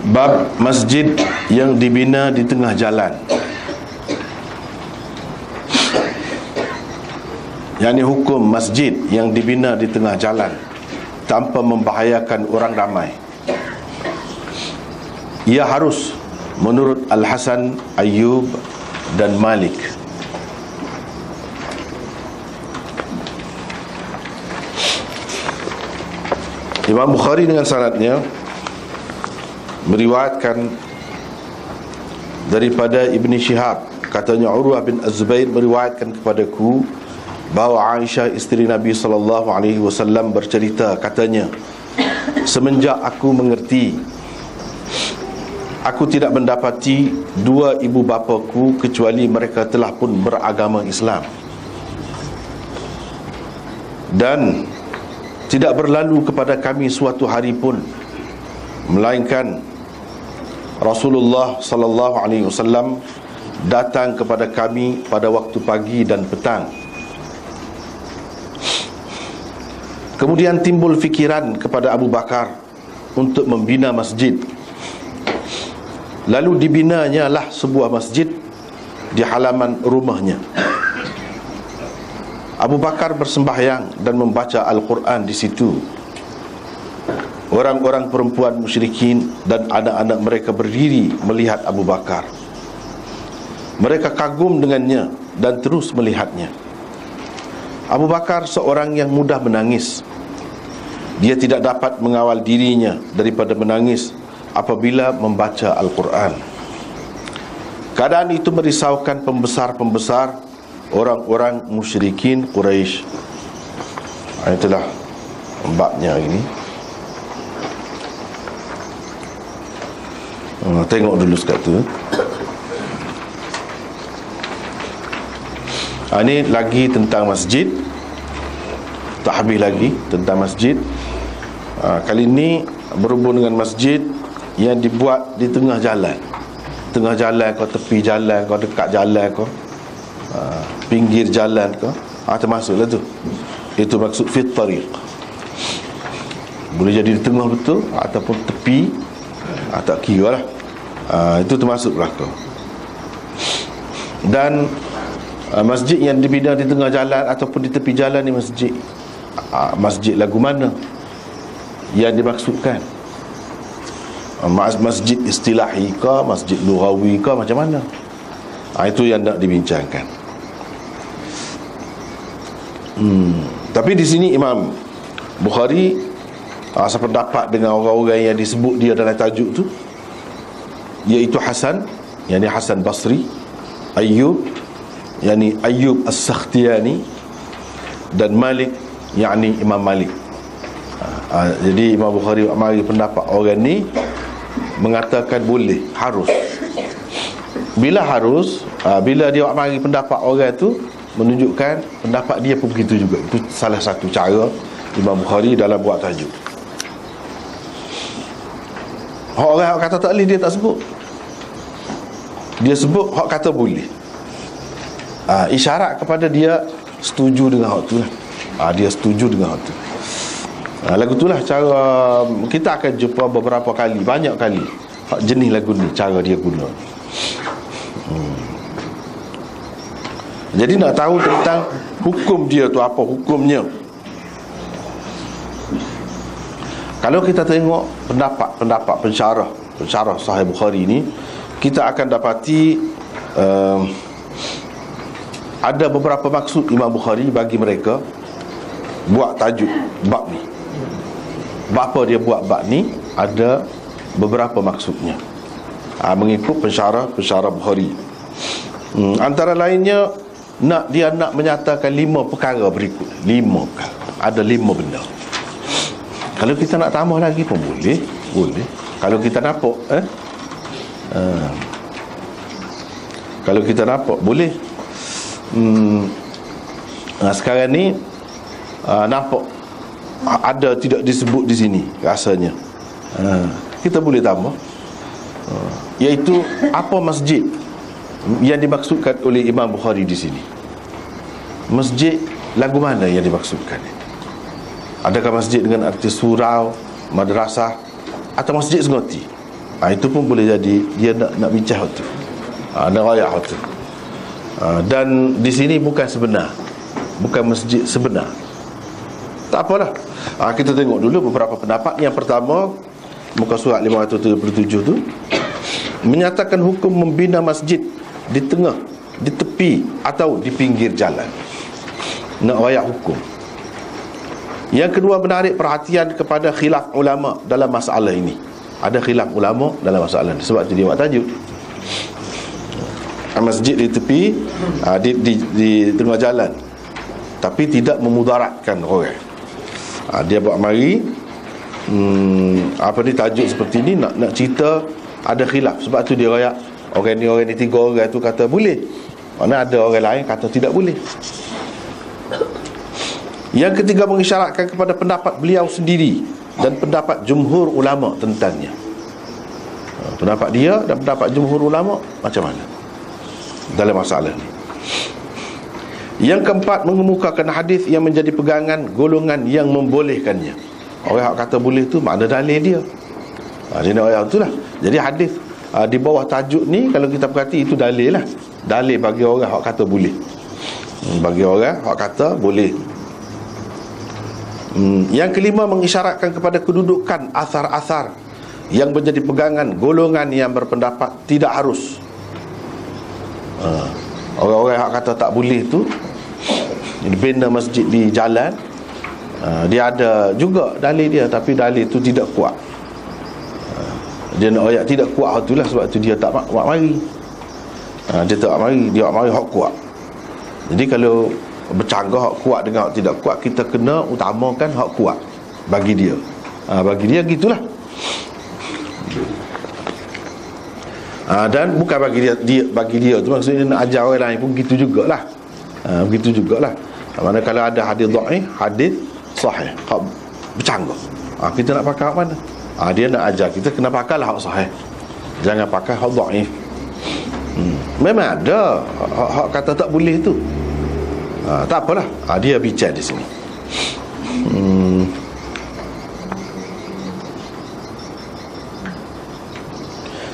Bab masjid yang dibina di tengah jalan. Yang hukum masjid yang dibina di tengah jalan tanpa membahayakan orang ramai. Ia harus menurut Al-Hasan, Ayyub dan Malik. Imam Bukhari dengan sanadnya meriwayatkan daripada Ibni Syihab, katanya Urwah bin Az-Zubair meriwayatkan kepadaku bahawa Aisyah isteri Nabi SAW bercerita, katanya, semenjak aku mengerti, aku tidak mendapati dua ibu bapaku kecuali mereka telah pun beragama Islam, dan tidak berlalu kepada kami suatu hari pun melainkan Rasulullah SAW datang kepada kami pada waktu pagi dan petang. Kemudian timbul fikiran kepada Abu Bakar untuk membina masjid. Lalu dibinanya lah sebuah masjid di halaman rumahnya. Abu Bakar bersembahyang dan membaca Al-Quran di situ. Orang-orang perempuan musyrikin dan anak-anak mereka berdiri melihat Abu Bakar. Mereka kagum dengannya dan terus melihatnya. Abu Bakar seorang yang mudah menangis. Dia tidak dapat mengawal dirinya daripada menangis apabila membaca Al-Quran. Keadaan itu merisaukan pembesar-pembesar orang-orang musyrikin Quraisy. Itulah babnya ini. Tengok dulu sekat tu. Ini lagi tentang masjid. Tak habis lagi tentang masjid. Kali ini berhubung dengan masjid yang dibuat di tengah jalan. Tengah jalan kau, tepi jalan kau, dekat jalan kau, pinggir jalan kau, termasuklah tu. Itu maksud fit tariq. Boleh jadi di tengah betul ataupun tepi, tak kira lah. Itu termasuklah kau. Dan masjid yang dibina di tengah jalan ataupun di tepi jalan ni masjid lagu mana yang dimaksudkan? Masjid istilahi ke, masjid lughawi ke, macam mana? Itu yang nak dibincangkan. Tapi di sini Imam Bukhari sependapat dengan orang-orang yang disebut dia dalam tajuk tu, iaitu Hasan, yakni Hasan Basri, Ayyub, yakni Ayyub As-Sakhtiyani, dan Malik, yakni Imam Malik. Jadi Imam Bukhari mari pendapat orang ni mengatakan boleh, harus. Bila harus, bila dia mari pendapat orang tu, menunjukkan pendapat dia pun begitu juga. Itu salah satu cara Imam Bukhari dalam buat tajuk. Orang kata tak boleh dia tak sebut. Dia sebut hak kata boleh. Isyarat kepada dia setuju dengan hak tu lah. Dia setuju dengan hak tu. Lagu tu lah cara kita akan jumpa beberapa kali, banyak kali hak jenis lagu ni, cara dia guna. Jadi nak tahu tentang hukum dia tu, apa hukumnya. Kalau kita tengok pendapat pensyarah Sahih Bukhari ni, kita akan dapati ada beberapa maksud Imam Bukhari bagi mereka buat tajuk bab ni. Bapa dia buat bab ni ada beberapa maksudnya, mengikut pensyarah Bukhari. Antara lainnya dia nak menyatakan 5 perkara berikut. 5 perkara. Ada 5 benda. Kalau kita nak tambah lagi pun boleh. Kalau kita nampak kalau kita nampak boleh. Sekarang ni nampak ada tidak disebut di sini rasanya. Kita boleh tambah, iaitu apa masjid yang dimaksudkan oleh Imam Bukhari di sini. Masjid lagu mana yang dimaksudkan? Adakah masjid dengan arti surau, madrasah, atau masjid sengoti? Itu pun boleh jadi dia nak bincang hal tu, nak rayak hal tu. Dan di sini bukan sebenar, bukan masjid sebenar. Tak apalah. Kita tengok dulu beberapa pendapat. Yang pertama, muka surat 537 tu menyatakan hukum membina masjid di tengah, di tepi atau di pinggir jalan. Nak rayak hukum. Yang kedua, menarik perhatian kepada khilaf ulama dalam masalah ini. Ada khilaf ulama dalam masalah ini. Sebab tu dia buat tajuk masjid di tepi, di tengah jalan, tapi tidak memudaratkan orang. Dia buat mari tajuk seperti ni, nak cerita ada khilaf. Sebab tu dia rayak orang ni 3 orang tu kata boleh, mana ada orang lain kata tidak boleh. Yang ketiga, mengisyaratkan kepada pendapat beliau sendiri dan pendapat jumhur ulama tentangnya. Pendapat dia dan pendapat jumhur ulama macam mana dalam masalah ni. Yang keempat, mengemukakan hadis yang menjadi pegangan golongan yang membolehkannya. Orang yang kata boleh tu makna dalil dia. Dia nak ayat tu lah. Jadi hadis di bawah tajuk ni, kalau kita perhati, itu dalil lah. Dalil bagi orang yang kata boleh. Bagi orang yang kata boleh. Yang kelima, mengisyaratkan kepada kedudukan asar-asar yang menjadi pegangan golongan yang berpendapat tidak harus. Orang-orang yang kata tak boleh tu bina masjid di jalan, dia ada juga dalil dia, tapi dalil tu tidak kuat. Dia nak ayat tidak kuat tu lah. Sebab tu dia tak buat mari. Dia tak mari, dia buat mari hak kuat. Jadi kalau bercanggah hak kuat dengan hak tidak kuat, kita kena utamakan hak kuat bagi dia. Bagi dia gitulah. Dan bukan bagi dia tu, maksudnya nak ajar orang lain pun begitu jugalah. Begitu jugalah. Mana kalau ada hadis dhaif, hadis sahih, hak bercanggah, kita nak pakai hak mana? Dia nak ajar kita kena pakailah hak sahih, jangan pakai hak dhaif. Memang ada hak kata tak boleh tu. Tak apalah, dia bincang di sini.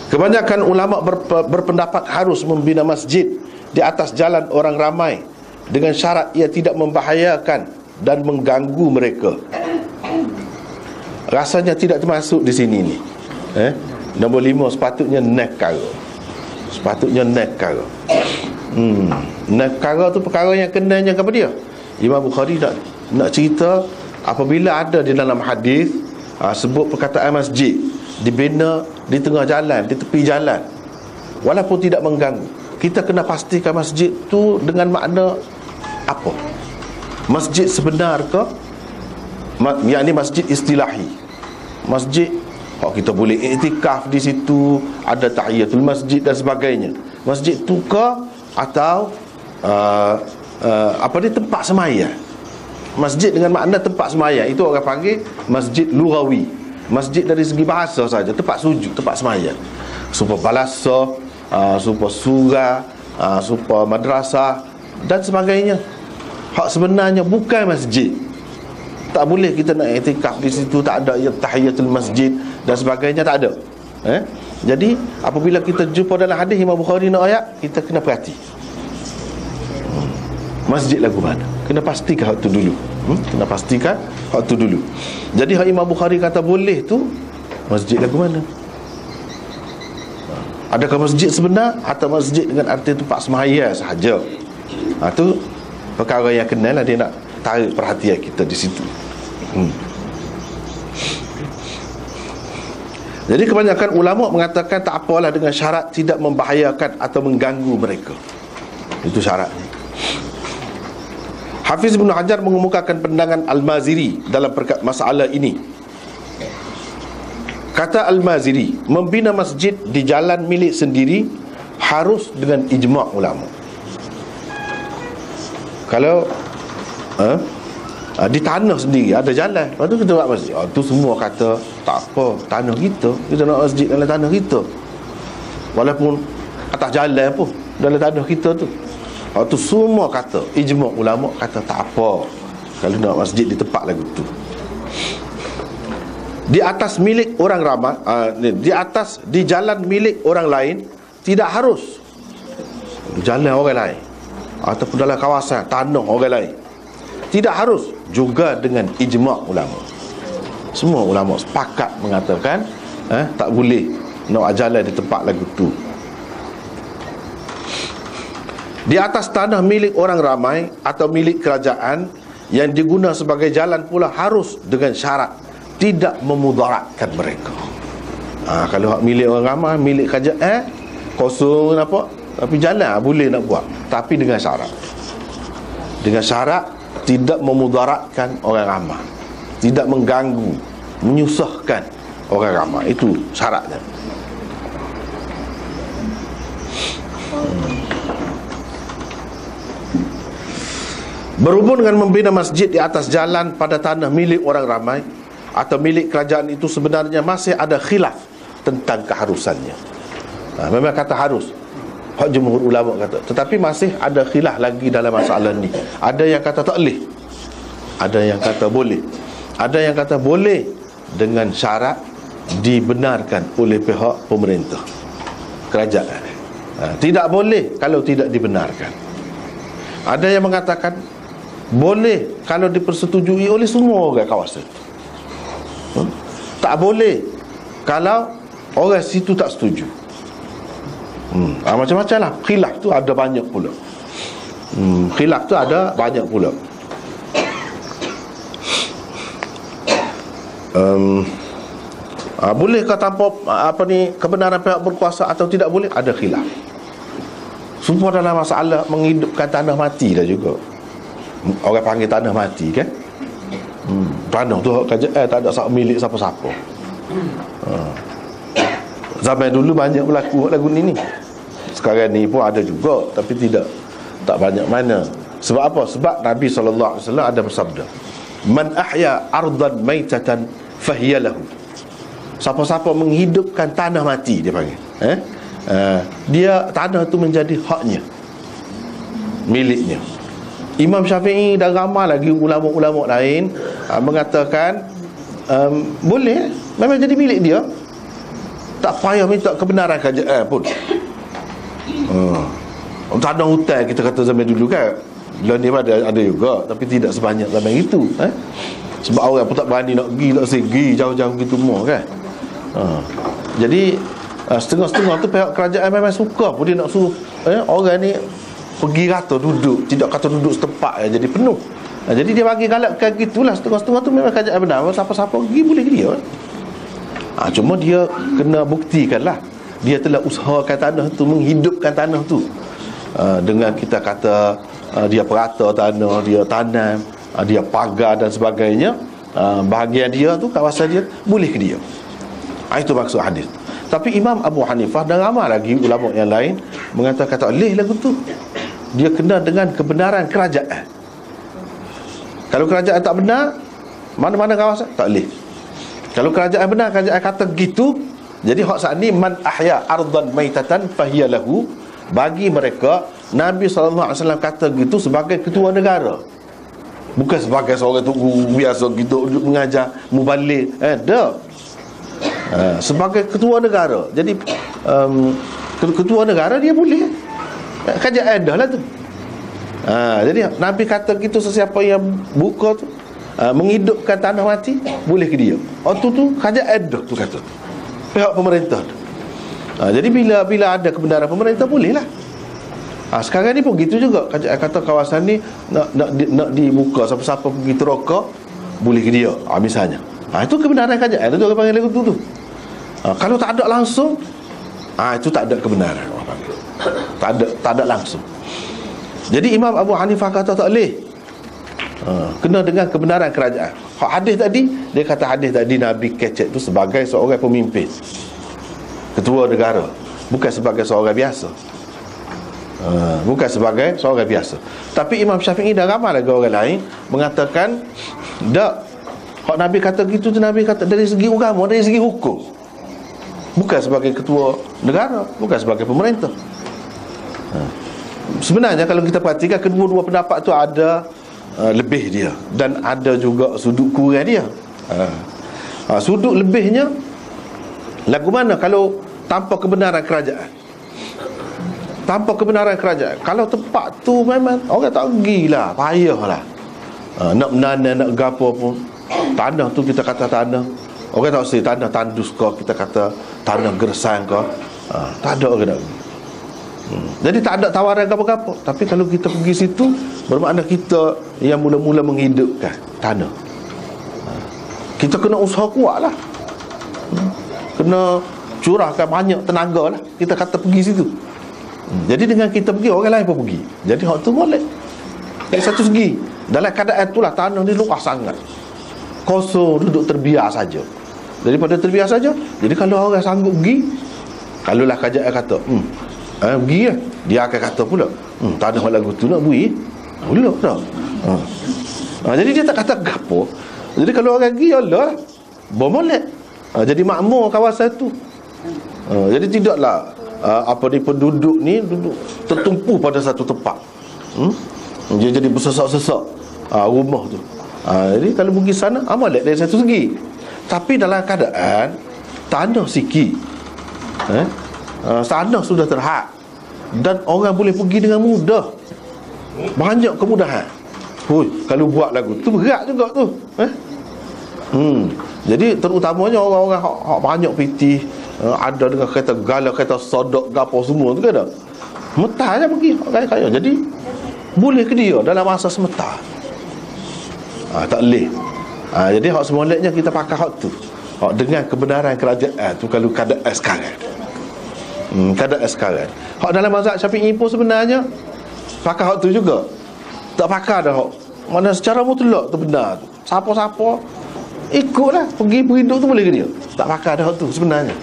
Kebanyakan ulama berpendapat harus membina masjid di atas jalan orang ramai dengan syarat ia tidak membahayakan dan mengganggu mereka. Rasanya tidak termasuk di sini ni. Nombor 5, sepatutnya nekar. Sepatutnya nekar. Nekar tu perkara yang kenanya kepada dia. Imam Bukhari nak cerita apabila ada di dalam hadis sebut perkataan masjid dibina di tengah jalan, di tepi jalan, walaupun tidak mengganggu, kita kena pastikan masjid tu dengan makna apa. Masjid sebenar ke? Yang ni masjid istilahi, masjid kita boleh iktikaf di situ, ada tahiyatul masjid dan sebagainya. Masjid tu ke atau tempat sembahyang. Masjid dengan makna tempat sembahyang, itu orang panggil masjid lughawi. Masjid dari segi bahasa saja, tempat sujud, tempat sembahyang. Supaya balasa, supaya surah, supaya madrasah dan sebagainya. Hak sebenarnya bukan masjid. Tak boleh kita nak iktikaf di situ, tak ada tahiyatul masjid dan sebagainya, tak ada. Jadi apabila kita jumpa dalam hadis Imam Bukhari nak ayat, kita kena perhati masjid lagu mana. Kena pastikan hak tu dulu. Kena pastikan hak tu dulu. Jadi hak Imam Bukhari kata boleh tu, masjid lagu mana? Adakah masjid sebenar atau masjid dengan arti tempat sembahyang sahaja? Tu perkara yang kenal lah, dia nak tarik perhatian kita di situ. Jadi kebanyakan ulama mengatakan tak apalah dengan syarat tidak membahayakan atau mengganggu mereka. Itu syaratnya. Hafiz Ibn Hajar mengemukakan pandangan Al-Maziri dalam masalah ini. Kata Al-Maziri, membina masjid di jalan milik sendiri harus dengan ijma' ulama. Kalau di tanah sendiri ada jalan, lepas tu kita buat masjid, tu semua kata tak apa, tanah kita nak masjid dalam tanah kita, walaupun atas jalan pun dalam tanah kita tu. Tu semua kata, ijma' ulama kata tak apa kalau nak masjid di tempat lagu tu. di atas milik orang ramai, di jalan milik orang lain, tidak harus di jalan orang lain ataupun dalam kawasan tanah orang lain, tidak harus, juga dengan ijma' ulama. Semua ulama sepakat mengatakan tak boleh nak jalan di tempat lagu tu. Di atas tanah milik orang ramai atau milik kerajaan yang diguna sebagai jalan pula harus dengan syarat tidak memudaratkan mereka. Kalau hak milik orang ramai, milik kerajaan, kosong apa, tapi jalan boleh nak buat, tapi dengan syarat. Dengan syarat tidak memudaratkan orang ramai, tidak mengganggu, menyusahkan orang ramai. Itu syaratnya. Berhubung dengan membina masjid di atas jalan pada tanah milik orang ramai atau milik kerajaan itu sebenarnya masih ada khilaf tentang keharusannya. Memang kata harus, hak jumhur ulama kata, tetapi masih ada khilaf lagi dalam masalah ni. Ada yang kata tak boleh, ada yang kata boleh, ada yang kata boleh dengan syarat dibenarkan oleh pihak pemerintah, kerajaan. Tidak boleh kalau tidak dibenarkan. Ada yang mengatakan boleh kalau dipersetujui oleh semua orang kawasan. Tak boleh kalau orang situ tak setuju. Macam-macam lah. Khilaf tu ada banyak pula. Khilaf tu ada banyak pula. Bolehkah tanpa kebenaran pihak berkuasa atau tidak boleh? Ada khilaf. Semua dalam masalah menghidupkan tanah mati dah juga. Orang panggil tanah mati kan. Tanah tu kerajaan, tak ada milik siapa-siapa. Zaman dulu banyak berlaku lagu ni. Sekarang ni pun ada juga, tapi tak banyak mana. Sebab apa? Sebab Nabi SAW ada bersabda, man ahya ardan maitatan fahiya lahu. Siapa-siapa menghidupkan tanah mati, dia panggil, dia tanah tu menjadi haknya, miliknya. Imam Syafi'i dan ramai lagi ulama-ulama lain mengatakan boleh, memang jadi milik dia, tak payah minta kebenaran kerajaan pun. Tanah hutan kita kata zaman dulu kan, Lah ni ada juga, tapi tidak sebanyak zaman itu. Sebab orang pun tak berani nak pergi, tak segi jauh-jauh gitu semua kan. Jadi setengah-setengah tu pihak kerajaan memang suka pun dia nak suruh orang ni pergi rata duduk, tidak kata duduk setempat jadi penuh. Jadi dia bagi galakkan gitulah. Setengah-setengah tu memang kerajaan benar, siapa-siapa pergi boleh ke dia. Cuma dia kena buktikanlah dia telah usahakan tanah tu, menghidupkan tanah tu, dengan kita kata dia perata tanah, dia tanam, dia pagar dan sebagainya. Bahagian dia tu, kawasan dia, boleh ke dia. Itu maksud hadis. Tapi Imam Abu Hanifah dan ramai lagi ulama yang lain mengatakan tak boleh lagu tu. Dia kena dengan kebenaran kerajaan. Kalau kerajaan tak benar, mana-mana kawasan tak boleh. Kalau kerajaan benar, kerajaan kata gitu, jadi hak saat ni man ahya ardan maitatan fahiya lahu. Bagi mereka, Nabi SAW kata gitu sebagai ketua negara, bukan sebagai seorang tu biasa gitu mengajar mubalik. Sebagai ketua negara. Jadi ketua negara dia boleh, kerajaan dah lah tu. Jadi Nabi kata gitu, sesiapa yang buka tu menghidupkan tanah mati, boleh ke dia. Tu kerajaan dah tu kata, pihak pemerintah tu. Jadi bila ada kebenaran pemerintah, boleh lah. Sekarang ni pun gitu juga. Kerajaan kata kawasan ni nak dibuka, siapa-siapa pergi teroka, boleh ke dia, misalnya. Itu kebenaran kerajaan. Itu orang panggil lagu tu. Kalau tak ada langsung, itu tak ada kebenaran. Tak ada langsung. Jadi Imam Abu Hanifah kata tak boleh, kena dengan kebenaran kerajaan. Hadis tadi, dia kata hadis tadi Nabi kecek tu sebagai seorang pemimpin, ketua negara, bukan sebagai seorang biasa. Bukan sebagai seorang biasa. Tapi Imam Syafi'i dan ramai lagi orang lain mengatakan tak. Hak Nabi kata gitu tu, Nabi kata dari segi agama, dari segi hukum, bukan sebagai ketua negara, bukan sebagai pemerintah. Sebenarnya kalau kita perhatikan, kedua-dua pendapat tu ada lebih dia, dan ada juga sudut kurang dia. Sudut lebihnya lagu mana kalau tanpa kebenaran kerajaan? Tanpa kebenaran kerajaan. Kalau tempat tu memang orang tak pergilah, payahlah. Nak menanam, nak gapo pun, tanah tu kita kata tanah, orang tak usah tanah tandus ke, kita kata tanah gersang ke, tak ada orang nak pergi. Jadi tak ada tawaran apa-apa. Tapi kalau kita pergi situ, bermakna kita yang mula-mula menghidupkan tanah. Kita kena usaha kuat lah, kena curahkan banyak tenaga lah, kita kata pergi situ. Jadi dengan kita pergi, orang lain pun pergi. Jadi hak tu boleh. Dari satu segi, dalam keadaan itulah tanah ni luas sangat, kosong, duduk terbiar saja. Daripada terbiar saja, jadi kalau orang sanggup pergi, kalaulah kerajaan kata pergi lah, dia akan kata pula tanah lagu tu nak beri, boleh tak? Jadi dia tak kata gapo. Jadi kalau orang pergi, Allah bermolek, jadi makmur kawasan tu. Jadi tidaklah penduduk ni duduk tertumpu pada satu tempat. Dia jadi bersesak-sesak rumah tu. Jadi kalau pergi sana, molek dari satu segi. Tapi dalam keadaan tanah sikit, tanah sudah terhad dan orang boleh pergi dengan mudah, banyak kemudahan. Kalau buat lagu tu berat juga tu. Jadi terutamanya orang-orang hak banyak pitih, ada dengan kereta gala, kereta sodok, gapo semua tu kan dah. Metah je pergi kaya-kaya. Jadi boleh ke dia dalam masa sementara. Tak boleh. Jadi hak semoleknya kita pakai hak tu. Hak dengan kebenaran kerajaan tu kalau keadaan sekarang. Keadaan sekarang. Hak dalam mazhab Syafi'i pun sebenarnya pakai hak tu juga. Tak pakai dah hak. Mana secara mutlak tu benar tu. Siapa-siapa ikutlah, pergi berhidup tu boleh ke dia. Tak pakai dah hak tu sebenarnya.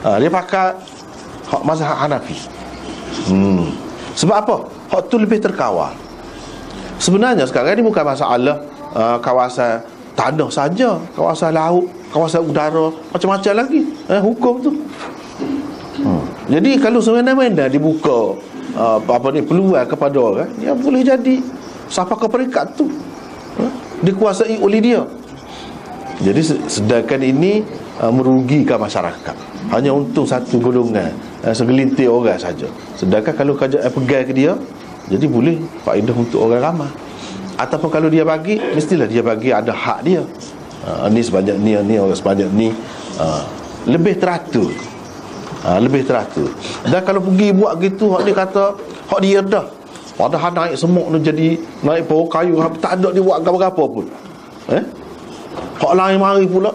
Dia pakai hak mazhab Hanafi. Sebab apa? Hak tu lebih terkawal. Sebenarnya sekarang ni bukan masalah kawasan tanah saja, kawasan laut, kawasan udara, macam-macam lagi hukum tu. Jadi kalau semena-mena dibuka peluang kepada orang, dia boleh jadi siapa ke peringkat tu dikuasai oleh dia. Jadi sedangkan ini merugikan masyarakat, hanya untuk satu golongan, segelintir orang saja. Sedangkan kalau kerajaan pegang ke dia, jadi boleh faedah untuk orang ramai. Ataupun kalau dia bagi, mestilah dia bagi ada hak dia. Ni sebanyak ni, orang sebanyak ni. Lebih teratur. Lebih teratur. Dan kalau pergi buat gitu, hak dia kata hak dia dah, padahal naik semuk tu jadi naik pohon kayu, tak ada dia buat apa-apa pun. Hak lain mari pula,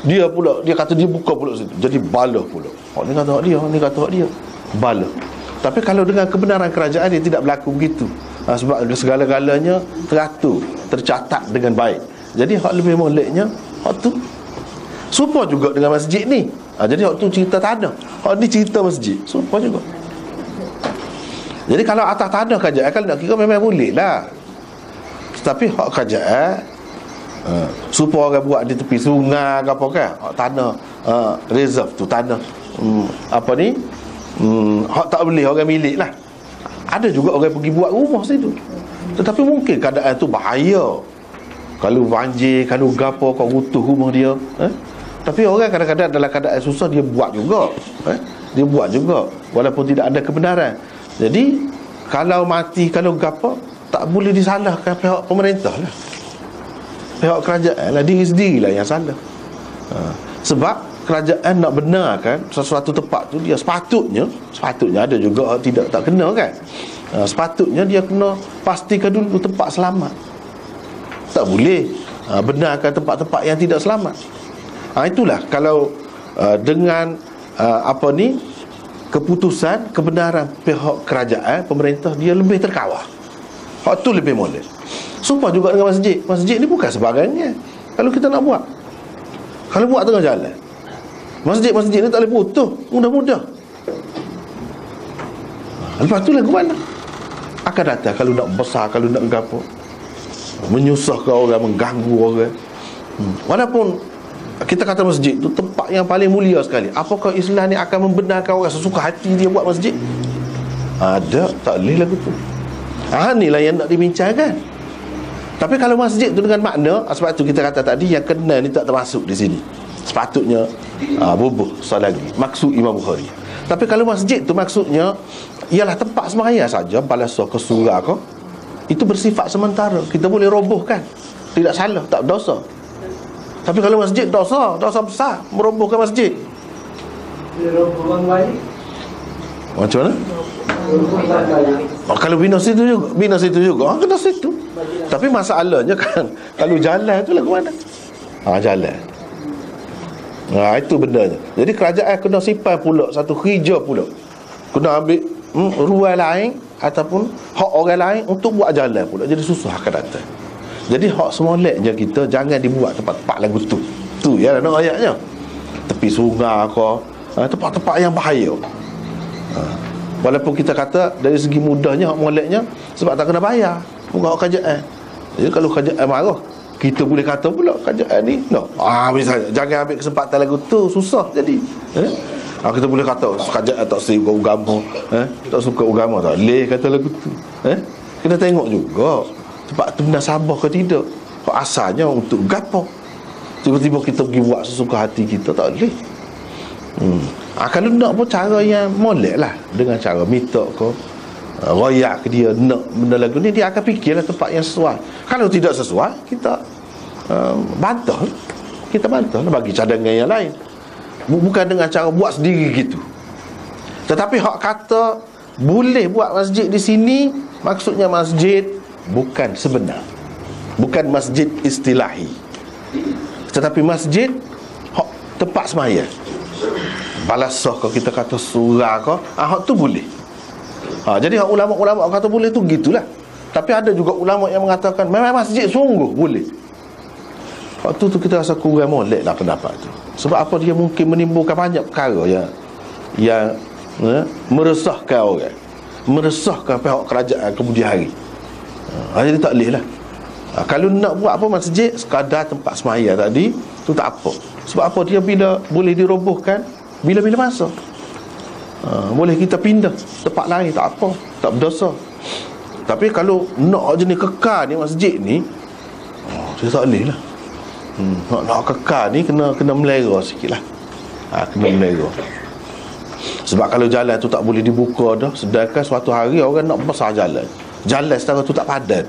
dia kata dia buka pula situ, jadi balah pula. Hak ni kata hak dia, hak ni kata hak dia, balah. Tapi kalau dengan kebenaran kerajaan, dia tidak berlaku begitu. Sebab segala-galanya teratur, tercatat dengan baik. Jadi hak lebih moleknya hak tu. Serupa juga dengan masjid ni. Jadi hak tu cerita tanah, hak ni cerita masjid. Serupa juga. Jadi kalau atas tanah kerajaan, kalau nak kira memang boleh lah. Tetapi hak kerajaan, supaya orang buat di tepi sungai ke apa kan, hak tanah reserve tu, tanah hak tak boleh orang milik lah. Ada juga orang pergi buat rumah situ, tetapi mungkin keadaan tu bahaya. Kalau banjir, kalau gapo, kau rutuh rumah dia. Tapi orang kadang-kadang dalam keadaan susah, dia buat juga. Dia buat juga walaupun tidak ada kebenaran. Jadi kalau mati, kalau gapo, tak boleh disalahkan pihak pemerintah lah, pihak kerajaan lah, diri sendirilah yang salah. Sebab kerajaan nak benarkan sesuatu tempat tu, dia sepatutnya ada juga tidak tak kena kan. Sepatutnya dia kena pastikan dulu tempat selamat. Tak boleh benarkan tempat-tempat yang tidak selamat. Itulah kalau dengan keputusan kebenaran pihak kerajaan, pemerintah, dia lebih terkawal. Hak tu lebih molek. Sumpah juga dengan masjid. Masjid ni bukan sebarangnya. Kalau kita nak buat, kalau buat tengah jalan, masjid ni tak boleh putus mudah-mudah. Lepas tu lagu mana akan datang kalau nak besar, kalau nak gapo, menyusahkan orang, mengganggu orang. Walaupun kita kata masjid tu tempat yang paling mulia sekali, apakah Islam ni akan membenarkan orang sesuka hati dia buat masjid? Ada, tak boleh lagu tu. Inilah yang nak dibincangkan. Tapi kalau masjid tu dengan makna, sebab tu kita kata tadi yang kena ni tak termasuk di sini. Sepatutnya bubuh solat lagi. Maksud Imam Bukhari. Tapi kalau masjid tu maksudnya ialah tempat sembahyang saja, balasah ke surah ke, itu bersifat sementara. Kita boleh robohkan. Tidak salah, tak dosa. Tapi kalau masjid dosa besar, merobohkan masjid. Macam mana? Kalau bina situ juga kena situ. Tapi masalahnya kan, kalau jalan tu lagu mana? Jalan. Itu bendanya. Jadi kerajaan kena simpan pula satu kerja pula. Kena ambil ruang lain ataupun hak orang lain untuk buat jalan pula. Jadi susah akan datang. Jadi hak semolek je kita, jangan dibuat tempat-tempat lagu tu. Tu ya nak ayatnya. Tepi sungai ke, tempat-tempat yang bahaya. Walaupun kita kata dari segi mudahnya hak moleknya, sebab tak kena bayar. Bukan hak kerajaan. Jadi kalau kerajaan marah, kita boleh kata pula kerajaan ni misalnya jangan ambil kesempatan lagu tu, susah jadi. Kita boleh kata kerajaan tak suka agama, tak suka agama, tak boleh kata lagu tu. Kita tengok juga sebab tu nasabah ke tidak. Asalnya untuk gapo? Tiba-tiba kita pergi buat sesuka hati kita, tak boleh. Kalau nak pun cara yang molek lah, dengan cara minta ke, royak ke dia nak benda lagu ni, dia akan fikirlah tempat yang sesuai. Kalau tidak sesuai, kita bantah. Kita bantah lah, bagi cadangan yang lain. Bukan dengan cara buat sendiri gitu. Tetapi hak kata boleh buat masjid di sini, maksudnya masjid bukan sebenar, bukan masjid istilahi, tetapi masjid hak tempat sembahyang. Balasah kalau kita kata surah ke, hak tu boleh. Jadi hak ulama-ulama kata boleh tu gitulah. Tapi ada juga ulama yang mengatakan memang masjid sungguh boleh. Hak tu kita rasa kurang molek lah pendapat tu. Sebab apa? Dia mungkin menimbulkan banyak perkara yang meresahkan orang, meresahkan pihak kerajaan kemudian hari. Jadi tak boleh lah. Kalau nak buat apa masjid, sekadar tempat sembahyang tadi, tu tak apa. Sebab apa? Dia bila boleh dirobohkan bila-bila masa. Boleh kita pindah tempat lain, tak apa, tak berdosa. Tapi kalau nak jenis kekal ni masjid ni, dia tak boleh lah. Nak kekal ni kena melera sikit lah. Kena melera. Sebab kalau jalan tu tak boleh dibuka dah, sedangkan suatu hari orang nak besar jalan setara tu tak padat.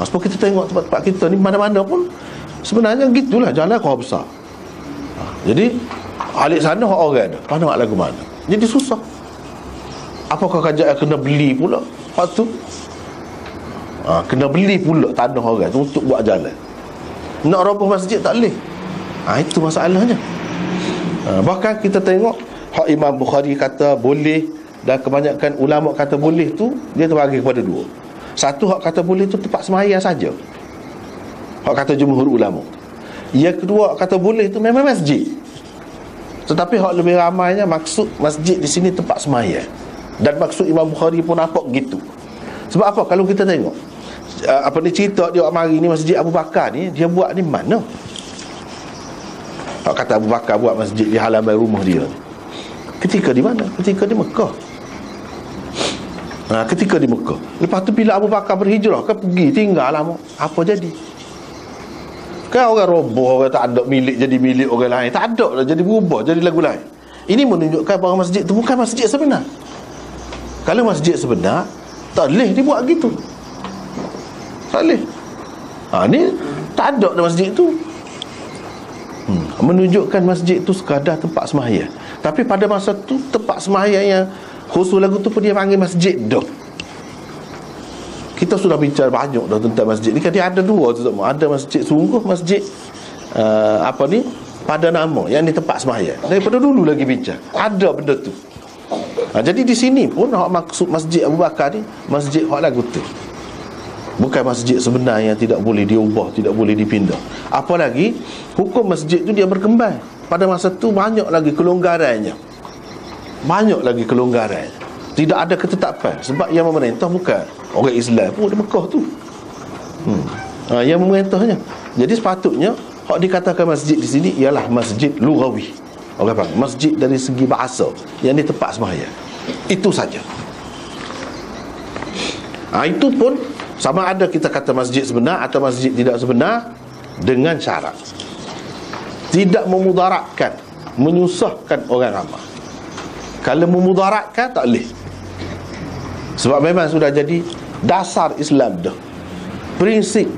Sebab kita tengok tempat-tempat kita ni mana-mana pun sebenarnya gitulah, jalan kau besar. Jadi alik sana orang dah, mana nak lagu mana. Jadi susah. Apakah kerajaan kena beli pula waktu kena beli pula tanah orang tu untuk buat jalan. Nak roboh masjid tak boleh. Itu masalahnya. Bahkan kita tengok hak Imam Bukhari kata boleh, dan kebanyakan ulama kata boleh tu, dia terbagi kepada dua. Satu, hak kata boleh tu tempat sembahyang saja, hak kata jumhur ulama. Yang kedua, hak kata boleh tu memang masjid. Tetapi hak lebih ramainya maksud masjid di sini tempat sembahyang. Dan maksud Imam Bukhari pun nampak gitu. Sebab apa? Kalau kita tengok cerita dia mari ni Masjid Abu Bakar ni, dia buat ni mana? Hak kata Abu Bakar buat masjid di halaman rumah dia. Ketika di mana? Ketika di Mekah. Ketika di Mekah. Lepas tu bila Abu Bakar berhijrah ke, pergi tinggal lama, apa jadi? Kan orang roboh, orang tak ada milik jadi milik orang lain, tak ada lah, jadi berubah jadi lagu lain. Ini menunjukkan bahawa masjid tu bukan masjid sebenar. Kalau masjid sebenar, tak boleh dibuat gitu. Tak boleh. Ni tak ada masjid tu. Menunjukkan masjid tu sekadar tempat sembahyang. Tapi pada masa tu tempat sembahyang yang khusus lagu tu pun dia panggil masjid dah. Kita sudah bincang banyak dah tentang masjid ni kan. Dia ada dua tu semua. Ada masjid sungguh, masjid pada nama, yang ni tempat sembahyang. Daripada dulu lagi bincang ada benda tu. Jadi di sini pun hak maksud Masjid Abu Bakar ni masjid hak lagu tu, bukan masjid sebenar yang tidak boleh diubah, tidak boleh dipindah. Apalagi hukum masjid tu dia berkembang. Pada masa tu banyak lagi kelonggarannya. Tidak ada ketetapan. Sebab yang memerintah bukan orang Islam pun di Mekah tu. Yang memerintahnya. Jadi sepatutnya hak dikatakan masjid di sini ialah masjid lughawi. Orang panggil masjid dari segi bahasa, yang ni tempat sembahyang. Itu saja. Itu pun Sama ada kita kata masjid sebenar atau masjid tidak sebenar, dengan syarat tidak memudaratkan, menyusahkan orang ramai. Kalau memudaratkan, tak boleh. Sebab memang sudah jadi dasar Islam dah, prinsip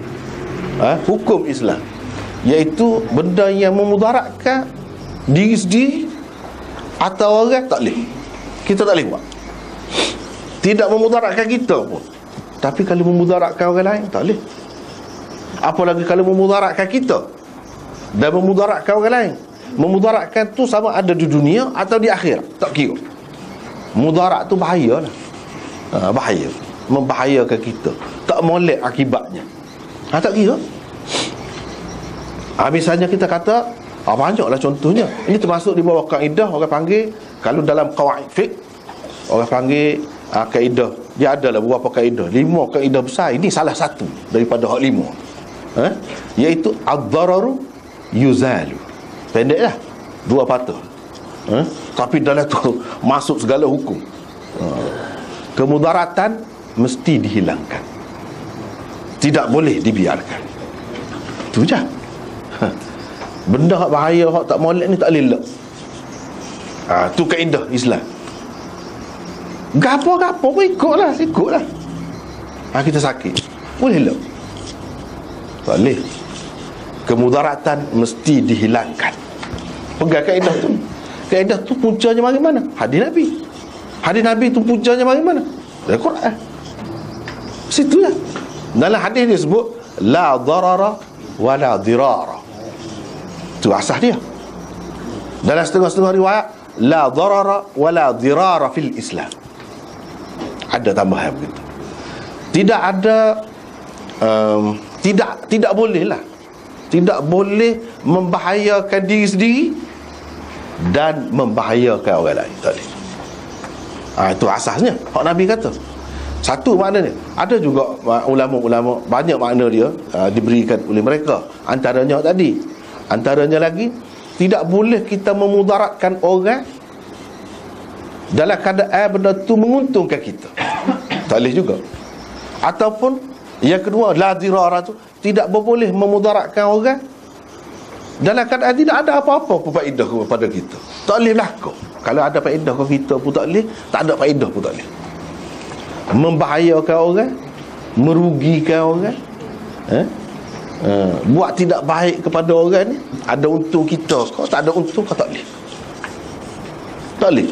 hukum Islam, iaitu benda yang memudaratkan diri sendiri atau orang, tak boleh. Kita tak boleh buat. Tidak memudaratkan kita pun. Tapi kalau memudaratkan orang lain, tak boleh. Apalagi kalau memudaratkan kita dan memudaratkan orang lain. Memudaratkan tu sama ada di dunia atau di akhirat, tak kira. Mudarat tu bahaya lah. Bahaya, membahayakan kita, tak molek akibatnya. Tak kira. Misalnya kita kata, banyaklah contohnya. Ini termasuk di bawah kaedah orang panggil, kalau dalam qawaid fiqh orang panggil kaedah, dia adalah beberapa kaedah, 5 kaedah besar. Ini salah satu daripada hak 5, iaitu ad-dararu yuzalu. Pendek lah, 2 patah, tapi dalam tu masuk segala hukum. Kemudaratan mesti dihilangkan, tidak boleh dibiarkan. Itu je. Benda hak bahaya, hak tak molek ni tak boleh elak. Tu kaedah Islam. Gapo-gapo pun ikutlah. Kita sakit, boleh elak? Tak boleh. Kemudaratan mesti dihilangkan. Pegang kaedah tu. Kaedah tu puncanya mari mana? Hadis Nabi. Hadis Nabi tu puncanya mari mana? Dari Quran. Situlah. Dalam hadis dia sebut la darara wa la dirara. Tu asas dia. Dalam setengah-setengah riwayat la darara wa la dirara fil Islam. Ada tambahan begitu. Tidak ada tidak boleh lah. Tidak boleh membahayakan diri sendiri dan membahayakan orang lain. Tak boleh. Itu asasnya. Hak Nabi kata. Satu maknanya. Ada juga ulama-ulama, banyak makna dia diberikan oleh mereka. Antaranya tadi. Antaranya lagi, tidak boleh kita memudaratkan orang dalam keadaan benda tu menguntungkan kita. Tak boleh juga. Ataupun yang kedua, la dirara tu, tidak boleh memudaratkan orang dalam keadaan tidak ada apa-apa pun faedah kepada kita. Tak boleh berlaku. Kalau ada faedah kepada kita pun tak boleh, tak ada faedah pun tak boleh. Membahayakan orang, merugikan orang, buat tidak baik kepada orang ni, ada untung kita, kalau tak ada untung kau tak boleh. Tak boleh.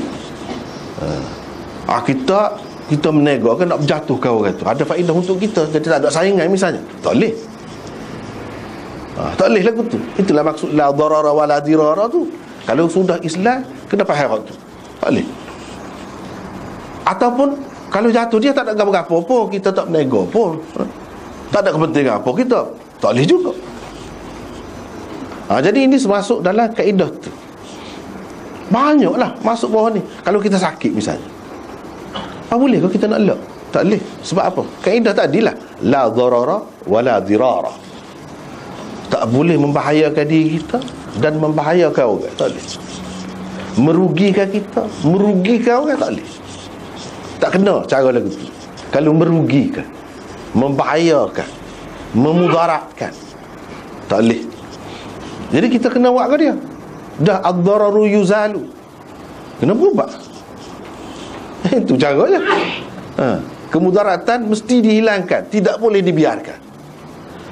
Kita menego kan, nak berjatuhkan orang tu, ada faedah untuk kita, jadi tak ada saingan misalnya, tak boleh. Tak boleh lagu tu. Itulah maksud la darara wa la dirara tu. Kalau sudah Islam, kena faham tu. Tak boleh. Ataupun kalau jatuh dia tak ada apa-apa pun, kita tak menego pun, tak ada kepentingan apa kita, tak boleh juga. Jadi ini masuk dalam kaedah tu. Banyaklah masuk bawah ni. Kalau kita sakit misalnya, boleh ke kita nak elak? Tak boleh. Sebab apa? Kaedah tadilah la darara wa la dirara. Tak boleh membahayakan diri kita dan membahayakan orang. Tak boleh. Merugikan kita, merugikan orang, tak boleh. Tak kena cara lagu tu. Kalau merugikan, membahayakan, memudaratkan, tak boleh. Jadi kita kena buat ke dia. Dah ad-dararu yuzalu, kena berubah. Itu caranya. Kemudaratan mesti dihilangkan, tidak boleh dibiarkan.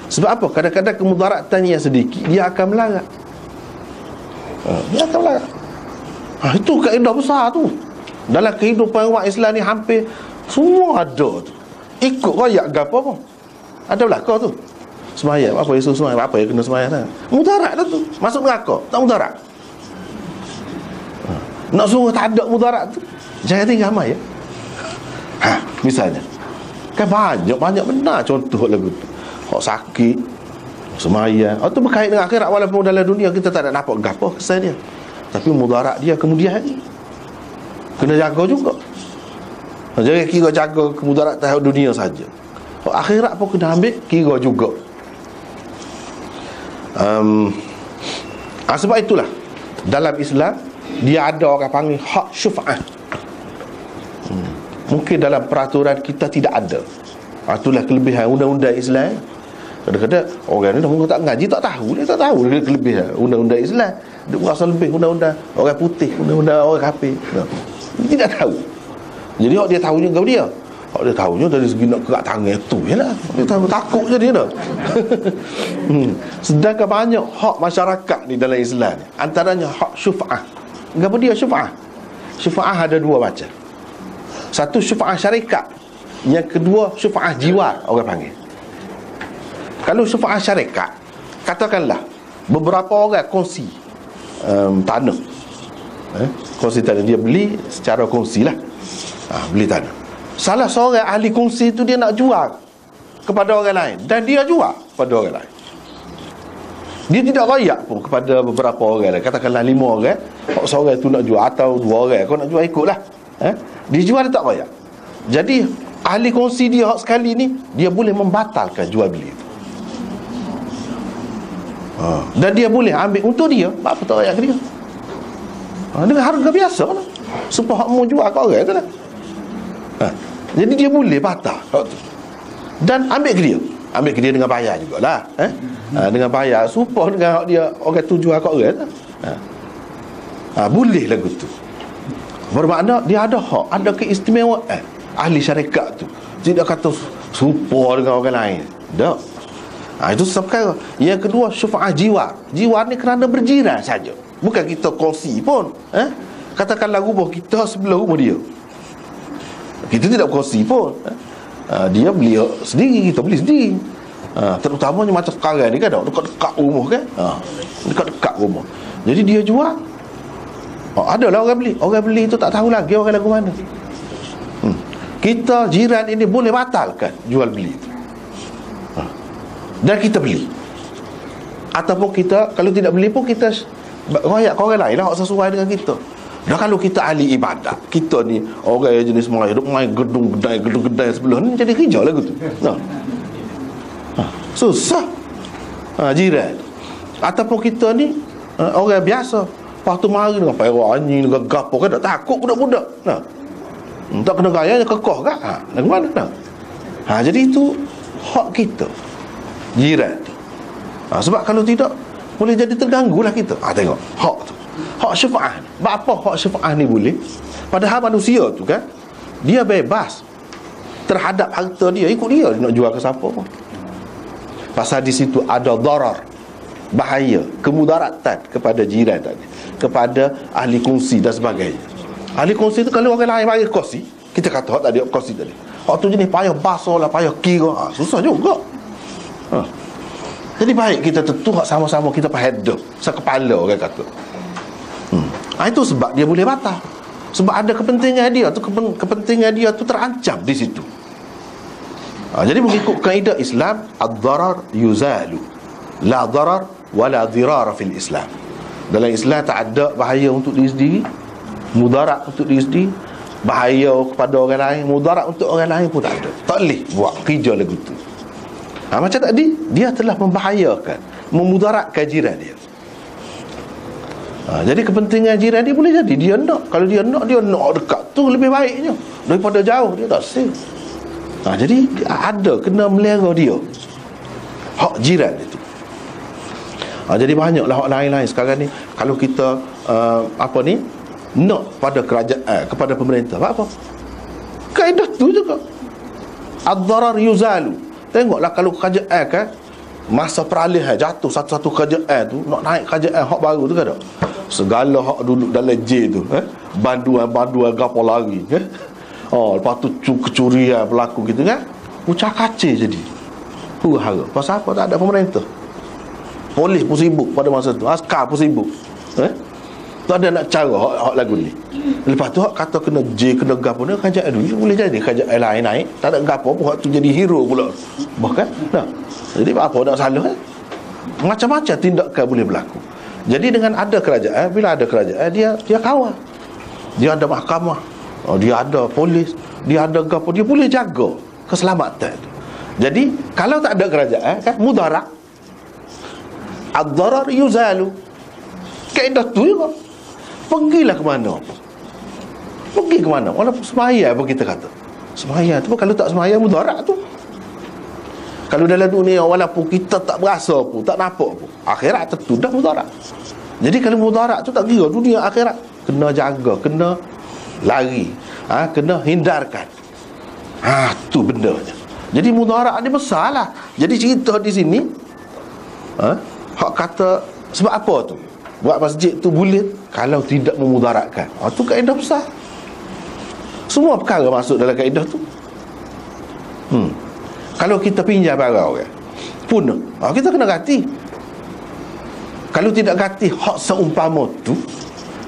Sebab apa? Kadang-kadang kemudaratan yang sedikit, dia akan melarat. Dia akan melarat. Itu kaedah besar tu. Dalam kehidupan umat Islam ni hampir semua ada tu. Ikut rakyat ke apa pun ada belakang tu. Semayang, apa Yesus semayang, apa yang kena semayang tak? Mudarat dah tu. Masuk neraka, tak mudarat. Nak suruh tak ada mudarat tu, jangan tinggal amal ya. Misalnya kan banyak benar contoh lagu tu. Hak sakit, semayang, itu berkait dengan akhirat. Walaupun dalam dunia kita tak ada nampak gapo kesan dia, tapi mudarat dia kemudian hari kena jaga juga. Jangan kira jaga kemudarat tahap dunia saja, akhirat pun kena ambil kira juga. Sebab itulah dalam Islam dia ada orang panggil hak syuf'ah. Mungkin dalam peraturan kita tidak ada. Itulah kelebihan undang-undang Islam. Kadang-kadang orang ni dah tak ngaji, tak tahu. Dia tak tahu dia kelebihan undang-undang Islam. Dia merasa lebih undang-undang orang putih, undang-undang orang kafir. Dia tak tahu. Jadi hak dia tahunya kau dia. Hak dia tahunya dari segi nak kerak tangan tu jelah. Dia tahu takut je dia dah. Sedangkan banyak hak masyarakat ni dalam Islam ni. Antaranya hak syuf'ah. Apa dia syuf'ah? Syuf'ah ada dua macam. Satu syuf'ah syarikat. Yang kedua syuf'ah jiwar orang panggil. Kalau syuf'ah syarikat, katakanlah beberapa orang kongsi tanah. Kongsi tanah, dia beli secara kongsi lah. Beli tanah. Salah seorang ahli kongsi tu dia nak jual kepada orang lain, dan dia jual kepada orang lain. Dia tidak royak pun kepada beberapa orang lain. Katakanlah 5 orang, seorang tu nak jual, atau 2 orang kau nak jual, ikutlah. Dia jual, dia tak royak. Jadi ahli kongsi dia sekali ni, dia boleh membatalkan jual beli itu. Dan dia boleh ambil untuk dia. Apa tak royak ke dia? Dengan harga biasa lah. Supaya mau jual kat orang tu lah. Jadi dia boleh batal dan ambil ke dia. Ambil ke dia dengan bayar jugalah. Dengan bayar supaya dengan dia orang tu jual kat orang tu. Boleh lagu tu. Bermakna dia ada hak, ada keistimewaan. Ahli syarikat tu tidak kata supaya dengan orang lain. Tak. Itu satu perkara. Yang kedua syuf'ah jiwar. Jiwar ni kerana berjiran saja. Bukan kita kongsi pun. Katakanlah rumah kita sebelah rumah dia, kita tidak kongsi pun. Dia beli sendiri, kita beli sendiri. Terutamanya macam sekarang ni kan, dekat-dekat rumah kan. Dekat-dekat rumah. Jadi dia jual. Adalah orang beli. Orang beli itu tak tahu lagi orang lagu mana. Kita jiran ini boleh batalkan jual beli itu. Dan kita beli. Ataupun kita, kalau tidak beli pun kita royak ke orang lain lah, sesuai dengan kita. Dan kalau kita ahli ibadat, kita ni orang yang jenis Melayu, duk main gedung-gedai sebelah ni, jadi kerja lah gitu. Susah. Jiran. Ataupun kita ni orang biasa, lepas tu mari dengan perak anjing, dengan gapo kan, tak takut budak-budak. Tak kena gayanya kekoh kan. Lagu mana? Jadi itu hak kita, jiran tu. Sebab kalau tidak, boleh jadi terganggu lah kita. Tengok hak tu, hak syafa'ah. Apa hak syafa'ah ni boleh? Padahal manusia tu kan, dia bebas terhadap harta dia, ikut dia nak jual ke siapa pun. Pasal di situ ada darar, bahaya, kemudaratan kepada jiran tadi, kepada ahli kongsi dan sebagainya. Ahli kongsi tu kalau orang lain bagi kongsi, kita kata hak tadi, kongsi tadi, hak tu jenis payah basuh lah, payah kira, susah juga. Jadi baik kita tentu hak sama-sama kita pahedok sekepala orang kata. Itu sebab dia boleh batal. Sebab ada kepentingan dia tu, kepentingan dia tu terancam di situ. Jadi mengikut kaedah Islam, ad-darar yuzalu, la darar wala dirara fil Islam. Dalam Islam tak ada bahaya untuk diri sendiri, mudarat untuk diri sendiri, bahaya kepada orang lain, mudarat untuk orang lain pun tak ada. Tak boleh buat kerja lagu tu. Macam tadi, dia telah membahayakan, memudaratkan jiran dia. Jadi kepentingan jiran dia boleh jadi dia nak. Kalau dia nak dekat tu lebih baiknya daripada jauh, dia tak safe. Jadi ada kena melera dia hak jiran itu. Jadi banyaklah hak lain-lain sekarang ni. Kalau kita nak pada kerajaan, kepada pemerintah, apa kaedah tu juga, ad-darar yuzalu. Tengoklah kalau kerajaan kan, masa peralihan jatuh satu-satu kerajaan tu, nak naik kerajaan hak baru tu kan tak, segala hak duduk dalam J tu, banduan gapo lari kan. Lepas tu kecurian berlaku gitu kan, ucap kacir jadi huru-hara. Pasal apa? Tak ada pemerintah. Polis pun sibuk pada masa tu, askar pun sibuk. Tak ada nak cara hak lagu ni. Lepas tu hak kata kena J, kena gapo ni, kerajaan dulu boleh jadi kerajaan lain naik, tak ada gapo pun hak tu jadi hero pula. Bahkan nah. Jadi apa nak salah macam-macam tindakan boleh berlaku. Jadi dengan ada kerajaan, bila ada kerajaan, dia kawal. Dia ada mahkamah, dia ada polis, dia ada gapo, dia boleh jaga keselamatan. Jadi kalau tak ada kerajaan kan, mudarat, ad-darar yuzalu. Kaedah tu juga. Pergilah ke mana? Pergi ke mana? Walaupun semaya apa kita kata. Semaya tu kalau tak semaya mudarat tu. Kalau dalam dunia walaupun kita tak berasa pun, tak nampak pun, akhirat tentu dah mudarat. Jadi kalau mudarat tu tak kira dunia akhirat, kena jaga, kena lari, kena hindarkan. Tu bendanya. Jadi mudarat ni besar lah. Jadi cerita di sini hak kata sebab apa tu buat masjid tu boleh kalau tidak memudaratkan. Tu kaedah besar. Semua perkara masuk dalam kaedah tu. Kalau kita pinjam barang orang pun kita kena ganti. Kalau tidak ganti hak seumpama tu,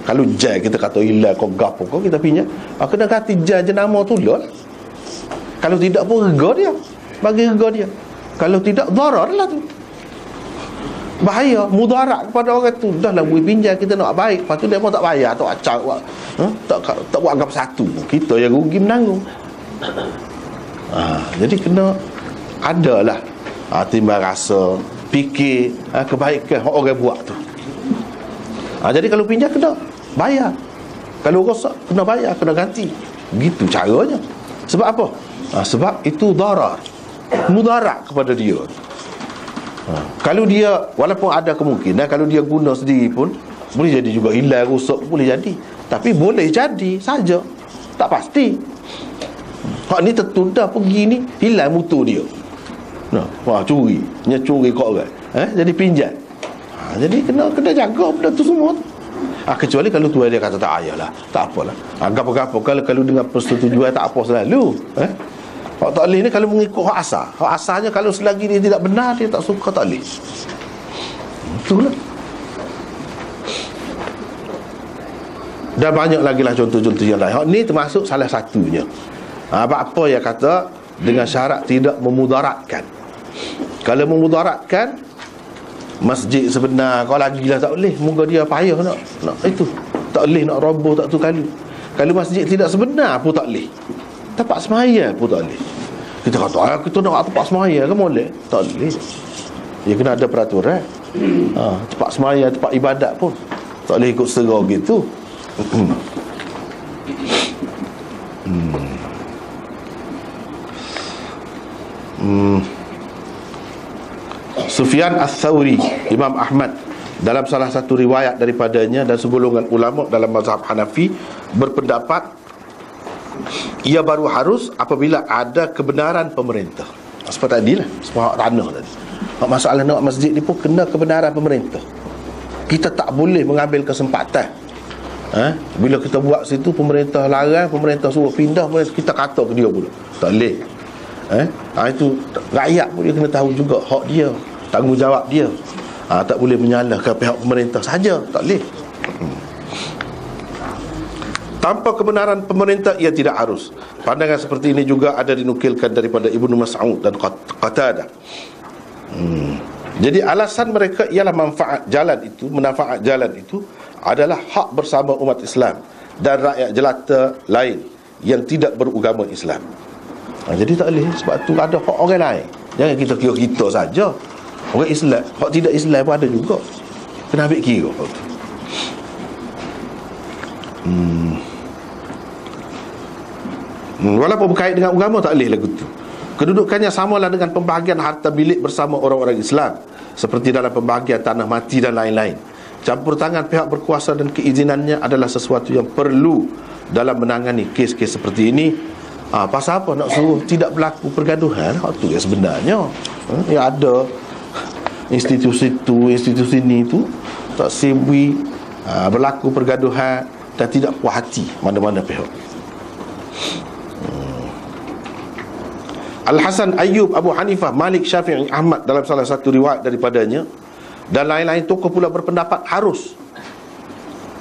kalau jai kita kata hilang kau gapo kau kita pinjam, kena ganti jai jenama tu lah. Kalau tidak pun rega dia, bagi rega dia. Kalau tidak darar lah tu. Bahaya, mudarat kepada orang tu. Dah lah boleh pinjam, kita nak baik, lepas tu dia pun tak bayar, tak acak, tak buat agam satu, kita yang rugi menanggung. Jadi kena adalah timbang rasa, fikir kebaikan orang buat tu. Jadi kalau pinjam kena bayar, kalau rosak kena bayar, kena ganti. Begitu caranya. Sebab apa? Sebab itu darar, mudarat kepada dia. Kalau dia, walaupun ada kemungkinan kalau dia guna sendiri pun boleh jadi juga hilang, rosak, boleh jadi. Tapi boleh jadi saja, tak pasti. Hak ni tertunda pergi ni, hilang motor dia. Curi, curi kau orang, jadi pinjam. Jadi kena jaga benda tu semua tu. Kecuali kalau tuan dia kata tak payahlah, tak apalah. Gapo-gapo kalau dengan persetujuan tak apa selalu. Hak tak boleh ni kalau mengikut hak asal. Hak asalnya kalau selagi dia tidak benar, dia tak suka, tak boleh. Itulah. Dan banyak lagi lah contoh-contoh yang lain. Hak ni termasuk salah satunya. Apa yang kata dengan syarat tidak memudaratkan. Kalau memudaratkan, masjid sebenar kau lagilah tak boleh. Moga dia payah nak itu. Tak boleh nak roboh tak tu kali. Kalau masjid tidak sebenar pun tak boleh. Tempat semaya pun tak boleh. Kita kata kita nak tempat semaya kan boleh? Tak boleh. Dia kena ada peraturan. Tempat semaya, tempat ibadat pun tak boleh ikut serah gitu. Sufyan Ats-Tsauri, Imam Ahmad, dalam salah satu riwayat daripadanya dan segolongan ulama dalam mazhab Hanafi berpendapat ia baru harus apabila ada kebenaran pemerintah. Seperti tadi lah, semua ranah tadi. Masalah nak masjid ni pun kena kebenaran pemerintah. Kita tak boleh mengambil kesempatan. Bila kita buat situ, pemerintah larang, pemerintah suruh pindah, kita kata ke dia pula tak boleh. Itu rakyat pun dia kena tahu juga hak dia, tanggungjawab dia. Tak boleh menyalahkan pihak pemerintah saja, tak boleh. Tanpa kebenaran pemerintah ia tidak harus. Pandangan seperti ini juga ada dinukilkan daripada Ibnu Mas'ud dan Qatadah. Jadi alasan mereka ialah manfaat jalan itu adalah hak bersama umat Islam dan rakyat jelata lain yang tidak beragama Islam. Jadi tak boleh, sebab tu ada hak orang lain. Jangan kita kira kita saja. Orang Islam, hak tidak Islam pun ada juga. Kena ambil kira hak tu. Walaupun berkait dengan agama tak boleh lagu tu. Kedudukannya samalah dengan pembahagian harta milik bersama orang-orang Islam, seperti dalam pembahagian tanah mati dan lain-lain. Campur tangan pihak berkuasa dan keizinannya adalah sesuatu yang perlu dalam menangani kes-kes seperti ini. Pasal apa nak suruh tidak berlaku pergaduhan? Itu yang sebenarnya yang ada institusi tu, institusi ni tu tak sibui berlaku pergaduhan dan tidak puas hati mana-mana pihak. Al-Hasan, Ayyub, Abu Hanifah, Malik, Syafi'i, Ahmad dalam salah satu riwayat daripadanya dan lain-lain tokoh pula berpendapat harus,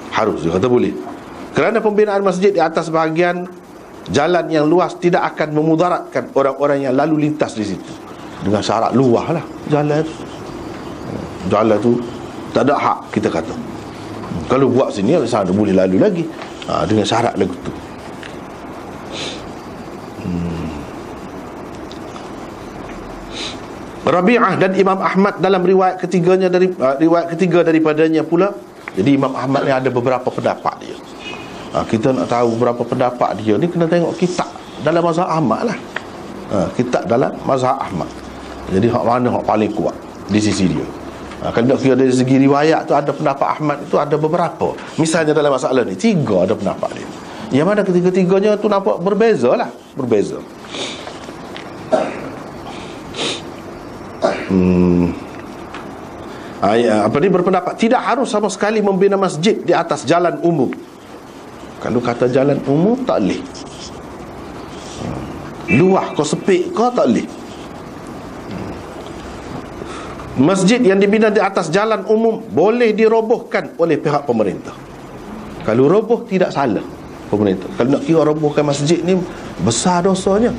dia kata boleh, kerana pembinaan masjid di atas bahagian jalan yang luas tidak akan memudaratkan orang-orang yang lalu lintas di situ. Dengan syarat luas lah jalan tu tak ada hak, kita kata kalau buat sini sana boleh lalu lagi, dengan syarat lagu tu. Rabi'ah dan Imam Ahmad dalam riwayat ketiga daripadanya pula. Jadi Imam Ahmad ni ada beberapa pendapat dia. Kita nak tahu berapa pendapat dia ni, kena tengok kitab dalam mazhab Ahmad lah. Kitab dalam mazhab Ahmad. Jadi hak mana hak paling kuat di sisi dia? Kalau nak kira dari segi riwayat tu, ada pendapat Ahmad itu ada beberapa. Misalnya dalam masalah ni 3 ada pendapat dia. Yang mana ketiga-tiganya tu nampak berbeza lah. Berbeza. Apa ni berpendapat tidak harus sama sekali membina masjid di atas jalan umum. Kalau kata jalan umum tak boleh. Luah kau sepik kau tak boleh. Masjid yang dibina di atas jalan umum boleh dirobohkan oleh pihak pemerintah. Kalau roboh tidak salah pemerintah. Kalau nak kira robohkan masjid ni besar dosanya.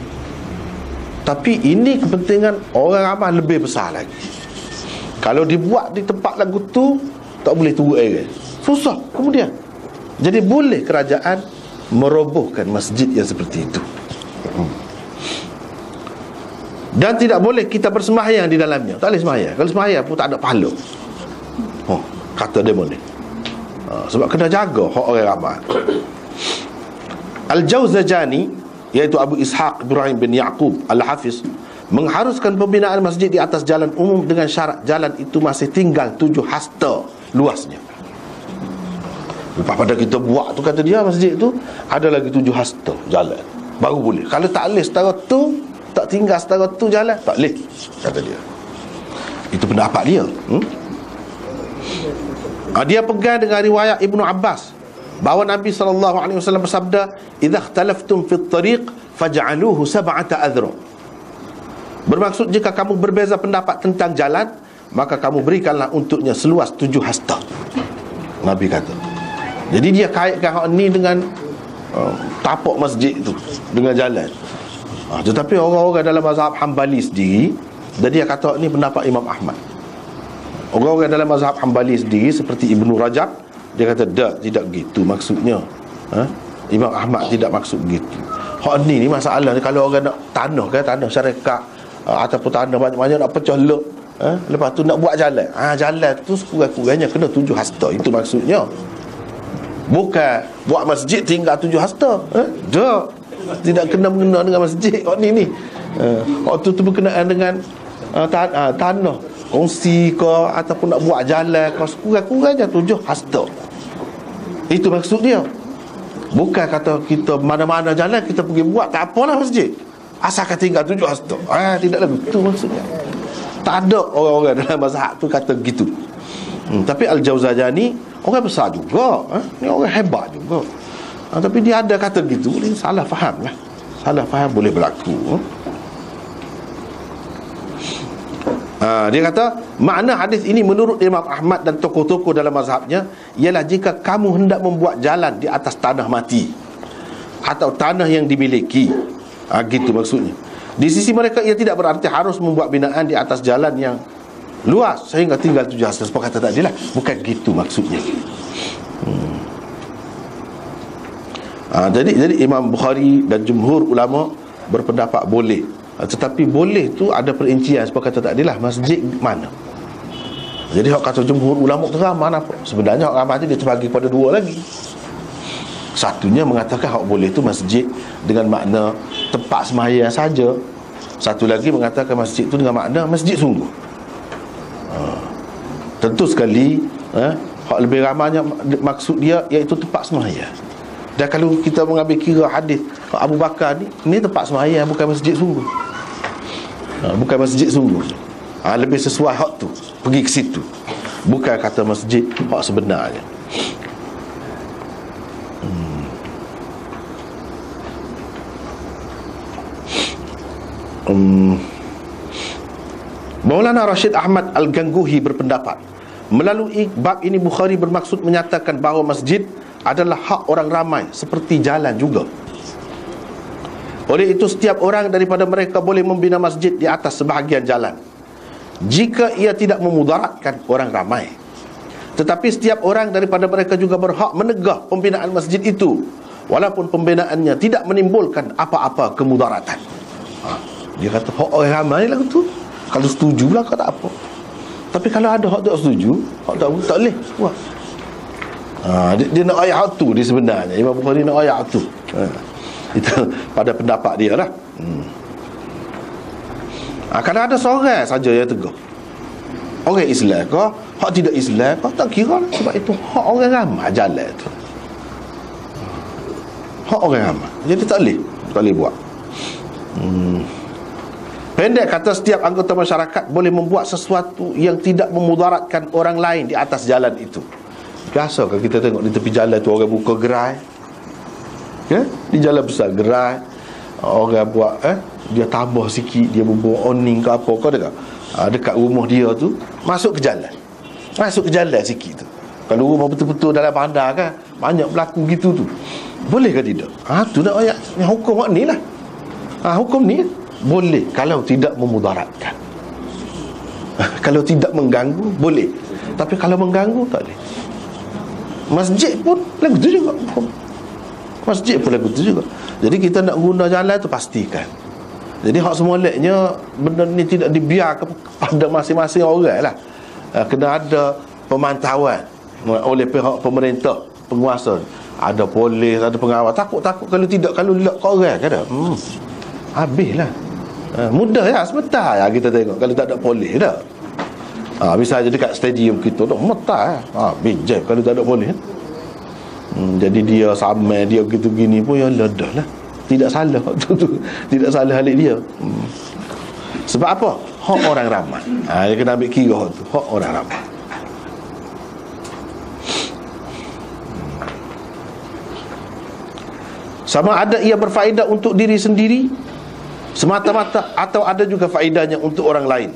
Tapi ini kepentingan orang ramai lebih besar lagi. Kalau dibuat di tempat lagu tu tak boleh turut air, susah kemudian. Jadi boleh kerajaan merobohkan masjid yang seperti itu. Dan tidak boleh kita bersembahyang di dalamnya. Tak boleh sembahyang. Kalau sembahyang pun tak ada pahala. Kata dia boleh. Sebab kena jaga hak orang ramai. Al-Jawzajani, iaitu Abu Ishaq Ibrahim bin Yaqub Al-Hafiz, mengharuskan pembinaan masjid di atas jalan umum dengan syarat jalan itu masih tinggal 7 hasta luasnya. Lepas pada kita buat tu, kata dia, masjid tu ada lagi 7 hasta jalan, baru boleh. Kalau tak boleh setara tu, tak tinggal setara tu jalan, tak boleh, kata dia. Itu pendapat dia. Dia pegang dengan riwayat Ibnu Abbas bahawa Nabi SAW bersabda, "Idza ikhtalaftum fit tariq faj'aluhu 7 adhra." Bermaksud jika kamu berbeza pendapat tentang jalan, maka kamu berikanlah untuknya seluas 7 hasta. Nabi kata. Jadi dia kaitkan hak ni dengan tapak masjid tu dengan jalan. Tetapi orang-orang dalam mazhab Hambali sendiri, jadi dia kata ni pendapat Imam Ahmad. Orang-orang dalam mazhab Hambali sendiri seperti Ibnu Rajab, dia kata tidak gitu maksudnya. Imam Ahmad tidak maksud begitu. Hak ni masalah ni, kalau orang nak tanah syarikat ataupun tanah banyak-banyak nak pecah lek, lepas tu nak buat jalan, jalan tu sekurang-kurangnya kena 7 hasta. Itu maksudnya. Bukan buat masjid tinggal 7 hasta. Tidak kena mengena dengan masjid. Ni waktu tu berkenaan dengan tanah kongsi ke ataupun nak buat jalan ke, sekurang-kurangnya 7 hasta. Itu maksud dia. Bukan kata kita mana-mana jalan kita pergi buat, tak apalah masjid, asalkan tinggal 7 hasta. Tidaklah begitu maksudnya. Tak ada orang-orang dalam mazhab tu kata gitu. Tapi Al-Jawzajani orang besar juga, ni orang hebat juga. Tapi dia ada kata gitu, ni salah faham lah. Salah faham boleh berlaku. Dia kata makna hadis ini menurut Imam Ahmad dan tokoh-tokoh dalam mazhabnya ialah jika kamu hendak membuat jalan di atas tanah mati atau tanah yang dimiliki, gitu maksudnya. Di sisi mereka ia tidak berarti harus membuat binaan di atas jalan yang luas sehingga tinggal 7 hasta. Sebab kata tadi lah, bukan gitu maksudnya. Jadi Imam Bukhari dan jumhur ulama berpendapat boleh. Tetapi boleh tu ada perincian. Sebab kata tadi lah, masjid mana. Jadi hak kata jumhur ulama tu ramai apa? Sebenarnya hak ramai tu dia terbagi kepada 2 lagi. Satunya mengatakan hak boleh tu masjid dengan makna tempat sembahyang saja. Satu lagi mengatakan masjid tu dengan makna masjid sungguh. Tentu sekali hak lebih ramainya maksud dia iaitu tempat sembahyang. Dan kalau kita mengambil kira hadis Abu Bakar ni tempat sembahyang, bukan masjid sungguh. Bukan masjid sungguh. Lebih sesuai hak tu, pergi ke situ. Bukan kata masjid hak sebenarnya. Maulana Rashid Ahmad Al-Gangguhi berpendapat, melalui bab ini Bukhari bermaksud menyatakan bahawa masjid adalah hak orang ramai seperti jalan juga. Oleh itu setiap orang daripada mereka boleh membina masjid di atas sebahagian jalan jika ia tidak memudaratkan orang ramai. Tetapi setiap orang daripada mereka juga berhak menegah pembinaan masjid itu walaupun pembinaannya tidak menimbulkan apa-apa kemudaratan. Dia kata hak orang ramai lah tu. Kalau setuju lah kau tak apa. Tapi kalau ada hak tak setuju, hak tak boleh buat. Dia nak ayat tu dia sebenarnya. Imam Bukhari nak ayat tu. Itu pada pendapat dia lah. Kalau ada seorang saja yang tegur, orang Islam ke, hak tidak Islam ke, tak kira lah. Sebab itu hak orang ramai jalan tu. Hak orang ramai. Jadi tak boleh buat. Pendek kata, setiap anggota masyarakat boleh membuat sesuatu yang tidak memudaratkan orang lain di atas jalan itu. Biasa kalau kita tengok di tepi jalan tu orang buka gerai, di jalan besar gerai, orang buat dia tambah sikit, dia bubuh awning ke apa, kau dengar dekat rumah dia tu, masuk ke jalan sikit tu. Kalau rumah betul-betul dalam bandar kan, banyak berlaku gitu tu. Boleh ke tidak? Tu nak ayat hukum ni lah. Hukum ni boleh kalau tidak memudaratkan. Kalau tidak mengganggu boleh, tapi kalau mengganggu tak boleh. Masjid pun lagu tu juga. Masjid pun lagu tu juga. Jadi kita nak guna jalan tu pastikan. Jadi hak semoleknya benda ni tidak dibiarkan pada masing-masing orang lah. Kena ada pemantauan oleh pihak pemerintah, penguasa. Ada polis, ada pengawal. Takut kalau tidak, kalau lelak kau orang kan dah. Habislah. Mudah ya, sebentar ya kita tengok kalau tak ada polis dah. Misalnya dekat stadium kita dah metar bijak kalau tak ada polis. Jadi dia samai dia gitu gini pun ya ledah lah. Tidak salah tu. Tidak salah halik dia. Sebab apa? Hak orang ramai. Dia kena ambil kira tu. Hak orang ramai. Sama ada ia berfaedah untuk diri sendiri semata-mata atau ada juga faedahnya untuk orang lain.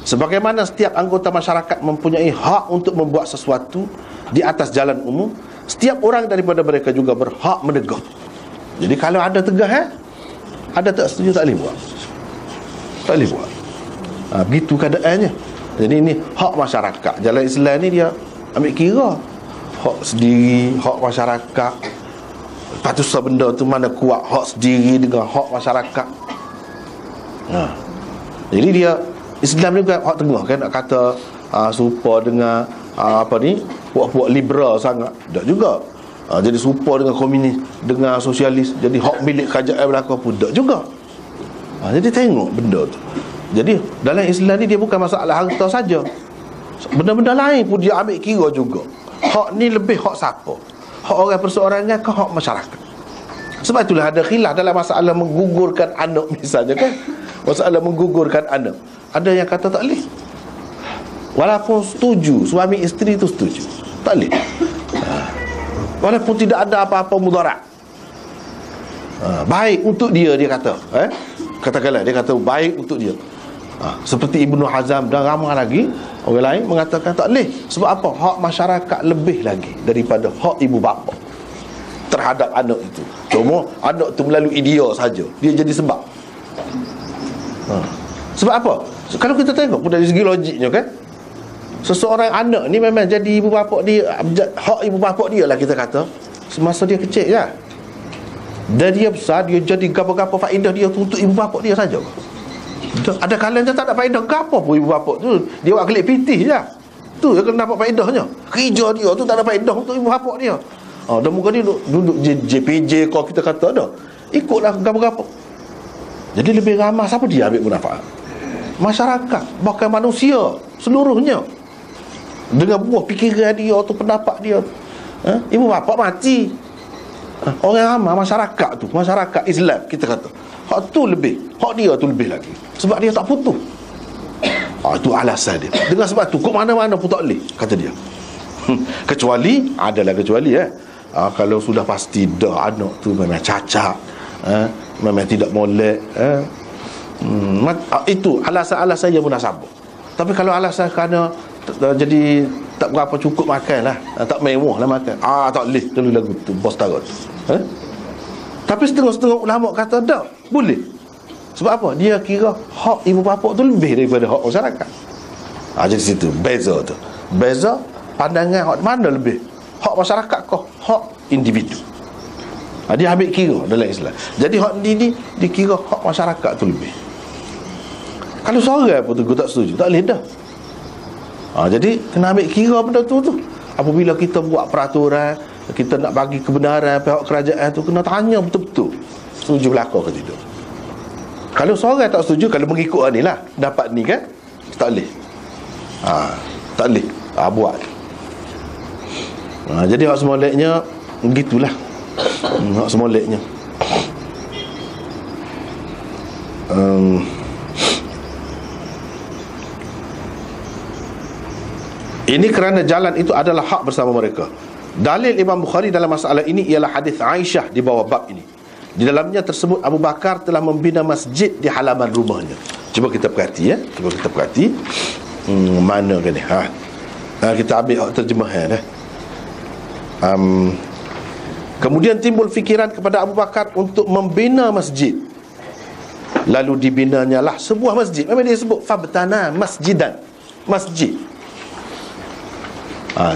Sebagaimana setiap anggota masyarakat mempunyai hak untuk membuat sesuatu di atas jalan umum, setiap orang daripada mereka juga berhak menegur. Jadi kalau ada tegah ada tak setuju, tak boleh buat. Tak boleh buat. Begitu keadaannya. Jadi ini hak masyarakat. Jalan Islam ni dia ambil kira hak sendiri, hak masyarakat. Lepas tu benda tu mana kuat hak sendiri dengan hak masyarakat. Jadi dia Islam ni bukan hak tengah kan, nak kata serupa dengan apa ni, puak-puak liberal sangat. Tak juga. Jadi serupa dengan komunis, dengan sosialis, jadi hak milik kerajaan belaka pun tak juga. Jadi tengok benda tu. Jadi dalam Islam ni dia bukan masalah harta saja. Benda-benda lain pun dia ambil kira juga. Hak ni lebih hak siapa? Hak orang perseorangan ke hak masyarakat? Sebab itulah ada khilaf dalam masalah menggugurkan anak misalnya kan. Masalah menggugurkan anak. Ada yang kata tak boleh. Walaupun setuju, suami isteri tu setuju, tak boleh. Walaupun tidak ada apa-apa mudarat. Baik untuk dia, dia kata. Katakanlah dia kata baik untuk dia. Seperti Ibnu Hazm dan ramai lagi orang lain mengatakan tak boleh. Sebab apa? Hak masyarakat lebih lagi daripada hak ibu bapa terhadap anak itu. Cuma anak tu melalui dia saja, dia jadi sebab. Sebab apa? Kalau kita tengok pun dari segi logiknya kan, seseorang anak ni memang jadi ibu bapa dia, hak ibu bapa dia lah kita kata, semasa dia kecil ya. Dan dia besar, dia jadi gapo-gapo faedah dia tu untuk ibu bapa dia saja. Ada kalanya tak ada faedah gapo pun ibu bapa tu, dia buat kelik pitih je. Tu yang kena dapat faedahnya. Kerja dia tu tak ada faedah untuk ibu bapa dia. Dan muka dia duduk JPJ kau kita kata dah. Ikutlah gapo-gapo. Jadi lebih ramah siapa dia ambil manfaat? Masyarakat, bahkan manusia seluruhnya. Dengan buah fikiran dia tu, pendapat dia. Ibu bapa mati. Orang ramai masyarakat tu, masyarakat Islam kita kata. Hak tu lebih, hak dia tu lebih lagi. Sebab dia tak putus. Itu alasan dia. Dengan sebab tu, kok mana-mana pun tak boleh, kata dia. Kecuali, adalah kecuali kalau sudah pasti dah anak tu memang cacat, memang tidak molek, itu alasan-alasan yang munasabah. Tapi kalau alasan kerana jadi tak berapa cukup makan lah, tak mewah lah makan, tak boleh kalau lagu tu bos taruh tu. Tapi setengah-setengah ulama kata tak boleh. Sebab apa? Dia kira hak ibu bapa tu lebih daripada hak masyarakat. Jadi situ beza tu. Beza pandangan hak mana lebih? Hak masyarakat ke hak individu? Dia ambil kira dalam Islam. Jadi hak ini dikira hak masyarakat tu lebih. Kalau seorang pun tu tak setuju, tak boleh dah. Jadi kena ambil kira benda tu. Apabila kita buat peraturan, kita nak bagi kebenaran pihak kerajaan tu, kena tanya betul-betul setuju belaka ke tidak. Kalau seorang tak setuju, kalau mengikut ni lah, dapat ni kan, tak boleh. Tak boleh. Buat. Jadi hak semoleknya begitulah. Hak semoleknya. Ini kerana jalan itu adalah hak bersama mereka. Dalil Imam Bukhari dalam masalah ini ialah hadis Aisyah di bawah bab ini. Di dalamnya tersebut Abu Bakar telah membina masjid di halaman rumahnya. Cuba kita perhati ya. Cuba kita perhati. Mana ke ni? Kita ambil terjemahan kemudian timbul fikiran kepada Abu Bakar untuk membina masjid. Lalu dibinanya lah sebuah masjid. Memang dia sebut fabtana masjidan. Masjid.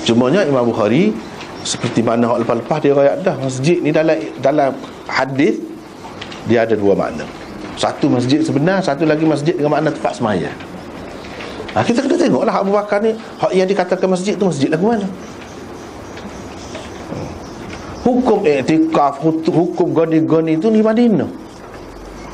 Cumanya Imam Bukhari seperti mana hak lepas-lepas dia riwayat dah, masjid ni dalam hadis dia ada dua makna. Satu masjid sebenar, satu lagi masjid dengan makna tempat sembahyang. Kita kena tengoklah Abu Bakar ni, hak yang dikatakan masjid tu masjid lagu mana. Hukum i'tikaf, hukum goni-goni tu di Madinah.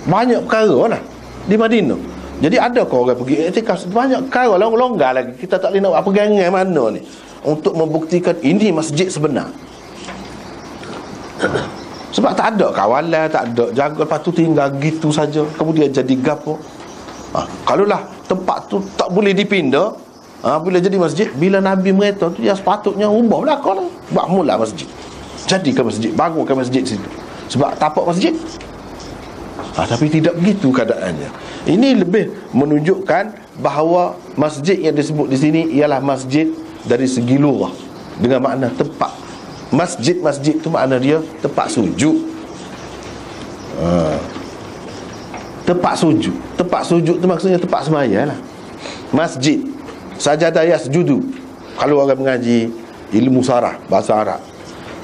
Banyak perkara lah di Madinah. Jadi ada kau orang pergi i'tikaf, banyak perkara longgar lagi. Kita tak boleh nak buat pegangan mana ni untuk membuktikan ini masjid sebenar. Sebab tak ada kawalan, tak ada jaga, lepas tu tinggal gitu saja, kemudian jadi gapo. Kalaulah tempat tu tak boleh dipindah, bila jadi masjid, bila Nabi mereka tu yang sepatutnya ubah belakang lah, buat mula masjid, jadikan masjid, bangunkan masjid situ. Sebab tapak masjid. Tapi tidak begitu keadaannya. Ini lebih menunjukkan bahawa masjid yang disebut di sini ialah masjid dari segi lughah, dengan makna tempat. Masjid tu makna dia tempat sujud. Tempat sujud. Tempat sujud tu maksudnya tempat sembahyang lah. Masjid. Sajadah yasjudu. Kalau orang mengaji ilmu sarah, bahasa Arab,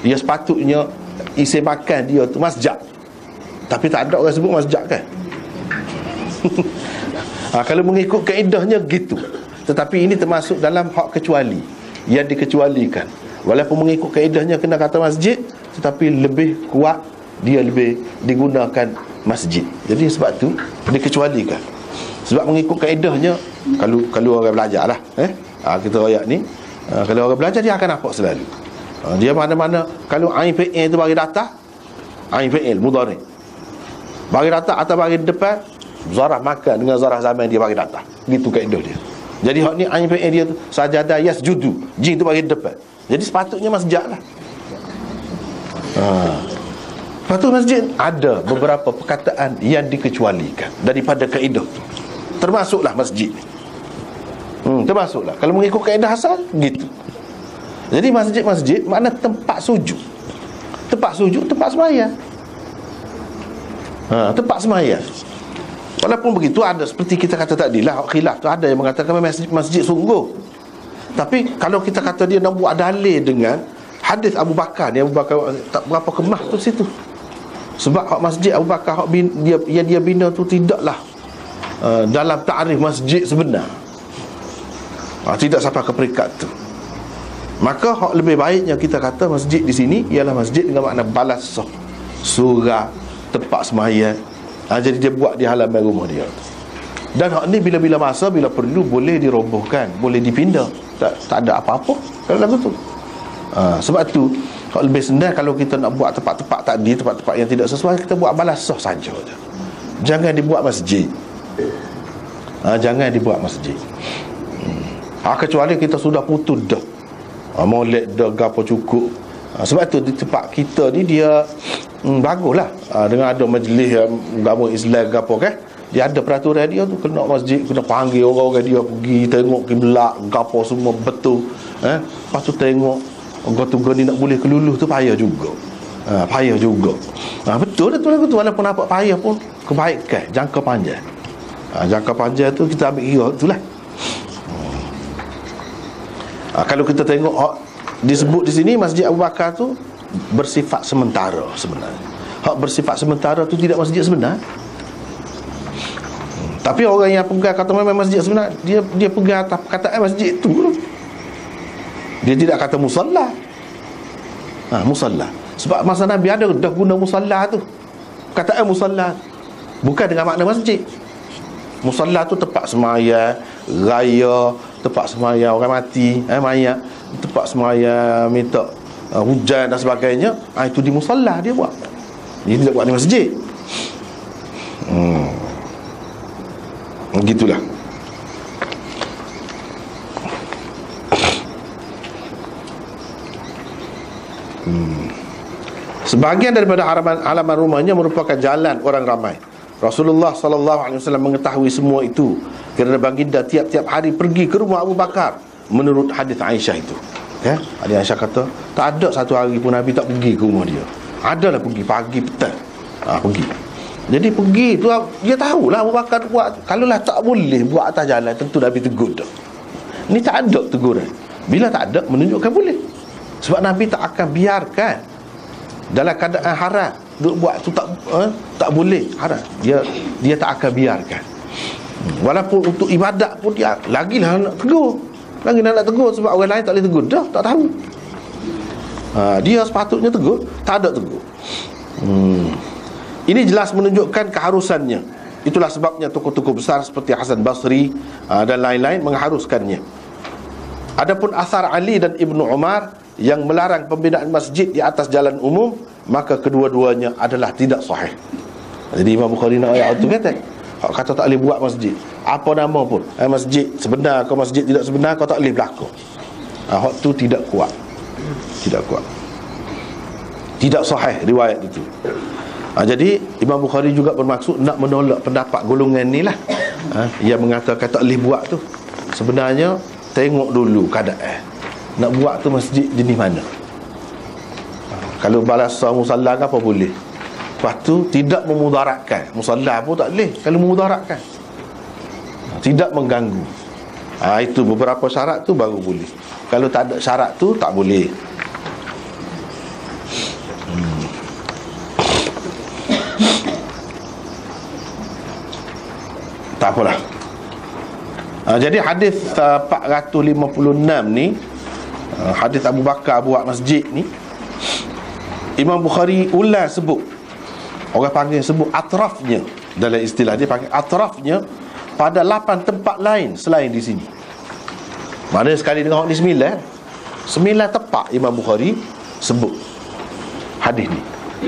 dia sepatutnya isim makan dia tu masjid. Tapi tak ada orang sebut masjid kan. Kalau mengikut kaedahnya gitu. Tetapi ini termasuk dalam hak kecuali, yang dikecualikan. Walaupun mengikut kaedahnya kena kata masjid, tetapi lebih kuat dia lebih digunakan masjid. Jadi sebab tu dikecualikan. Sebab mengikut kaedahnya, kalau orang belajar lah, kita royak ni, kalau orang belajar dia akan nampak selalu. Dia mana-mana, kalau ain fi'il tu bagi datang, ain fi'il mudhari, bagi datang atau bagi depan, zarah makan dengan zarah zaman dia bagi datang. Gitu kaedah dia. Jadi hak ni ain fi'il dia tu sajadah yasjudu, jin tu bagi depan. Jadi sepatutnya masjid lah. Lepas tu masjid ada beberapa perkataan yang dikecualikan daripada kaedah tu. Termasuklah masjid. Termasuklah. Kalau mengikut kaedah asal gitu. Jadi masjid makna tempat sujud. Tempat sujud, tempat sembahyang. Tempat sembahyang. Walaupun begitu ada seperti kita kata tadi lah, khilaf tu ada yang mengatakan masjid sungguh. Tapi kalau kita kata dia nak buat dalil dengan hadis Abu Bakar ni, Abu Bakar tak berapa kemah tu situ. Sebab hak masjid Abu Bakar dia bina tu tidaklah dalam ta'rif masjid sebenar. Tidak sampai ke peringkat tu. Maka hak lebih baiknya kita kata masjid di sini ialah masjid dengan makna balasah, surah, tempat sembahyang. Jadi dia buat di halaman rumah dia. Dan hak ni bila-bila masa, bila perlu boleh dirobohkan, boleh dipindah. Tak ada apa-apa kalau lagu tu. Sebab tu hak lebih senang kalau kita nak buat tempat-tempat tadi, tempat-tempat yang tidak sesuai, kita buat balasah saja. Jangan dibuat masjid. Jangan dibuat masjid. Kecuali kita sudah putus dah, molek dah, gapo cukup. Sebab tu di tempat kita ni dia baguslah, dengan ada majlis agama Islam gapo kan, dia ada peraturan dia tu, kena masjid, kena panggil orang-orang dia pergi tengok kiblat gapo semua betul. Lepas tu tengok orang ni nak boleh keluluh tu payah juga. Payah juga. Betul lagu tu, walaupun nampak payah pun kebaikan jangka panjang. Jangka panjang tu kita ambil kira itulah. Kalau kita tengok disebut di sini masjid Abu Bakar tu bersifat sementara sebenarnya. Hak bersifat sementara tu tidak masjid sebenar. Tapi orang yang pegang kata memang masjid sebenar, dia pegang atas perkataan masjid tu. Dia tidak kata musalla. Musalla. Sebab masa Nabi ada dah guna musalla tu. Perkataan musalla. bukan dengan makna masjid. Musalla tu tempat semaya raya, tempat semaya orang mati, mayat, tempat semaya minta hujan dan sebagainya. Itu di musalla dia buat. Dia tidak buat di masjid. Gitulah. Sebahagian daripada halaman rumahnya merupakan jalan orang ramai. Rasulullah SAW mengetahui semua itu kerana baginda tiap-tiap hari pergi ke rumah Abu Bakar, menurut hadis Aisyah itu. Hadis Aisyah kata tak ada satu hari pun Nabi tak pergi ke rumah dia. Adalah pergi pagi petang. Pergi. Jadi pergi tu dia tahulah Abu Bakar buat. Kalaulah tak boleh buat atas jalan, tentu Nabi tegur dah. Ni tak ada teguran. Bila tak ada, menunjukkan boleh. Sebab Nabi tak akan biarkan dalam keadaan haram duk buat tu tak boleh, haram. Dia tak akan biarkan. Walaupun untuk ibadat pun dia lagilah nak tegur. Lagilah nak tegur sebab orang lain tak boleh tegur. Dah tak tahu. Dia sepatutnya tegur, tak ada tegur. Ini jelas menunjukkan keharusannya. Itulah sebabnya tokoh-tokoh besar seperti Hasan Basri dan lain-lain mengharuskannya. Adapun asar Ali dan Ibnu Umar yang melarang pembinaan masjid di atas jalan umum, maka kedua-duanya adalah tidak sahih. Jadi Imam Bukhari nak ayat itu kata tak boleh buat masjid apa nama pun, masjid sebenar kau, masjid tidak sebenar kau, tak boleh berlaku. Hak tu tidak kuat. Tidak kuat. Tidak sahih riwayat itu. Jadi Imam Bukhari juga bermaksud nak menolak pendapat golongan ni lah, yang mengatakan tak boleh buat tu. Sebenarnya tengok dulu keadaan nak buat tu masjid jenis mana. Kalau balasa musalla ke apa boleh. Lepas tu tidak memudaratkan. Musalla pun tak boleh kalau memudaratkan. Tidak mengganggu. Itu beberapa syarat tu baru boleh. Kalau tak ada syarat tu tak boleh. Tak apalah. Jadi hadis 456 ni, hadis Abu Bakar buat masjid ni, Imam Bukhari ulang sebut, orang panggil sebut atrafnya. Dalam istilah dia panggil atrafnya pada 8 tempat lain selain di sini. Mana sekali tengok ni 9 tempat Imam Bukhari sebut hadis ni.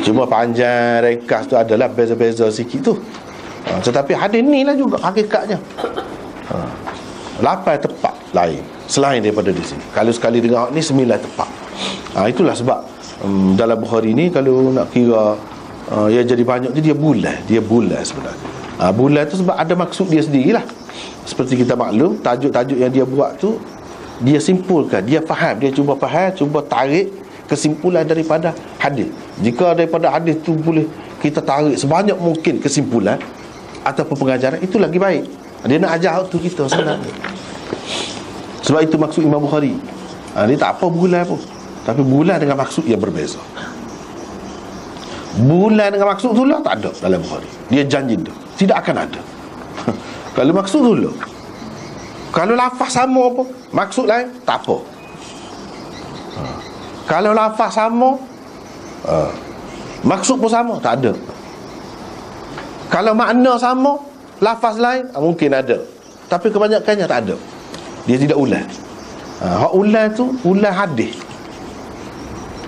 Cuma panjang ringkas tu adalah beza-beza sikit tu. Tetapi hadis ni lah juga hakikatnya. 8 tempat lain selain daripada di sini. Kalau sekali tengok ni 9 tempat. Itulah sebab dalam Bukhari ni kalau nak kira yang jadi banyak tu dia bulan sebenarnya. Bulan tu sebab ada maksud dia sendirilah. Seperti kita maklum, tajuk-tajuk yang dia buat tu dia simpulkan, dia faham, dia cuba tarik kesimpulan daripada hadis. Jika daripada hadis tu boleh kita tarik sebanyak mungkin kesimpulan ataupun pengajaran, itu lagi baik. Dia nak ajar tu kita sebenarnya. Sebab itu maksud Imam Bukhari. Dia tak apa bulan pun, tapi bulan dengan maksud yang berbeza. Bulan dengan maksud tu lah tak ada dalam Bukhari. Dia janji tu tidak akan ada. Kalau maksud tu lah, kalau lafaz sama pun, maksud lain tak apa. Kalau lafaz sama, maksud pun sama, tak ada. Kalau makna sama, lafaz lain mungkin ada, tapi kebanyakannya tak ada. Dia tidak ulang. Hak ulang tu ulang hadis.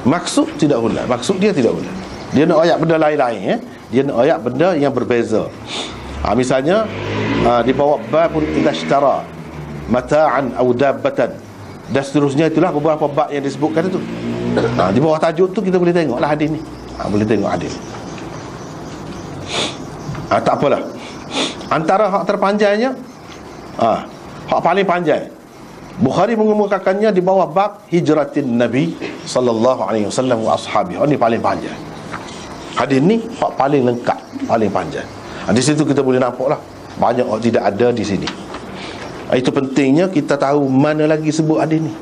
Maksud tidak ulang. Maksud dia tidak ulang. Dia nak ayat benda lain-lain, Dia nak ayat benda yang berbeza. Misalnya di bawah babun idza ishtara mata'an aw dabbatan, dan seterusnya, itulah beberapa bab yang disebutkan itu. Di bawah tajuk tu kita boleh tengoklah hadis ni. Boleh tengok hadis. Tak apalah. Antara hak terpanjangnya, hak paling panjang, Bukhari mengemukakannya di bawah bab hijratin Nabi sallallahu alaihi wasallam wa ashabihi. Ini paling panjang. Hadis ni hak paling lengkap, paling panjang. Di situ kita boleh nampaklah banyak hak tidak ada di sini. Itu pentingnya kita tahu mana lagi sebut hadis ni.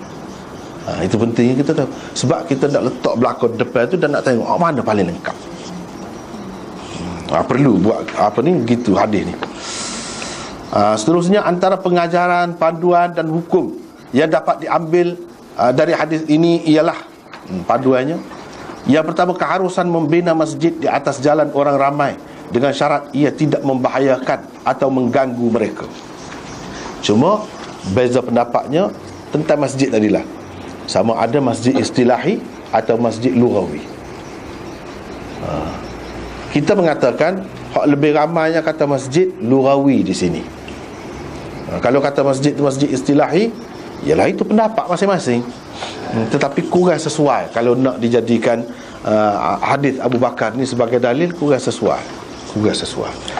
Itu pentingnya kita tahu. Sebab kita nak letak belakang depan tu dan nak tengok mana paling lengkap. Perlu buat apa ni, begitu hadis ni. Seterusnya, antara pengajaran, panduan dan hukum yang dapat diambil dari hadis ini ialah panduannya. Yang pertama, keharusan membina masjid di atas jalan orang ramai dengan syarat ia tidak membahayakan atau mengganggu mereka. Cuma beza pendapatnya tentang masjid tadilah, sama ada masjid istilahi atau masjid lughawi. Kita mengatakan hak lebih ramainya kata masjid lughawi di sini. Kalau kata masjid itu masjid istilahi, ialah itu pendapat masing-masing, tetapi kurang sesuai kalau nak dijadikan hadis Abu Bakar ni sebagai dalil. Kurang sesuai.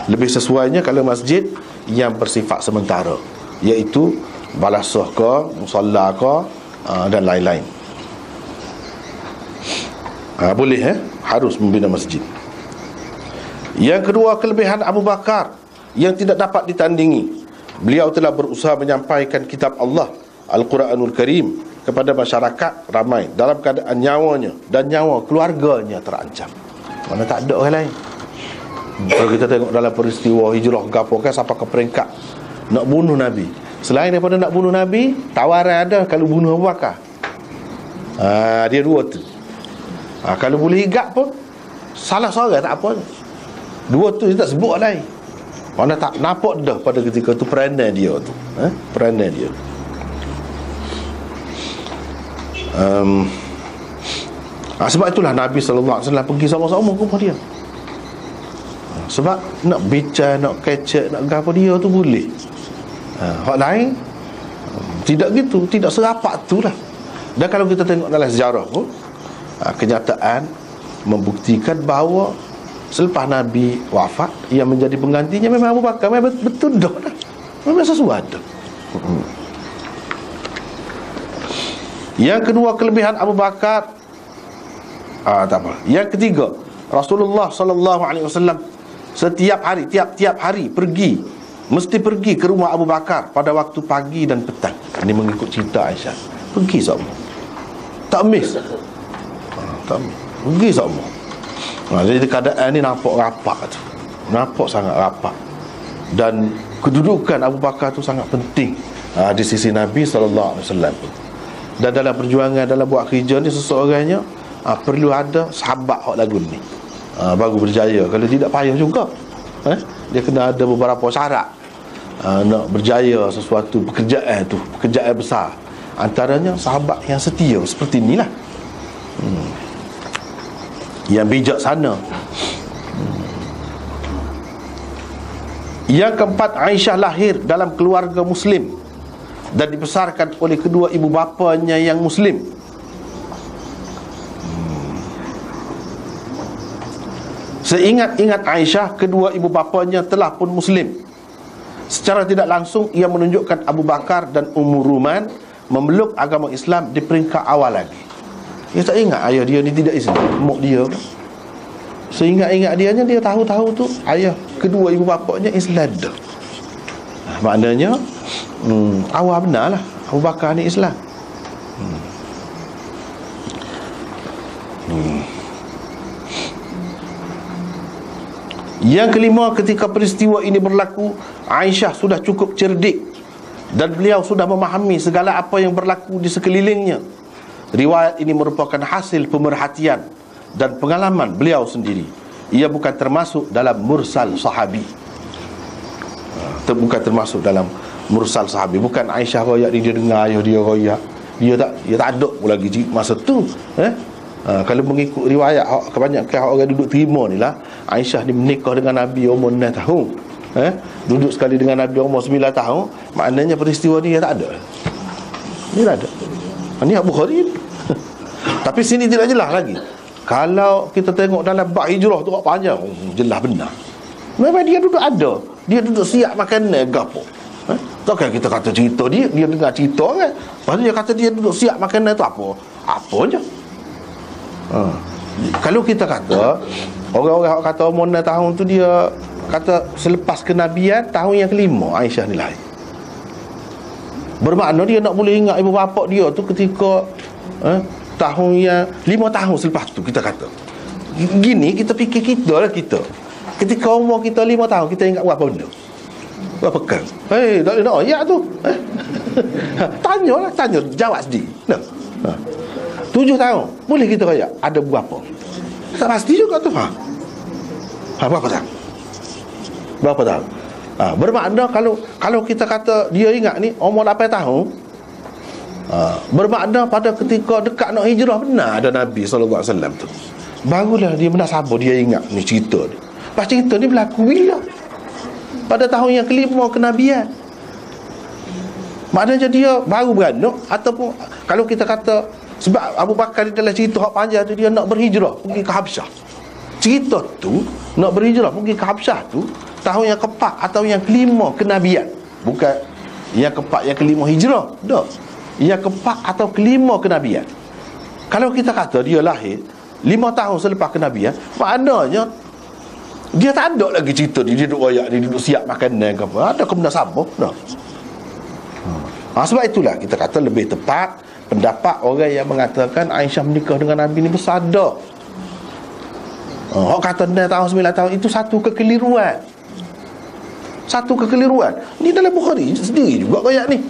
Lebih sesuainya kalau masjid yang bersifat sementara, iaitu balasah ke, musalla ke, dan lain-lain. Boleh harus membina masjid. Yang kedua, kelebihan Abu Bakar yang tidak dapat ditandingi. Beliau telah berusaha menyampaikan kitab Allah, Al-Quranul Karim, kepada masyarakat ramai dalam keadaan nyawanya dan nyawa keluarganya terancam. Mana tak ada orang lain. Kalau kita tengok dalam peristiwa hijrah gapo kan, sampai ke peringkat nak bunuh Nabi. Selain daripada nak bunuh Nabi, tawaran ada kalau bunuh Abu Bakar. Dia dua tu. Kalau boleh higap pun salah seorang tak apa. Dua tu dia tak sebut lain. Mana tak nampak dah pada ketika tu peranan dia tu. Peranan dia. Sebab itulah Nabi SAW pergi sama-sama ke rumah dia. Sebab nak bincang, nak kecek, nak apa dia tu boleh. Hak lain tidak gitu, tidak serapat tu lah. Dan kalau kita tengok dalam sejarah pun, kenyataan membuktikan bahawa selepas Nabi wafat, yang menjadi penggantinya memang Abu Bakar. Memang betul dah lah. Memang sesuatu. Yang kedua, kelebihan Abu Bakar, tak apa. Yang ketiga, Rasulullah SAW setiap hari, tiap-tiap hari mesti pergi ke rumah Abu Bakar pada waktu pagi dan petang. Ini mengikut cerita Aisyah. Pergi semua, tak miss. Pergi semua. Jadi keadaan ni nampak rapat tu, nampak sangat rapat. Dan kedudukan Abu Bakar tu sangat penting di sisi Nabi SAW. Dan dalam perjuangan, dalam buat kerja ni, seseorangnya perlu ada sahabat hak lagu ni, baru berjaya. Kalau tidak payah juga. Dia kena ada beberapa syarat nak berjaya sesuatu pekerjaan tu, pekerjaan besar. Antaranya sahabat yang setia seperti inilah, yang bijaksana. Yang keempat, Aisyah lahir dalam keluarga Muslim dan dibesarkan oleh kedua ibu bapanya yang Muslim. Seingat-ingat Aisyah, kedua ibu bapanya telah pun Muslim. Secara tidak langsung ia menunjukkan Abu Bakar dan Ummu Ruman memeluk agama Islam di peringkat awal lagi. Dia tak ingat ayah dia ni tidak Islam, mak dia. Seingat-ingat dia tahu-tahu tu ayah kedua ibu bapanya Islam dah. Maknanya awal benar lah Abu Bakar ni Islam. Yang kelima, ketika peristiwa ini berlaku, Aisyah sudah cukup cerdik dan beliau sudah memahami segala apa yang berlaku di sekelilingnya. Riwayat ini merupakan hasil pemerhatian dan pengalaman beliau sendiri. Ia bukan termasuk dalam mursal sahabi. Bukan termasuk dalam mursal sahabi. Bukan Aisyah royak ni, dia dengar ayah dia royak. Dia tak ada pun lagi masa tu. Kalau mengikut riwayat, kebanyakan orang duduk terima ni lah, Aisyah ni menikah dengan Nabi umur 6 tahun, duduk sekali dengan Nabi umur 9 tahun. Maknanya peristiwa ni dia tak ada. Ni tak ada. Ni Abu Bukhari. Tapi sini tidak jelas lagi. Kalau kita tengok dalam bab hijrah tu panjang, jelas benar. Memang dia duduk ada, dia duduk siap makan gapo. Takkan kita kata cerita dia dengar cerita kan. Lepas tu dia kata dia duduk siap makan tu apa je. Kalau kita kata orang-orang kata umur 6 tahun tu, dia kata selepas kenabian tahun yang kelima Aisyah ni lahir. Bermakna dia nak boleh ingat ibu bapa dia tu ketika tahun yang 5 tahun selepas tu. Kita kata gini, kita fikir kita ketika umur kita 5 tahun, kita ingat berapa benda, berapa kan. Tak boleh nak ayat tu. Tanya jawab sendiri. 7 tahun boleh kita raya ada berapa? Tak pasti juga tu. Berapa tak? Berapa tahun? Bermakna kalau kita kata dia ingat ni umur 8 tahun, bermakna pada ketika dekat nak hijrah benar ada Nabi SAW tu, barulah dia benar sabar dia ingat ni cerita ni. Pas cerita ni berlaku bila? Pada tahun yang kelima kenabian. Maknanya dia baru beranak. Ataupun kalau kita kata, sebab Abu Bakar dalam cerita hak panjang tu, dia nak berhijrah pergi ke Habsyah. Cerita tu nak berhijrah pergi ke Habsyah tu tahun yang keempat atau yang kelima kenabian. Bukan yang keempat yang kelima hijrah, dah. Yang keempat atau kelima kenabian. Kalau kita kata dia lahir 5 tahun selepas kenabian, maknanya dia tak ada lagi cerita dia duduk royak, dia duduk siap makanan ke apa. Ada kena sabar dah. Sebab itulah kita kata lebih tepat pendapat orang yang mengatakan Aisyah menikah dengan Nabi ni bersada. Orang kata 9 tahun 9 tahun itu satu kekeliruan. Satu kekeliruan. Ni dalam Bukhari sendiri juga royak ni.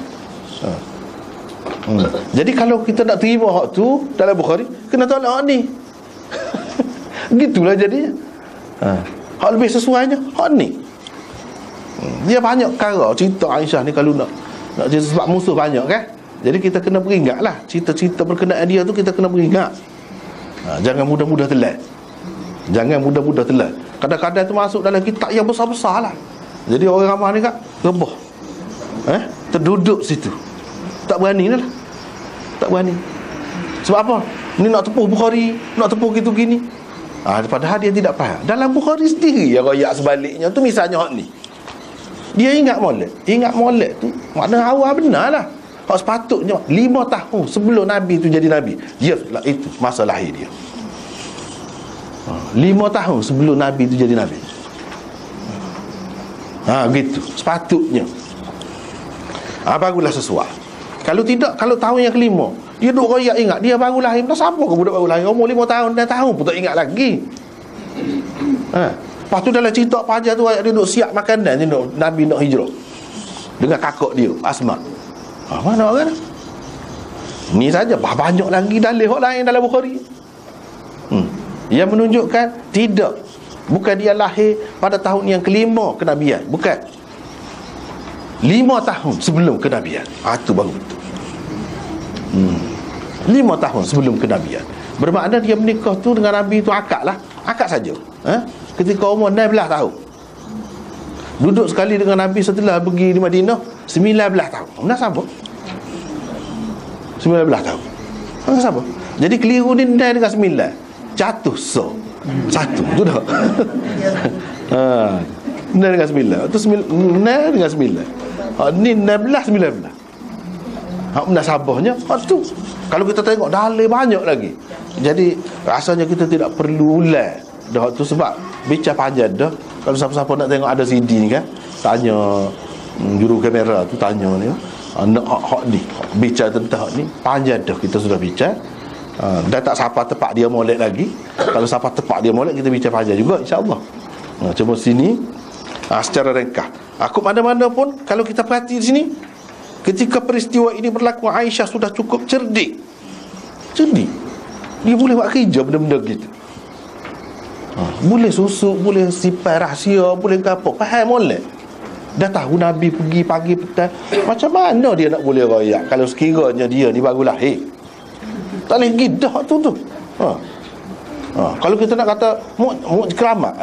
Jadi kalau kita nak terima hak tu dalam Bukhari, kena tolak hak ni. Gitulah jadinya. Hak lebih sesuainya hak ni. Dia banyak perkara cerita Aisyah ni kalau nak cerita, sebab musuh banyak kan. Jadi kita kena beringat lah cerita-cerita berkenaan dia tu, kita kena beringat. Jangan mudah-mudah telan. Jangan mudah-mudah telan. Kadang-kadang tu masuk dalam kitab yang besar-besar lah. Jadi orang ramai ni kat rebah, terduduk situ, tak berani lah. Tak berani. Sebab apa? Ni nak tepuh Bukhari, nak tepuh gitu gini. Padahal dia tidak faham. Dalam Bukhari sendiri yang royak sebaliknya tu, misalnya hak ni, dia ingat molek. Ingat molek tu makna awal benar lah. Hak sepatutnya 5 tahun sebelum Nabi tu jadi Nabi, dia itu masa lahir dia. 5 tahun sebelum Nabi tu jadi Nabi. Gitu sepatutnya. Barulah sesuai. Kalau tidak, kalau tahun yang kelima dia duk royak ingat dia baru lahir. Tak siapa ke budak baru lahir umur 5 tahun dan tahun pun tak ingat lagi. Lepas tu dalam cerita Fajar tu dia duduk siap makanan, dia duduk, Nabi nak hijrah dengan kakak dia Asma. Mana orang ni saja, banyak lagi dalil hak lain dalam Bukhari yang menunjukkan tidak, bukan dia lahir pada tahun yang kelima kenabian, bukan, 5 tahun sebelum kenabian. Itu baru betul. 5 tahun sebelum kenabian. Bermakna dia menikah tu dengan Nabi tu akad lah, akad saja. Ketika umur 16 tahun. Duduk sekali dengan Nabi setelah pergi di Madinah 19 tahun. Mana sabar? 19 tahun. Mana sabar? Jadi keliru ni 9 dengan 9. Jatuh so. Satu tu dah. 9 dengan 9. Itu 9 dengan 9. Ni 16 19. Hak benar sabarnya hak tu. Kalau kita tengok dalil banyak lagi. Jadi rasanya kita tidak perlu ulang dah tu, sebab bicara panjang dah. Kalau siapa-siapa nak tengok ada CD ni kan, tanya juru kamera tu, tanya ni nak hak ni, bicara tentang hak ni panjang dah, kita sudah bicara. Dah tak siapa tepat dia molek lagi. Kalau siapa tepat dia molek, kita bicara panjang juga insya-Allah. Cuma sini secara ringkas. Aku mana-mana pun kalau kita perhati di sini, ketika peristiwa ini berlaku, Aisyah sudah cukup cerdik. Dia boleh buat kerja benda-benda gitu. Boleh susuk, boleh simpan rahsia, boleh apa, faham molek. Dah tahu Nabi pergi pagi petang. Macam mana dia nak boleh royak kalau sekiranya dia ni baru lahir? Tak boleh gidah tu. Kalau kita nak kata mu keramat,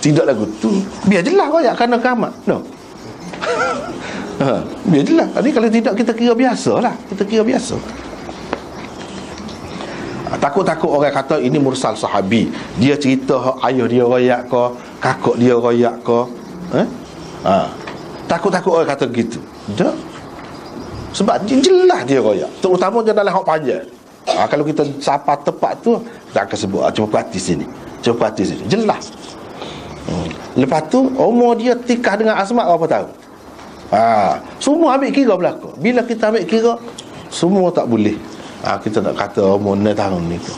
tidak lagu tu. Biar jelas royak kerana keramat. No. Biar jelas. Jadi kalau tidak, kita kira biasalah. Kita kira biasa. Takut-takut orang kata ini mursal sahabi, dia cerita ayah dia royak ke, kakak dia royak ke. Takut-takut orang kata gitu. Tak. Sebab jelas dia royak, terutama dalam hak panjang. Kalau kita siapa tepat tu tak akan sebut. Cuba perhati sini. Jelas. Lepas tu umur dia tikah dengan Asma berapa tahun? Semua ambil kira belaka. Bila kita ambil kira, semua tak boleh. Kita nak kata umur 9 tahun ni ke,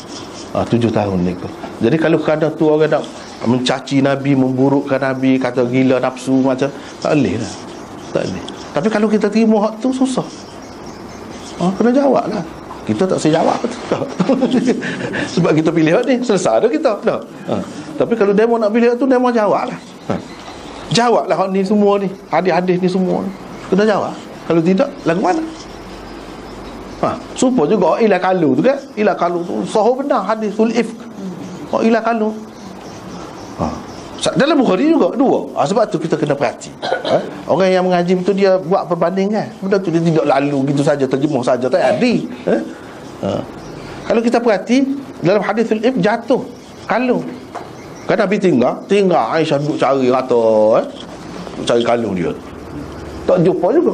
7 tahun ni ke. Jadi kalau kadang tu orang nak mencaci Nabi, memburukkan Nabi, kata gila nafsu macam, tak boleh lah. Tak boleh. Tapi kalau kita terima hak tu, susah. Kena jawab lah. Kita tak saya jawab betul. Sebab kita pilih hak ni, selesai dah kita dah. Tapi kalau demo nak pilih hak tu, demo jawab lah. Jawablah hak ni semua ni, hadis-hadis ni semua ni. Kena jawab. Kalau tidak, lagu mana? Supaya juga ilah kalu tu kan, ilah kalu tu sahih benar hadisul ifk. Ilah kalu. Dalam Bukhari juga dua. Sebab tu kita kena perhati. Orang yang mengaji betul dia buat perbanding kan. Benda tu dia tidak lalu gitu saja, terjemah saja tak ada. Kalau kita perhati dalam hadisul ifk jatuh kalung. Kan Nabi tinggal Aisyah duduk cari rata cari kalung dia. Tak jumpa juga.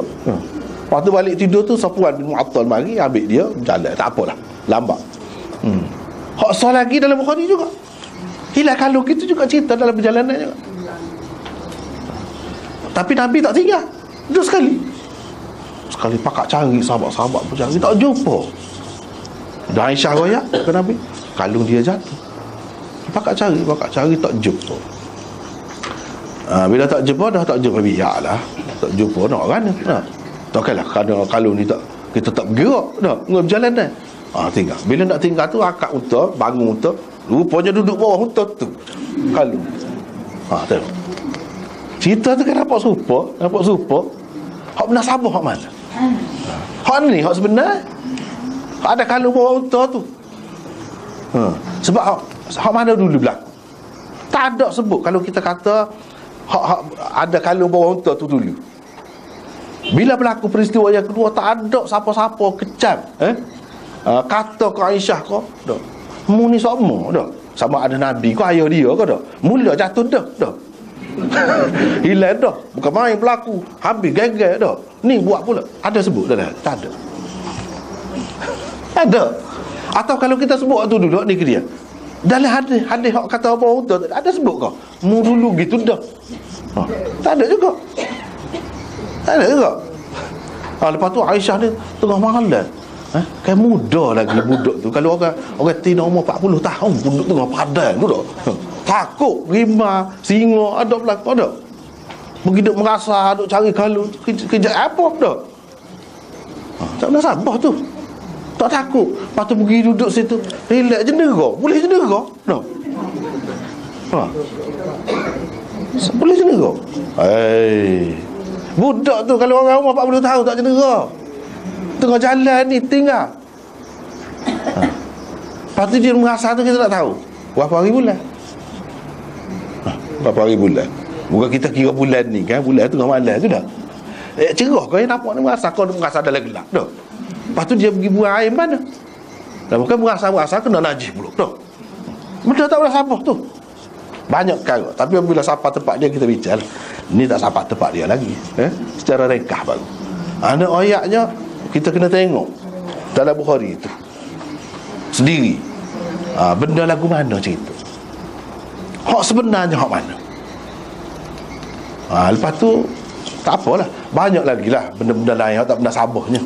Waktu balik tidur tu Safwan bin Mu'attal mari ambil dia jalan, tak apalah, lambat. Hak sah lagi dalam Bukhari juga. Hilang kalung kita juga cerita dalam perjalanan juga. Tapi Nabi tak tinggal. Duduk sekali pakak cari sahabat-sahabat pun cari tak jumpa. Dan Aisyah royak ke Nabi, kalung dia jatuh. Pakak cari tak jumpa. Bila tak jumpa dah tak jumpa biar lah. Tak jumpa nak kan? Takkanlah kalau ni tak, kita tak bergerak dah berjalan dah. Tinggal. Bila nak tinggal tu akak unta, bangun unta, rupanya duduk bawah unta tu. Kalau. Tengok. Cerita tu kan nampak serupa. Hak benar sabar hak mana? Hak ni hak sebenar. Hak ada kalau bawah unta tu. Sebab hak mana dulu berlaku? Tak ada sebut kalau kita kata hak ada kalau bawah unta tu dulu. Bila berlaku peristiwa yang kedua, tak ada siapa-siapa kecam kata ke Aisyah kau dah mu ni sama dah, sama ada Nabi kau ayah dia kau dah mula jatuh dah hilang dah, bukan main berlaku, habis gagal dah. Ni buat pula ada sebut dah? Tak ada. Atau kalau kita sebut tu dulu ni ke dia dalam hadis hak kata apa tu ada sebut kau mu dulu gitu dah? Tak ada juga. Lepas tu Aisyah ni tengah malam. Kan muda lagi budak tu. Kalau orang tina umur 40 tahun budak tengah padang tu dah. Takut rimau, singa ada berlaku ada. Begitu merasa duk cari kalung kejap apa dah. Tak pernah sabar tu. Tak takut. Lepas tu pergi duduk situ. Relax jendera. Boleh jendera dah. Boleh jendera. Budak tu kalau orang umur 40 tahun tak cedera, tengah jalan ni tinggal. Lepas tu dia merasa tu kita tak tahu berapa hari bulan. Berapa hari bulan. Bukan kita kira bulan ni kan, bulan tengah malam tu dah. Cerah kau yang nampak ni merasa dalam gelap dah. Lepas tu dia pergi buang air mana. Dan bukan merasa kena najis pula dah. Benda tak boleh sabar tu. Banyak perkara. Tapi bila sampai tempat dia kita bicara. Ni tak sampai tempat dia lagi. Secara ringkas baru. Ada ayatnya kita kena tengok dalam Bukhari itu sendiri. Benda lagu mana cerita. Hak sebenarnya hak mana. Lepas tu tak apalah. Banyak lagi lah benda-benda lain yang tak pernah sabahnya.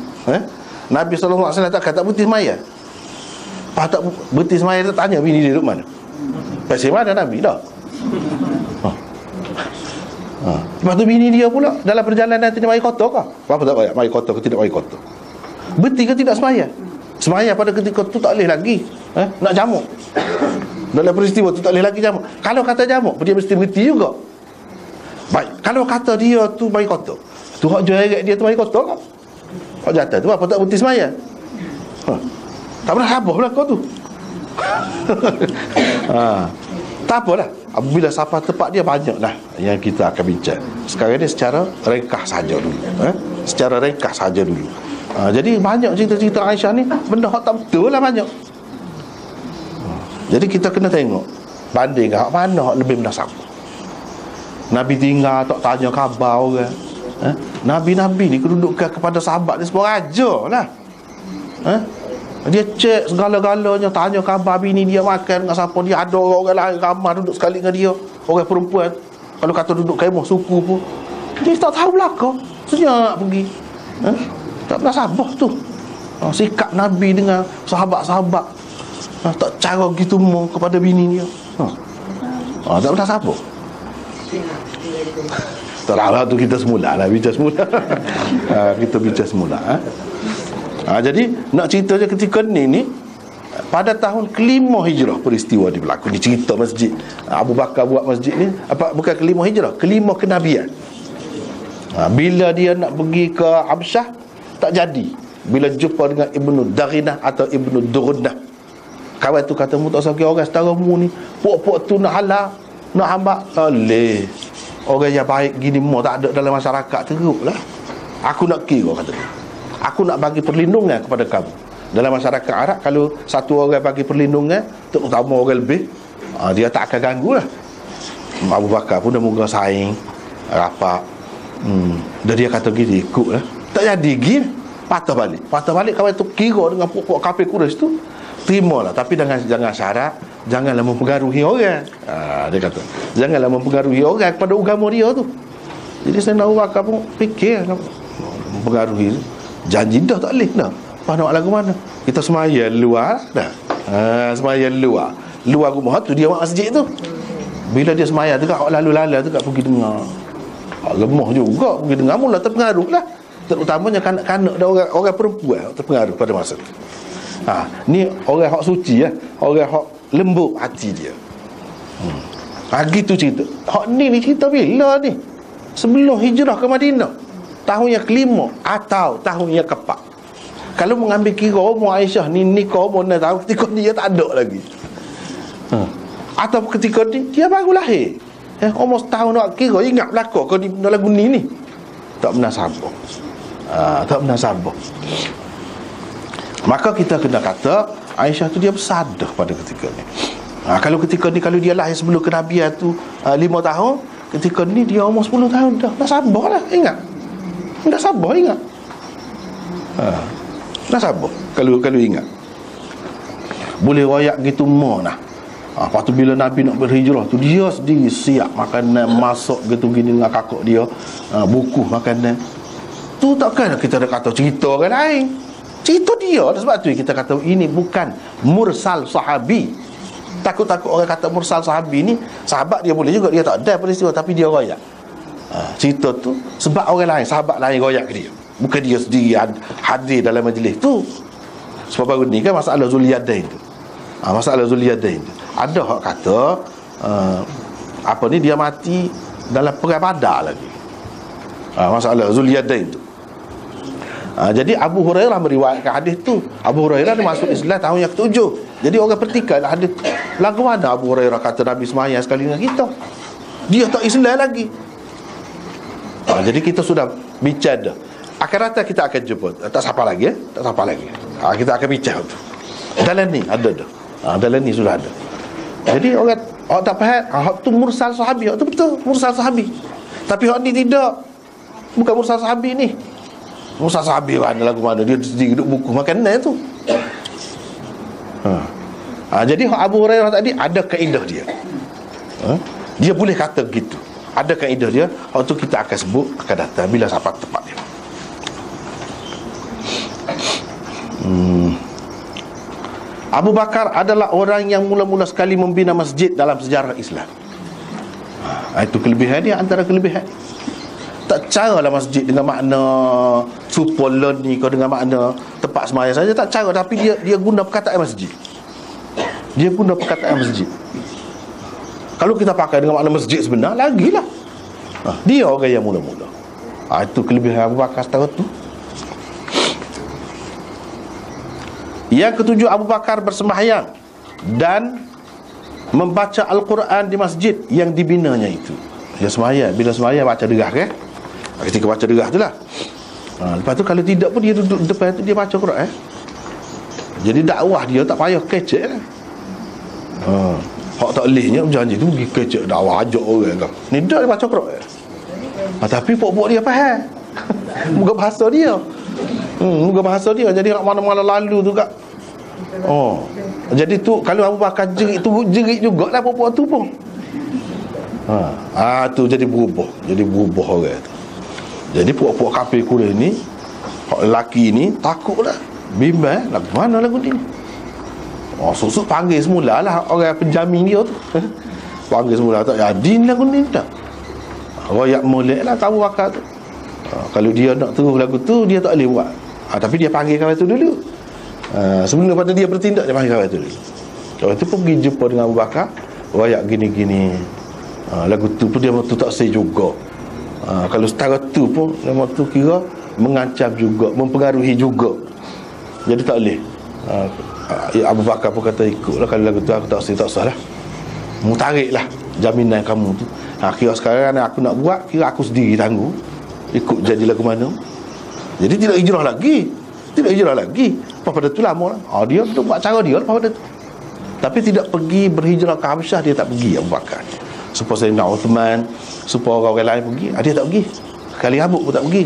Nabi SAW tak kata berhenti semaya. Lepas tak berhenti semaya dia tanya bini dia duduk mana. Pasal mana Nabi dah. Lepas tu bini dia pula dalam perjalanan tidak mari kota ke? Apa tak payah mari kota ke tidak mari kota? Berhenti ke tidak semaya? Semaya pada ketika tu tak boleh lagi nak jamak. Dalam peristiwa tu tak boleh lagi jamak. Kalau kata jamak, dia mesti berhenti juga. Baik, kalau kata dia tu mari kota, tu hak jerat dia tu mari kota ke? Hak jatuh tu apa tak berhenti semaya? Tak pernah habis lah kau tu. Tak apalah. Bila sampai tempat dia banyak lah yang kita akan bincang. Sekarang ni secara ringkas saja dulu. Secara ringkas saja dulu. Jadi banyak cerita-cerita Aisyah ni benda hak tak betul lah banyak. Jadi kita kena tengok banding hak mana hak lebih menasab. Nabi tinggal tak tanya khabar orang. Nabi-nabi ni kedudukan kepada sahabat ni semua raja lah. Dia cek segala-galanya, tanya khabar bini dia makan dengan siapa, dia ada orang lain ramai duduk sekali dengan dia, orang perempuan. Kalau kata duduk kemah suku pun dia tak tahu belakang, senyap pergi. Tak pernah sabar tu. Sikap Nabi dengan sahabat-sahabat, tak cara gitu mau kepada bini dia. Tak pernah sabar. Tak lah tu kita semula lah bincang semula. Kita bincang semula. Jadi nak cerita je ketika ni pada tahun kelima hijrah peristiwa ni berlaku. Ni cerita masjid Abu Bakar buat masjid ni bukan kelima hijrah, kelima kenabian. Bila dia nak pergi ke Habsyah, tak jadi. Bila jumpa dengan Ibnu Darinah atau Ibnu Durunah, kawan tu kata, mu tak sakit orang setara mu ni, puak-puak tu nak halal, nak hambak. Oleh orang yang baik gini mu tak ada dalam masyarakat, teruklah. Aku nak kira, kata dia, aku nak bagi perlindungan kepada kamu. Dalam masyarakat Arab, kalau satu orang bagi perlindungan, terutama orang lebih, dia tak akan ganggu lah. Abu Bakar pun dah muka saing rapat. Dan dia kata gini, ikut lah. Tak jadi gini, patah balik kawan tu kira dengan pokok kafir Quraisy tu, terimalah, tapi jangan syarat, janganlah mempengaruhi orang. Dia kata, janganlah mempengaruhi orang kepada agama dia tu. Jadi saya nak Abu Bakar pun fikir mempengaruhi, janji dah tak boleh dah. Apa nak lagu mana? Kita semaya luar dah. Semaya luar rumah tu dia masjid tu. Bila dia semaya tu kat lalu-lalu tu kat pergi dengar. Lemah juga pergi dengar, mula terpengaruh lah. Terutamanya kanak-kanak dan orang perempuan terpengaruh pada masa tu. Ni orang hak suci ya, orang hak lembut hati dia. Gitu cerita. Hak ni cerita bila ni? Sebelum hijrah ke Madinah, tahun yang kelima atau tahun yang keempat. Kalau mengambil kira umur Aisyah ni nikah umur 6 tahun, ketika dia tak ada lagi. Atau ketika dia baru lahir. Umur setahun nak kira, ingat belakang kau di lagu ni. Tak pernah sabar. Tak pernah sabar. Maka kita kena kata Aisyah tu dia bersadah pada ketika ni. Kalau ketika ni, kalau dia lahir sebelum kenabian tu 5 tahun, ketika ni dia umur 10 tahun dah sabar lah, ingat. Dah sabar, ingat. Dah sabar kalau ingat. Boleh royak gitu mana. Lepas tu bila Nabi nak berhijrah tu, dia sendiri siap makanan, masak gitu gini dengan kakak dia, buku makanan. Tu takkan kita dah kata cerita orang lain, cerita dia. Sebab tu kita kata ini bukan mursal sahabi. Takut-takut orang kata mursal sahabi ni, sahabat dia boleh juga, dia tak ada peristiwa tapi dia royak. Cerita tu sebab orang lain, sahabat lain royak ke dia, bukan dia sendiri hadir dalam majlis tu. Sebab baru ni kan masalah Zuliyadain tu. Masalah Zuliyadain tu, ada hak kata dia mati dalam perang Badar lagi. Masalah Zuliyadain tu. Jadi Abu Hurairah meriwayatkan hadis tu. Abu Hurairah dia masuk Islam tahun yang ke-7. Jadi orang pertikaikan hadis tu. Lagu mana Abu Hurairah kata Nabi semayang sekali dengan kita, dia tak Islam lagi. Jadi kita sudah bincang dah. Akan datang kita akan jumpa. Tak siapa lagi tak siapa lagi. Kita akan bincang tu. Dalam ni ada dah. Dalam ni sudah ada. Jadi orang tak faham, hak tu mursal sahabi, hak tu betul mursal sahabi. Tapi hak ni tidak. Bukan mursal sahabi ni. Mursal sahabi mana lagu mana, dia duduk buku makanan tu. Jadi hak Abu Hurairah tadi ada kaedah dia. Dia boleh kata gitu. Ada kaedah dia. Hak tu kita akan sebut akan datang bila sampai tepat dia. Abu Bakar adalah orang yang mula-mula sekali membina masjid dalam sejarah Islam. Itu kelebihan dia, antara kelebihan. Tak caralah masjid dengan makna super learning kau dengan makna tempat sembahyang saja, tak cara, tapi dia guna perkataan masjid. Dia guna perkataan masjid. Kalau kita pakai dengan makna masjid sebenar, lagilah. Dia orang yang mula-mula. Itu kelebihan Abu Bakar setara tu. Yang ketujuh, Abu Bakar bersembahyang dan membaca Al-Quran di masjid yang dibinanya itu. Dia sembahyang, bila sembahyang baca derah kan? Ketika baca derah tu lah. Lepas tu kalau tidak pun dia duduk depan tu, dia baca Quran. Jadi dakwah dia tak payah kecek kan? Hak tak lehnya berjanji tu pergi kecek dakwah, ajak orang kan. Ni dah dia baca Quran. Tapi pok-pok dia faham. Muka bahasa dia. Muka bahasa dia. Jadi nak mana-mana lalu tu kak. Jadi tu kalau Abu Bakar jerit tu, jerit jugalah pok-pok tu pun. Tu jadi berubah orang tu. Jadi puak-puak kafir Quraisy ni, lelaki ni takutlah, bimbang lagu mana lagu ni. Susuk panggil semula lah orang penjamin dia tu. Panggil semula tak jadi lagu ni tak. Royak molek lah Abu Bakar tu. Kalau dia nak terus lagu tu, dia tak boleh buat. Tapi dia panggil kawan tu dulu. Sebelum daripada dia bertindak, dia panggil kawan tu. Kawan tu pun pergi jumpa dengan Abu Bakar, royak gini-gini. Lagu tu pun dia waktu tak say juga. Kalau setara tu pun dia waktu kira mengancam juga, mempengaruhi juga. Jadi tak boleh. Abu Bakar pun kata ikutlah, kalau lagu tu aku tak say, tak salah. Mu tariklah jaminan kamu tu. Kira sekarang aku nak buat, kira aku sendiri tangguh. Ikut jadi lagu mana. Jadi tidak hijrah lagi. Tidak hijrah lagi. Lepas pada tu lama lah. Dia tu buat cara dia lepas pada tu. Tapi tidak pergi berhijrah ke Habsyah, dia tak pergi Abu Bakar. Supaya Sayyidina Uthman, supaya orang-orang lain pergi, dia tak pergi. Sekali habuk pun tak pergi.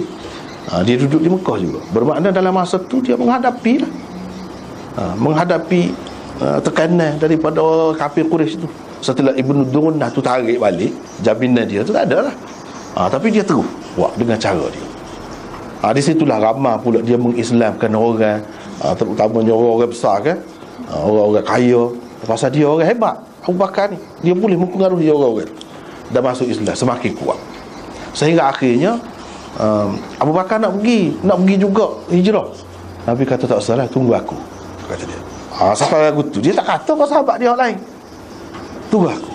Dia duduk di Mekah juga. Bermakna dalam masa tu dia menghadapi lah. Menghadapi tekanan daripada orang kafir Quraisy tu. Setelah Ibnu Dunnah tu tarik balik jaminan dia tu, tak ada lah. Tapi dia terus buat dengan cara dia. Di situlah ramai pula dia mengislamkan orang, terutamanya orang-orang besar kan, orang-orang kaya. Pasal dia orang hebat, Abu Bakar ni, dia boleh mempengaruhi orang-orang dan masuk Islam semakin kuat. Sehingga akhirnya Abu Bakar nak pergi juga hijrah. Nabi kata tak salah, tunggu aku, kata dia. Sampai lagu tu dia tak kata ke sahabat dia orang lain, tunggu aku.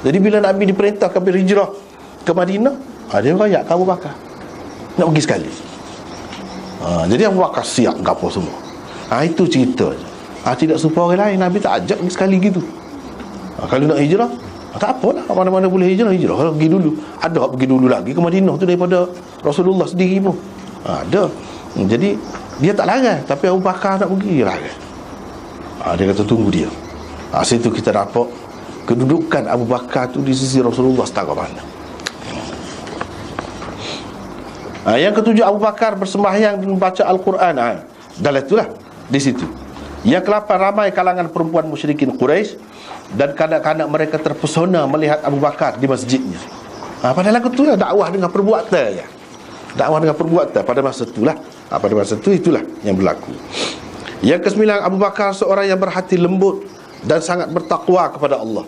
Jadi bila Nabi diperintahkan berhijrah ke Madinah, dia rayak ke Abu Bakar nak pergi sekali. Jadi Abu Bakar siap gapo semua. Itu cerita. Tidak supaya orang lain, Nabi tak ajak sekali gitu. Kalau nak hijrah, tak apalah, mana-mana boleh hijrah pergi dulu. Ada pergi dulu lagi ke Madinah tu daripada Rasulullah sendiri pun. Ada. Jadi dia tak larang, tapi Abu Bakar nak pergi larang. Dia kata tunggu dia. Situ kita dapat kedudukan Abu Bakar tu di sisi Rasulullah setara mana. Yang ketujuh, Abu Bakar bersembahyang dan membaca Al-Quran. Dalam itulah, di situ. Yang ke-8, ramai kalangan perempuan musyrikin Quraisy dan kanak-kanak mereka terpesona melihat Abu Bakar di masjidnya. Pada lagu itulah dakwah dengan perbuatan ya. Dakwah dengan perbuatan pada masa itulah. Pada masa itu itulah yang berlaku. Yang ke-9, Abu Bakar seorang yang berhati lembut dan sangat bertakwa kepada Allah.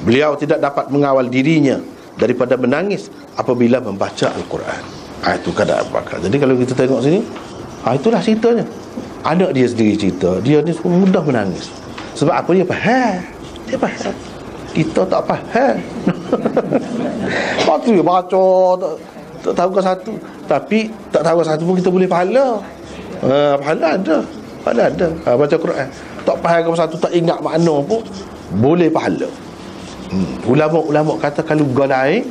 Beliau tidak dapat mengawal dirinya daripada menangis apabila membaca Al-Quran. Itu keadaan Abu Bakar. Jadi kalau kita tengok sini, itulah ceritanya. Anak dia sendiri cerita, dia ni mudah menangis. Sebab apa? Dia faham. Kita tak faham. Waktu dia baca tak tahu ke satu, tapi tak tahu ke satu pun kita boleh pahala. Pahala ada. Baca Quran tak faham ke satu, tak ingat makna pun boleh pahala. Ulama-ulama kata kalau golai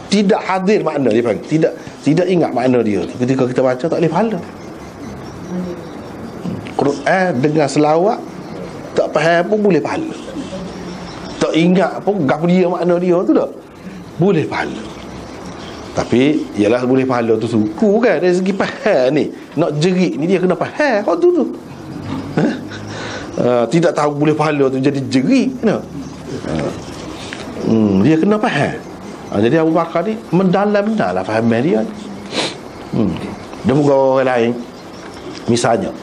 tidak hadir makna dia panggil, tidak ingat makna dia, ketika kita baca tak boleh pahala. Quran dengan selawat tak faham pun boleh pahala. Tak ingat pun apa dia makna dia tu tak boleh pahala. Tapi ialah boleh pahala tu suku kan, dari segi faham ni. Nak jerit ni dia kena faham kau tu. Tidak tahu boleh pahala tu jadi jerit kena. Dia kena faham. Jadi Abu Bakar ni mendalam-dalam faham dia. Dan moga orang lain misalnya,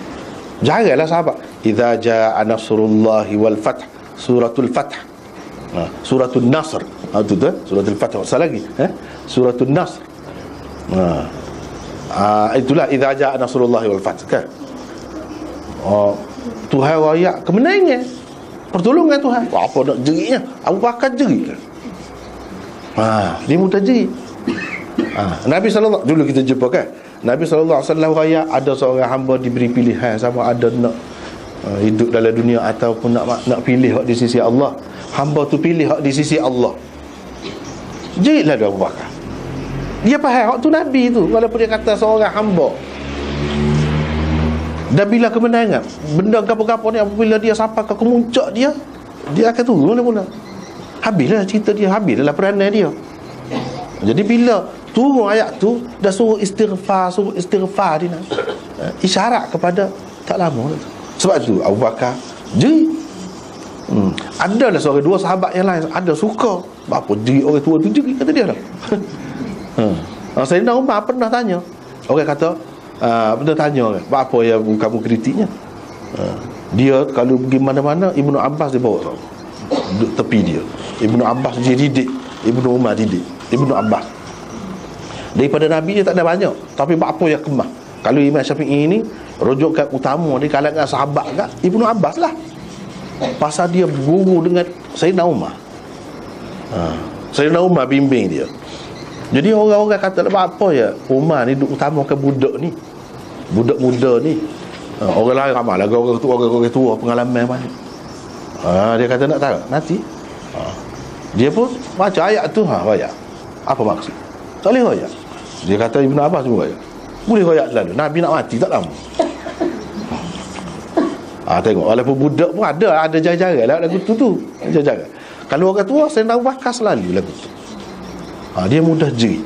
janganlah sahabat, idza jaa nasrullahi wal fath, suratul fath, suratul nasr, itu tu suratul fath. Salah lagi suratul nasr. Itulah idza jaa nasrullahi wal fath kan. Tuhan raya kemenangan, pertolongan Tuhan. Apa nak jeritnya? Abu Bakar jerit kan. Dia mudah jerit. Nabi sallallahu, dulu kita jumpa kan, Nabi sallallahu alaihi wasallam raya ada seorang hamba diberi pilihan sama ada nak hidup dalam dunia ataupun nak pilih hak di sisi Allah. Hamba tu pilih hak di sisi Allah. Jeritlah dia Abu Bakar. Dia faham hak tu Nabi tu, walaupun dia kata seorang hamba. Dan bila kemenangan, benda gapo-gapo ni apabila dia sampai ke kemuncak dia akan turun mula. Habislah cerita dia, habislah peranan dia. Jadi bila turun ayat tu, dah suruh istighfar dia. Isyarat kepada tak lama tu. Sebab tu Abu Bakar jerit. Adalah seorang dua sahabat yang lain ada suka. Apa jerit orang tua tu jerit kata dia dah. Sayyidina Umar pernah tanya. Orang kata pernah tanya orang, apa yang kamu kritiknya? Dia kalau pergi mana-mana Ibnu Abbas dia bawa duduk tepi dia. Ibnu Abbas dia didik, Ibnu Umar didik Ibnu Abbas. Daripada Nabi dia tak ada banyak, tapi apa yang kemah. Kalau Imam Syafi'i ini rujukan utama di kalangan sahabat kat Ibnu Abbas lah. Pasal dia guru dengan Sayyidina Umar. Sayyidina Umar bimbing dia. Jadi orang-orang kata apa ya, Umar ni duk utamakan budak ni, budak muda ni. Orang lain ramai lah, orang tua pengalaman banyak. Dia kata nak tahu nanti. Dia pun baca ayat tu, baca apa maksud, tak boleh royak. Dia kata Ibnu Abbas pun royak, boleh royak selalu. Nabi nak mati tak lama. Tengok, walaupun budak pun ada jaga-jaga lah lagu tu jaga-jaga. Kalau orang tua, saya nak bakar selalu lagu tu. Dia mudah jerit.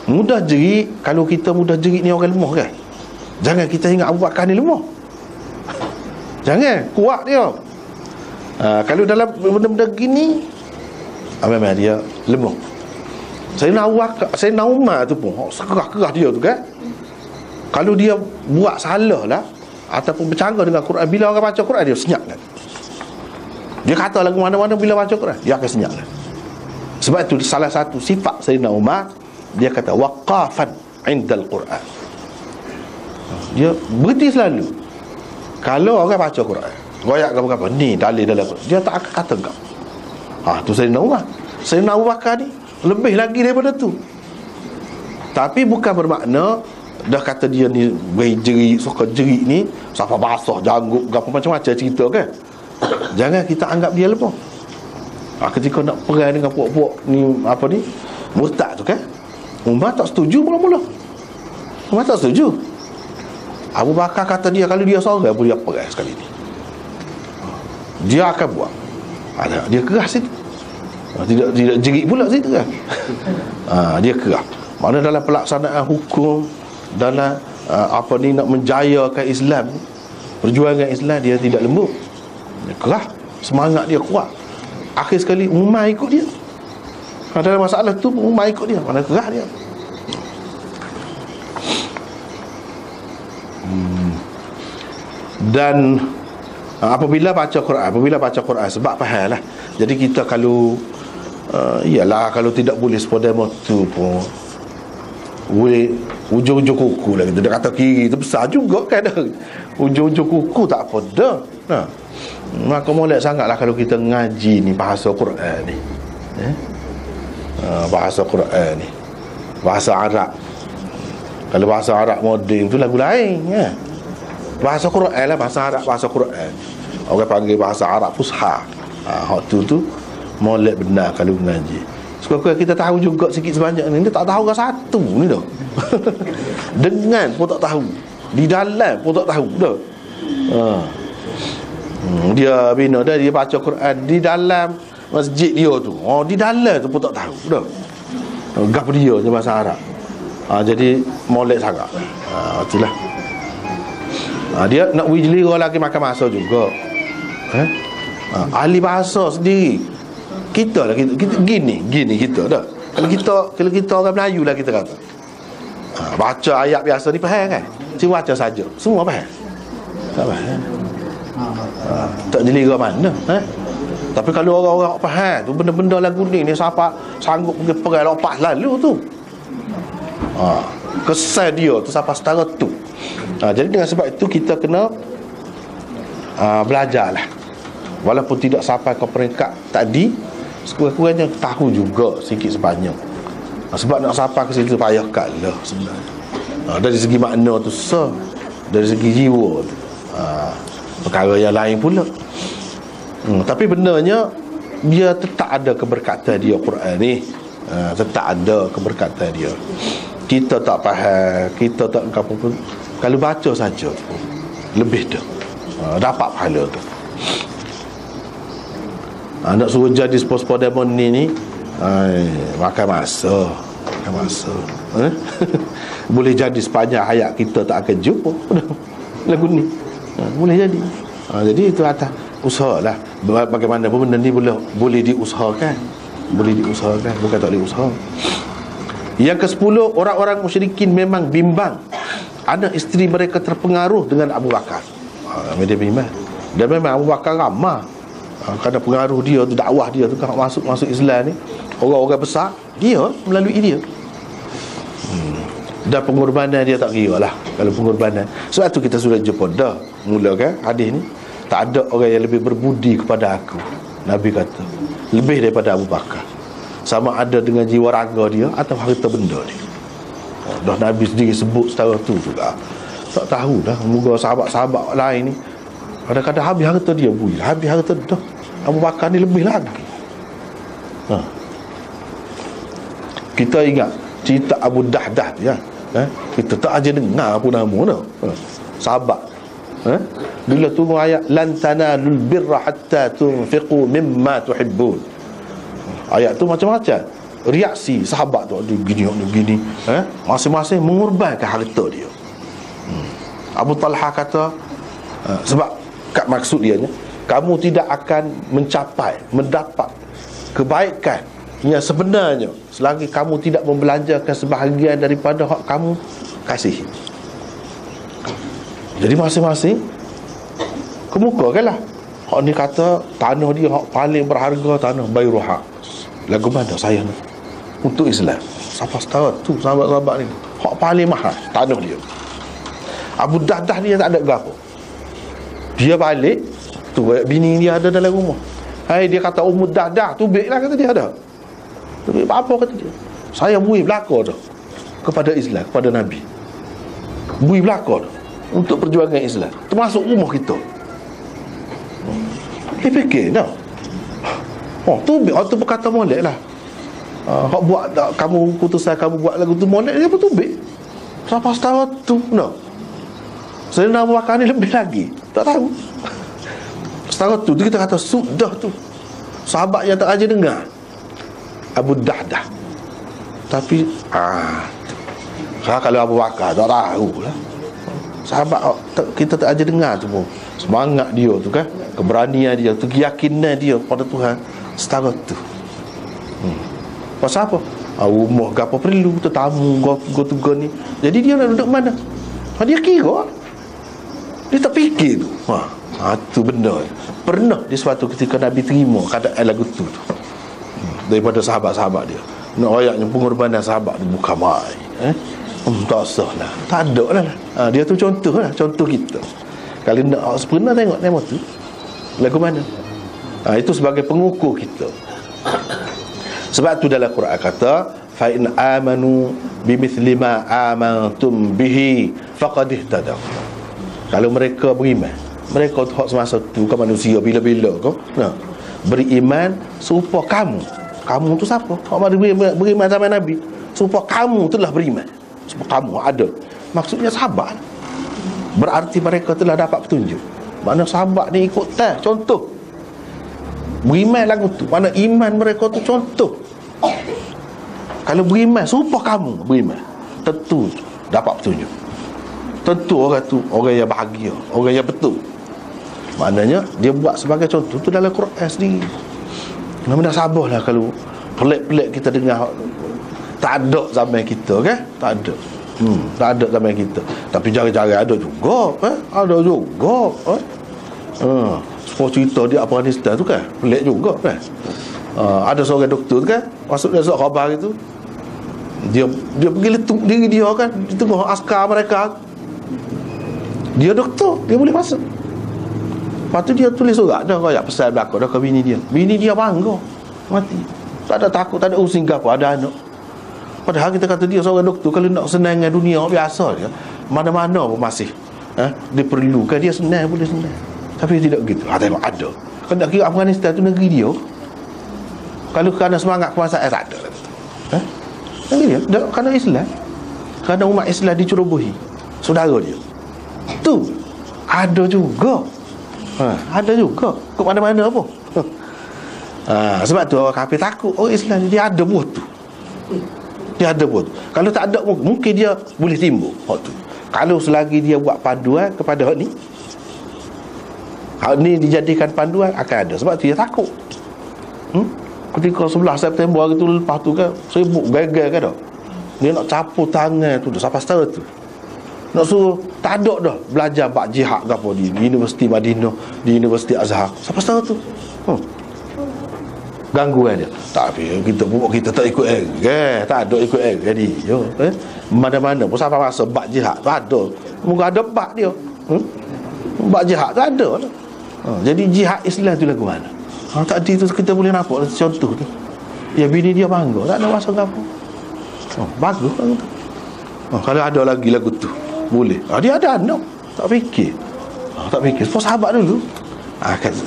Mudah jerit. Kalau kita mudah jerit ni orang lemah kan? Jangan kita ingat Abu Bakar ni lemah. Jangan, kuat dia. Kalau dalam benda-benda gini, memang dia lemah. Sayyidina Umar tu pun kerah-kerah dia tu kan. Kalau dia buat salah lah ataupun bercanggah dengan Quran, bila orang baca Quran dia senyap kan. Dia kata lagu mana-mana bila baca Quran dia akan senyap kan. Sebab itu salah satu sifat Sayyidina Umar, dia kata waqafan indal Quran. Dia berhenti selalu kalau orang baca Quran, goyak ke apa ni dalil dalam Quran, dia tak akan kata engkau. Tu Sayyidina Umar. Sayyidina Abu Bakar ni lebih lagi daripada tu. Tapi bukan bermakna dah kata dia ni jerit, suka jerit ni siapa basah janggut apa macam-macam cerita kan. Jangan kita anggap dia lemah. Ketika nak perang dengan puak-puak ni apa ni murtad tu kan, Umar tak setuju mula-mula. Umar tak setuju. Abu Bakar kata dia kalau dia seorang pun dia perang sekali ni, dia akan buat. Dia keras situ. Tidak jerit pula situ kan. Dia keras. Mana dalam pelaksanaan hukum, dalam apa ni nak menjayakan Islam, perjuangan Islam, dia tidak lembut. Dia keras. Semangat dia kuat. Akhir sekali Umar ikut dia. Dalam masalah tu Umar ikut dia. Mana keras dia. Dan apabila baca Quran sebab faham lah. Jadi kita kalau iyalah kalau tidak boleh sepeda motor pun boleh ujung-ujung kuku lah kita. Dia kata kiri tu besar juga kan. Ujung-ujung kuku tak apa dah. Maka molek sangatlah kalau kita ngaji ni bahasa Quran ni. Bahasa Quran ni, bahasa Arab. Kalau bahasa Arab moden tu lagu lain ya. Bahasa Quran lah, bahasa Arab, bahasa Quran. Orang panggil bahasa Arab Fusha. Hak tu molek benar kalau mengaji. Sekurang-kurang kita tahu juga sikit sebanyak ni. Dia tak tahu ke satu ni dah. Dengan pun tak tahu, di dalam pun tak tahu dah. Dia bina dah, dia baca Quran di dalam masjid dia tu. Di dalam tu pun tak tahu dah. Gap dia je bahasa Arab. Jadi molek sangat. Itulah. Dia nak wijli orang lagi makan masa juga. Ahli bahasa sendiri. Kita lah kita gini kita dah. Kalau kita orang Melayu lah kita kata. Baca ayat biasa ni faham kan? Cuma baca saja. Semua faham. Tak faham. Tak jeli ke mana Tapi kalau orang-orang faham tu benda-benda lagu ni siapa sanggup pergi perang lepas lalu tu. Kesan dia tu siapa setara tu. Jadi dengan sebab itu kita kena belajarlah. Walaupun tidak sampai ke peringkat tadi, sekurang-kurangnya tahu juga sikit sebanyak. Sebab nak sampai ke situ payahkanlah sebenarnya. Dari segi makna tu dari segi jiwa tu perkara yang lain pula. Tapi benarnya dia tetap ada keberkatan dia Quran ni. Tetap ada keberkatan dia. Kita tak faham, kita tak apa pun, kalau baca saja lebih dah dapat pahala tu. Nak suruh jadi sport demon ni makan masa. Boleh jadi sepanjang hayat kita tak akan jumpa lagu ni. Boleh jadi. Jadi itu atas usahalah. Bagaimana pun benda ni boleh diusahakan. Bukan tak boleh usaha. Yang ke-10, orang-orang musyrikin memang bimbang anak isteri mereka terpengaruh dengan Abu Bakar. Dia bimbang. Dan memang Abu Bakar ramah. Kerana pengaruh dia tu, dakwah dia tu kan masuk Islam ni, orang-orang besar dia melalui dia. Dan pengorbanan dia tak kira lah. Kalau pengorbanan, sebab tu kita sudah jumpa dah mula kan hadis ni, tak ada orang yang lebih berbudi kepada aku, Nabi kata, lebih daripada Abu Bakar, sama ada dengan jiwa raga dia atau harta benda dia. Dah Nabi sendiri sebut secara tu juga. Tak tahu dah, moga sahabat-sahabat lain ni kadang-kadang habis harta dia habis harta dah. Abu Bakar ni lebih lagi. Kita ingat cerita Abu Dahdah ya. Kita tak aja dengar pun nama tu. Sahabat. Bila turun ayat lan tanalul birra hatta tunfiqu mimma tuhibbun. Ayat tu macam-macam reaksi sahabat tu, begini masing-masing mengorbankan harta dia. Abu Talha kata, sebab kat maksud dia kamu tidak akan mendapat kebaikan yang sebenarnya selagi kamu tidak membelanjakan sebahagian daripada hak kamu kasihi. Jadi masing-masing kemukakanlah. Hak ni kata tanah dia hak paling berharga, tanah Bairuha. Lagu mana saya ni untuk Islam. Siapa tahu tu sahabat-sahabat ni hak paling mahal tanah dia. Abu Dahdah dia tak ada gapo. Dia balik tu bini dia ada dalam rumah. Dia kata Ummu Dahdah tubiklah, kata dia ada. Tubik apa kata dia? Saya bui belaka tu kepada Islam, kepada Nabi. Bui belaka tu untuk perjuangan Islam, termasuk rumah kita. Dia fikir dah. Tubik tu berkata molek lah. Hak buat tak, kamu putusan kamu buat lagu tu molek, dia pun tubik. Siapa tahu tu no. Sayyidina Abu Bakar ni lebih lagi. Tak tahu. Setara tu kita kata sudah tu sahabat yang tak aja dengar Abu Dahdah. Tapi kalau Abu Bakar tak tahu lah. Sahabat kita tak aja dengar tu pun semangat dia tu kan, keberanian dia tu, keyakinan dia pada Tuhan setara tu. Pasal apa? Rumah ke apa perlu, tetamu go ni. Jadi dia nak duduk mana? Dia kira. Dia tak fikir tu. Tu benda. Pernah di suatu ketika Nabi terima keadaan lagu tu daripada sahabat-sahabat dia. Nak ayatnya pengorbanan sahabat tu bukan main. Tak sah lah. Tak ada lah. Dia tu contoh lah, contoh kita. Kalau nak pernah tengok nama tu lagu mana. Itu sebagai pengukur kita. Sebab tu dalam Quran kata fa in amanu bimithli ma amantum bihi faqad ihtadaw. Kalau mereka beriman, mereka tu hak semasa tu kan manusia bila-bila kau beriman serupa kamu tu siapa? Hak beriman zaman Nabi serupa kamu telah beriman, serupa kamu ada, maksudnya sahabat. Berarti mereka telah dapat petunjuk. Mana sahabat ni ikut contoh beriman lagu tu, mana iman mereka tu contoh. Kalau beriman serupa kamu beriman, tentu dapat petunjuk. Tentu orang tu orang yang bahagia, orang yang betul. Maknanya dia buat sebagai contoh tu dalam Quran sendiri. Namanya sabarlah kalau pelik-pelik kita dengar. Tak ada zaman kita kan? Tak ada. Tak ada zaman kita. Tapi jarang-jarang ada juga, ada juga. Semua cerita dia Afghanistan tu kan pelik juga kan. Ada seorang doktor tu kan, masuk dalam surat khabar itu, dia pergi letup diri dia kan di tengah askar mereka. Dia doktor, dia boleh masuk. Lepas tu dia tulis surat dah, kaya pesan belakang dah ke bini dia. Bini dia bangga mati, tak ada takut, tak ada using ke apa, ada anak. Padahal kita kata dia seorang doktor, kalau nak senang dengan dunia biasa dia, mana-mana pun masih diperlukan, dia senang, boleh senang. Tapi tidak begitu. Tengok ada. Kalau nak kira Afghanistan tu negeri dia, kalau kerana semangat kebangsaan tak ada lah. Negeri dia kerana Islam, kerana umat Islam dicerobohi saudara dia tu ada juga. Ada juga ke mana-mana pun. Sebab tu orang kafir takut orang Islam dia ada buah tu. Dia ada buah tu. Kalau tak ada mungkin dia boleh timbul hak tu. Kalau selagi dia buat panduan kepada hak ni dijadikan panduan akan ada. Sebab tu dia takut. Ketika 11 September hari tu lepas tu kan sibuk gagal kan dah. Dia nak capur tangan tu dah sampai setara tu. Nak suruh tak ada dah belajar bab jihad ke apa di Universiti Madinah, di Universiti Azhar. Sampai setara tu. gangguan dia. Tapi kita tak ikut tak ada ikut jadi mana-mana pun sampai masa bab jihad tu ada, moga ada bab dia. Bab jihad tu ada lah. Jadi jihad Islam tu lagu mana? Tadi tu kita boleh nampak contoh tu. Ya, bini dia bangga, tak ada masa apa. Bagus lagu tu. Kalau ada lagi lagu tu boleh. Dia ada anak, tak fikir. Tak fikir. Sebab sahabat dulu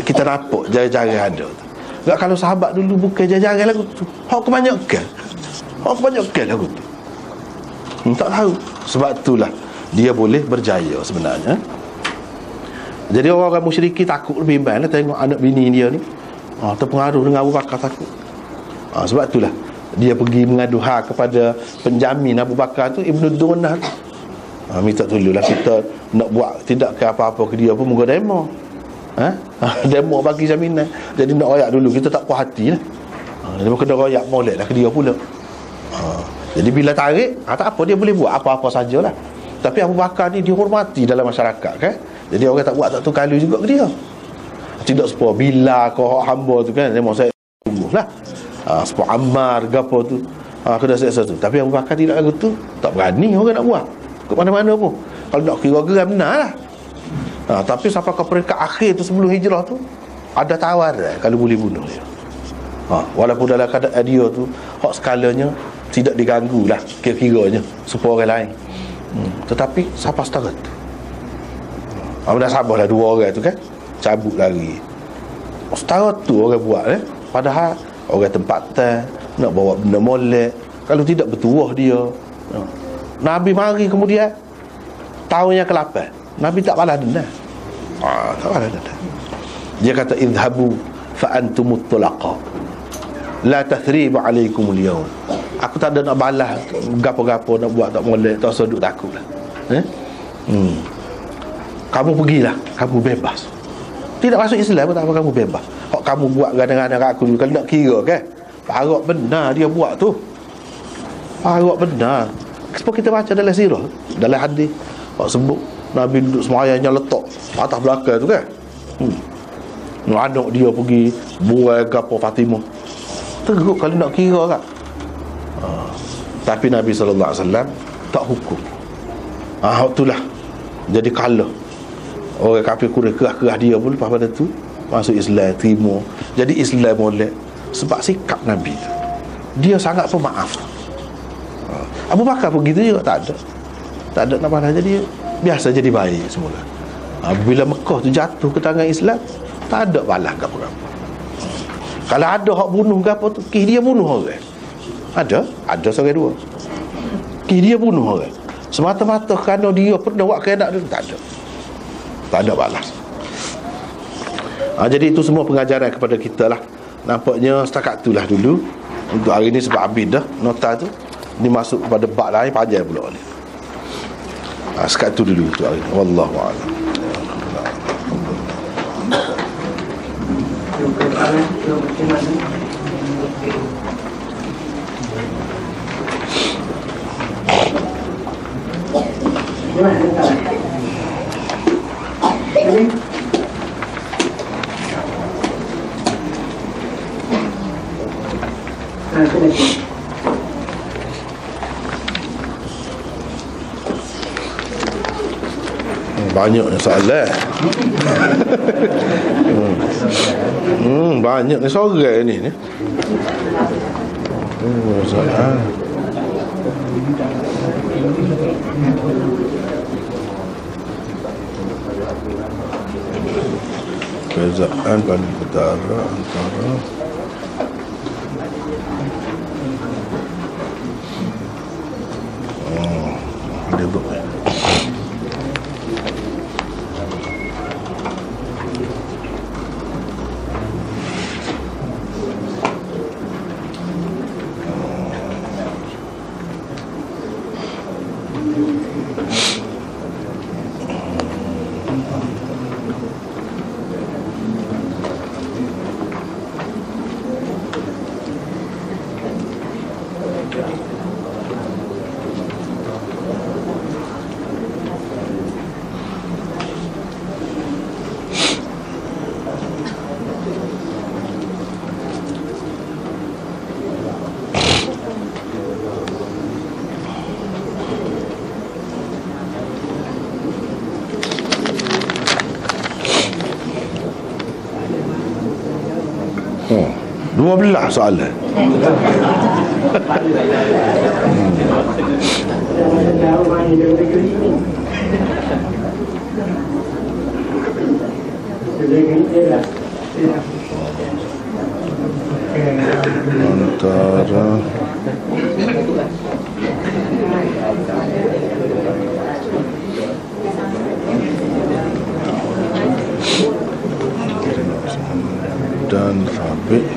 kita nampak jari-jari ada tu. Tak, kalau sahabat dulu bukan jari-jari lagu tu, hak kebanyakan lagu tu. Tak tahu. Sebab itulah dia boleh berjaya sebenarnya. Jadi orang musyrikin takut bimbang lah tengok anak bini dia ni terpengaruh dengan Abu Bakar, takut. Sebab itulah dia pergi mengadu hal kepada penjamin Abu Bakar tu, Ibnu Dunah. Minta tolonglah kita nak buat tidak ke apa-apa ke dia pun, moga demo. Demo bagi jaminan. Jadi nak royak dulu, kita tak puas hati lah. Dia kena royak molek lah ke dia pula. Jadi bila tarik, tak apa, dia boleh buat apa-apa sajalah. Tapi Abu Bakar ni dihormati dalam masyarakat kan. Jadi orang tak buat tak tu kali juga ke dia. Tidak sepuluh bila kau hamba tu kan, memang saya tunggu lah. Sepuluh Ammar ke apa tu, kena seksa tu. Tapi Abu Bakar tidak lagu tu, tak berani orang nak buat ke mana-mana pun. Kalau nak kira geram benar lah. Tapi sampai ke peringkat akhir tu sebelum hijrah tu, ada tawaran kalau boleh bunuh dia. Walaupun dalam keadaan dia tu hak skalanya tidak diganggu lah kira-kiranya supaya orang lain. Tetapi siapa setara tu, dah sabarlah dua orang tu kan, cabut lagi. Setara tu orang buat padahal orang tempatan nak bawa benda molek, kalau tidak bertuah dia. Nabi mari kemudian tahun yang ke-8, Nabi tak balas dendam. Tak balas dendam. Dia kata idhabu fa antumut tulaqa, la tathriba alaikumul yawm. Aku tak ada nak balas gapo-gapo nak buat tak molek, tak usah duk takutlah. Kamu pergilah, kamu bebas. Tidak masuk Islam pun tak apa, kamu bebas. Hak kamu buat kadang-kadang aku dulu, kalau nak kira kan, parok benar dia buat tu. Parok benar. Sebab kita baca dalam sirah, dalam hadis, hak sebut Nabi duduk semayangnya letak atas belakang tu kan. Anak dia pergi buai gapo Fatimah. Teruk kalau nak kira kan. Tapi Nabi SAW tak hukum. Itulah jadi kalah. Orang kafir Quraisy kerah-kerah dia pun lepas pada tu masuk Islam, terima. Jadi Islam molek sebab sikap Nabi tu. Dia sangat pemaaf. Abu Bakar begitu juga tak ada nak balas, jadi biasa, jadi baik semula. Bila Mekah tu jatuh ke tangan Islam, tak ada balas apa-apa. Kalau ada hak bunuh ke apa tu, dia bunuh orang. Ada seorang dua. Dia bunuh orang semata-mata kerana dia pernah buat kehendak dia, tak ada balas. Jadi itu semua pengajaran kepada kita lah. Nampaknya setakat itulah dulu untuk hari ni, sebab habis dah nota tu. Ni masuk kepada bab lain panjang pula ni. Setakat tu dulu untuk hari ni. Wallahu a'lam. Banyaknya soalan. Banyak ni soalan ni. Soalan. Perbezaan paling utara antara dia buat 12 soalan. Antara dan Rabi'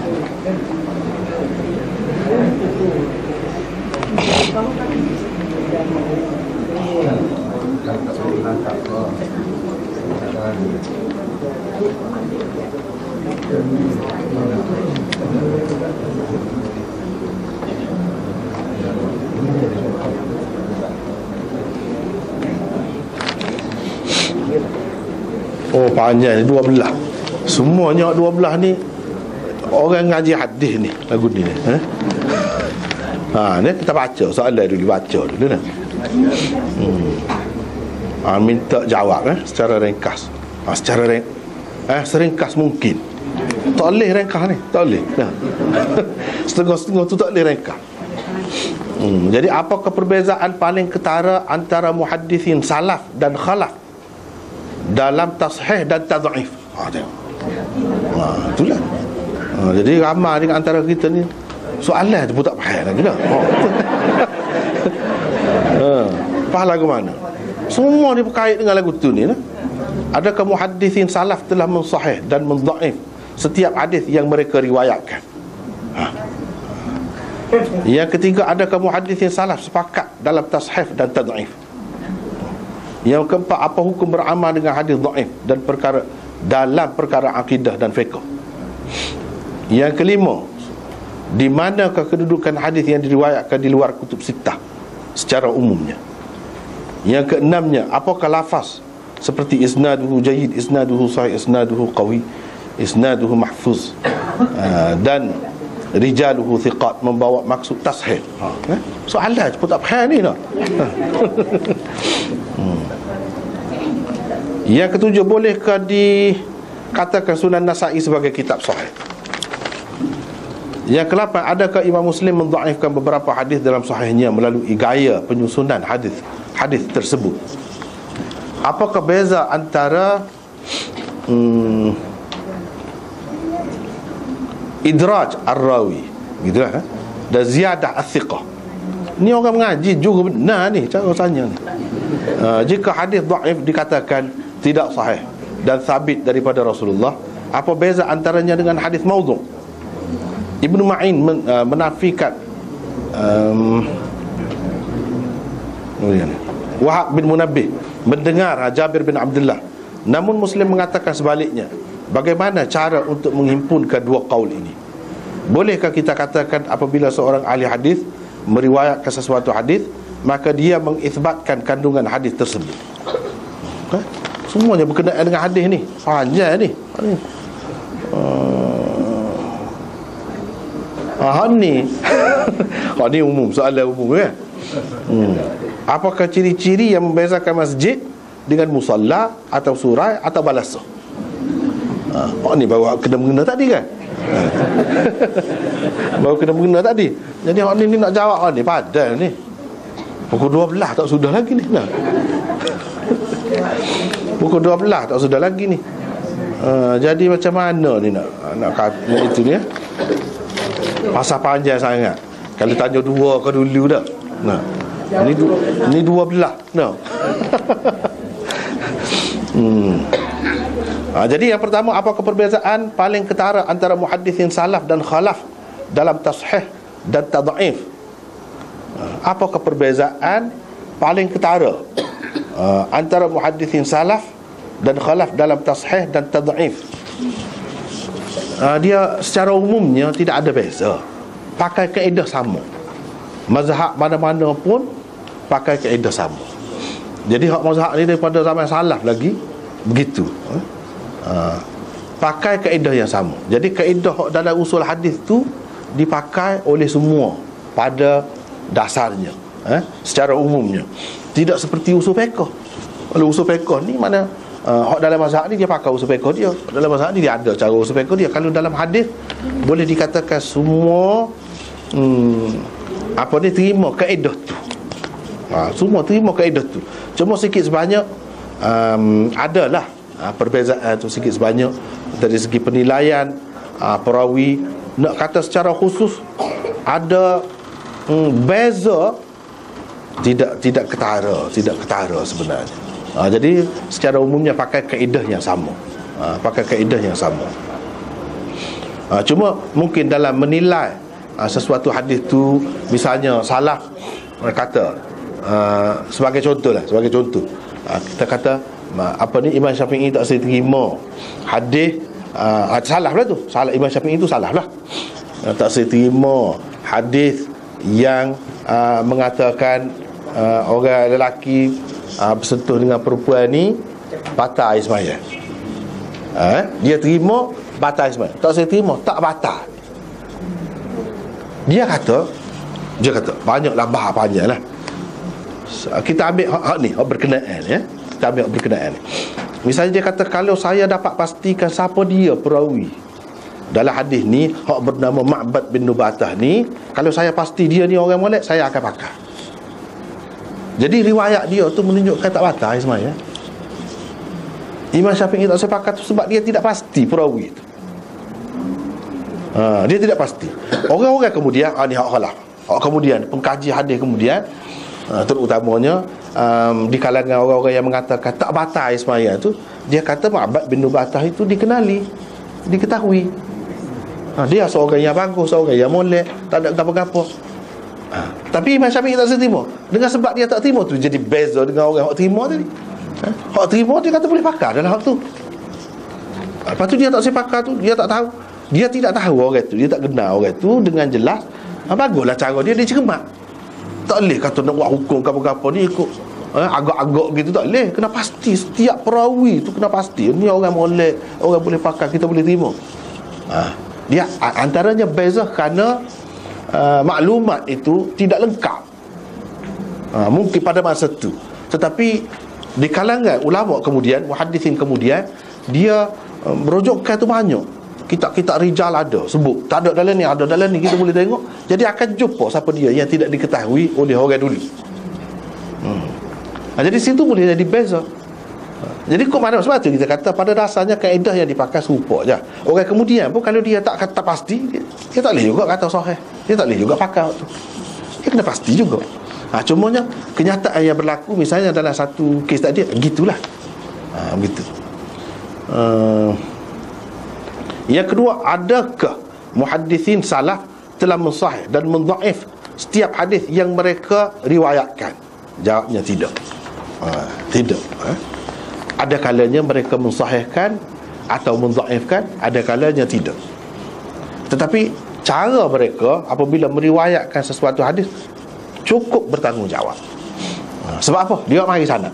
oh panjang ni 12. Semuanya 12 ni orang ngaji hadis ni lagu ni. Ni kita baca soalan dulu, baca dulu nah. Minta jawab secara ringkas. Secara seringkas mungkin. Tak boleh ringkas ni, tak boleh. Setengah-setengah tu tak boleh ringkas. Jadi apakah perbezaan paling ketara antara muhaddithin salaf dan khalaf dalam tashih dan tad'if? Tengok. Itulah. Jadi ramai dengan antara kita ni soalan tu pun tak faham lagi dah. Faham lagu mana? Semua ni berkait dengan lagu tu ni. Adakah muhaddithin salaf telah mensahih dan mendhaif setiap hadis yang mereka riwayatkan? Yang ketiga, adakah muhaddithin salaf sepakat dalam tashih dan tad'if? Yang keempat, apa hukum beramal dengan hadis dhaif dan perkara dalam perkara akidah dan fiqh? Yang kelima, di manakah kedudukan hadis yang diriwayatkan di luar kutub sittah secara umumnya? Yang keenamnya, apakah lafaz seperti isnaduhu jayyid, isnaduhu sahih, isnaduhu qawi, isnaduhu mahfuz dan rijaluhu thiqat membawa maksud tashih? Soalan pun tak faham ni lah. Yang ketujuh, bolehkah dikatakan Sunan Nasa'i sebagai kitab sahih? Yang ke-8, adakah Imam Muslim mendhaifkan beberapa hadis dalam sahihnya melalui gaya penyusunan hadis tersebut? Apakah beza antara idraj ar-rawi gitulah dan ziyadah as-thiqah? Ni orang mengaji juga benar ni cara tanya ni. Jika hadis dhaif dikatakan tidak sahih dan sabit daripada Rasulullah, apa beza antaranya dengan hadis maudhu'? Ibnu Ma'in menafikan Wahab bin Munabbih mendengar Jabir bin Abdullah, namun Muslim mengatakan sebaliknya. Bagaimana cara untuk menghimpunkan dua qaul ini? Bolehkah kita katakan apabila seorang ahli hadis meriwayatkan sesuatu hadis, maka dia mengisbatkan kandungan hadis tersebut? Semuanya berkenaan dengan hadis ni. Panjang ni. Ni umum, soalan umum kan. Apakah ciri-ciri yang membezakan masjid dengan musalla atau surau atau balasah? Ni baru kena mengena tadi kan. Baru kena mengena tadi. Jadi ni nak jawab ni padahal ni pukul 12 tak sudah lagi ni. Pukul 12 tak sudah lagi ni. Jadi macam mana ni nak kata itu ni pasal panjang sangat. Kalau tanya dua ke dulu dah. Ni 12 jadi yang pertama, apakah perbezaan paling ketara antara muhaddithin salaf dan khalaf dalam tashih dan tad'if? Apakah perbezaan paling ketara antara muhaddithin salaf dan khalaf dalam tashih dan tad'if? Dia secara umumnya tidak ada beza, pakai kaedah sama. Mazhab mana-mana pun pakai kaedah sama. Jadi hak mazhab ni daripada zaman salaf lagi begitu. Pakai kaedah yang sama. Jadi kaedah dalam usul hadis tu dipakai oleh semua pada dasarnya, secara umumnya. Tidak seperti usul fiqh. Kalau usul fiqh ni mana hak dalam mazhab ni dia pakai usul fiqh dia. Dalam mazhab ni dia ada cara usul fiqh dia. Kalau dalam hadis boleh dikatakan semua terima kaedah tu. Semua terima kaedah tu. Cuma sikit sebanyak adalah perbezaan tu sikit sebanyak dari segi penilaian perawi. Nak kata secara khusus ada beza, tidak ketara sebenarnya. Jadi secara umumnya pakai kaedah yang sama. Cuma mungkin dalam menilai sesuatu hadis tu, misalnya salah, kata sebagai contoh kita kata Imam Syafi'i tak boleh terima hadis, salah pula tu. Imam Syafi'i tu salah lah, tak boleh terima hadis yang mengatakan orang lelaki bersentuh dengan perempuan ni batal air sembahyang. Dia terima batal air sembahyang. Tak saya terima, tak batal. Dia kata banyaklah bahas panjang lah. Kita ambil hak ni, hak berkenaan ya. Kita ambil hak berkenaan ni. Misalnya dia kata, kalau saya dapat pastikan siapa dia perawi dalam hadis ni, hak bernama Ma'bad bin Nubatah ni, kalau saya pasti dia ni orang molek, saya akan pakai. Jadi riwayat dia tu menunjukkan tak batal sebenarnya. Imam Syafi'i tak sepakat sebab dia tidak pasti perawi itu. Dia tidak pasti. Orang-orang kemudian ni hak khalaf. Hak kemudian pengkaji hadis kemudian terutamanya di kalangan orang-orang yang mengatakan tak batal sebenarnya tu, dia kata Ma'bad bin Nubatah itu diketahui. Dia seorang yang bagus, seorang yang molek, tak ada apa-apa. Tapi Imam Syafi'i tak terima. Dengan sebab dia tak terima tu, jadi beza dengan orang hak terima tadi. Hak terima dia kata boleh pakai dalam hak tu. Lepas tu dia tak sepakat tu, dia tak tahu. Dia tidak tahu orang tu, dia tak kenal orang tu dengan jelas. Baguslah cara dia cermat. Tak boleh kata nak buat hukum apa-apa ni ikut agak-agak gitu, tak boleh. Kena pasti, setiap perawi tu kena pasti ni orang molek, orang boleh pakai, kita boleh terima. Dia antaranya beza kerana maklumat itu tidak lengkap. Mungkin pada masa tu. Tetapi di kalangan ulama kemudian, muhaddisin kemudian, dia merujukkan tu banyak. Kitab-kitab rijal ada sebut, tak ada dalam ni, ada dalam ni, kita boleh tengok. Jadi akan jumpa siapa dia yang tidak diketahui oleh orang dulu. Jadi situ boleh jadi beza. Jadi kok mana sebab tu kita kata pada dasarnya kaedah yang dipakai serupa je. Orang kemudian pun kalau dia tak kata pasti, dia tak boleh juga kata sahih. Dia tak boleh juga pakai tu. Dia kena pasti juga. Cumanya kenyataan yang berlaku misalnya dalam satu kes tadi, gitulah. Begitu. Yang kedua, adakah muhaddisin salaf telah mensahih dan mendhaif setiap hadis yang mereka riwayatkan? Jawabnya tidak. Tidak. Ada kalanya mereka mensahihkan atau mendhaifkan, ada kalanya tidak. Tetapi cara mereka apabila meriwayatkan sesuatu hadis cukup bertanggungjawab. Sebab apa? Dia mari sana.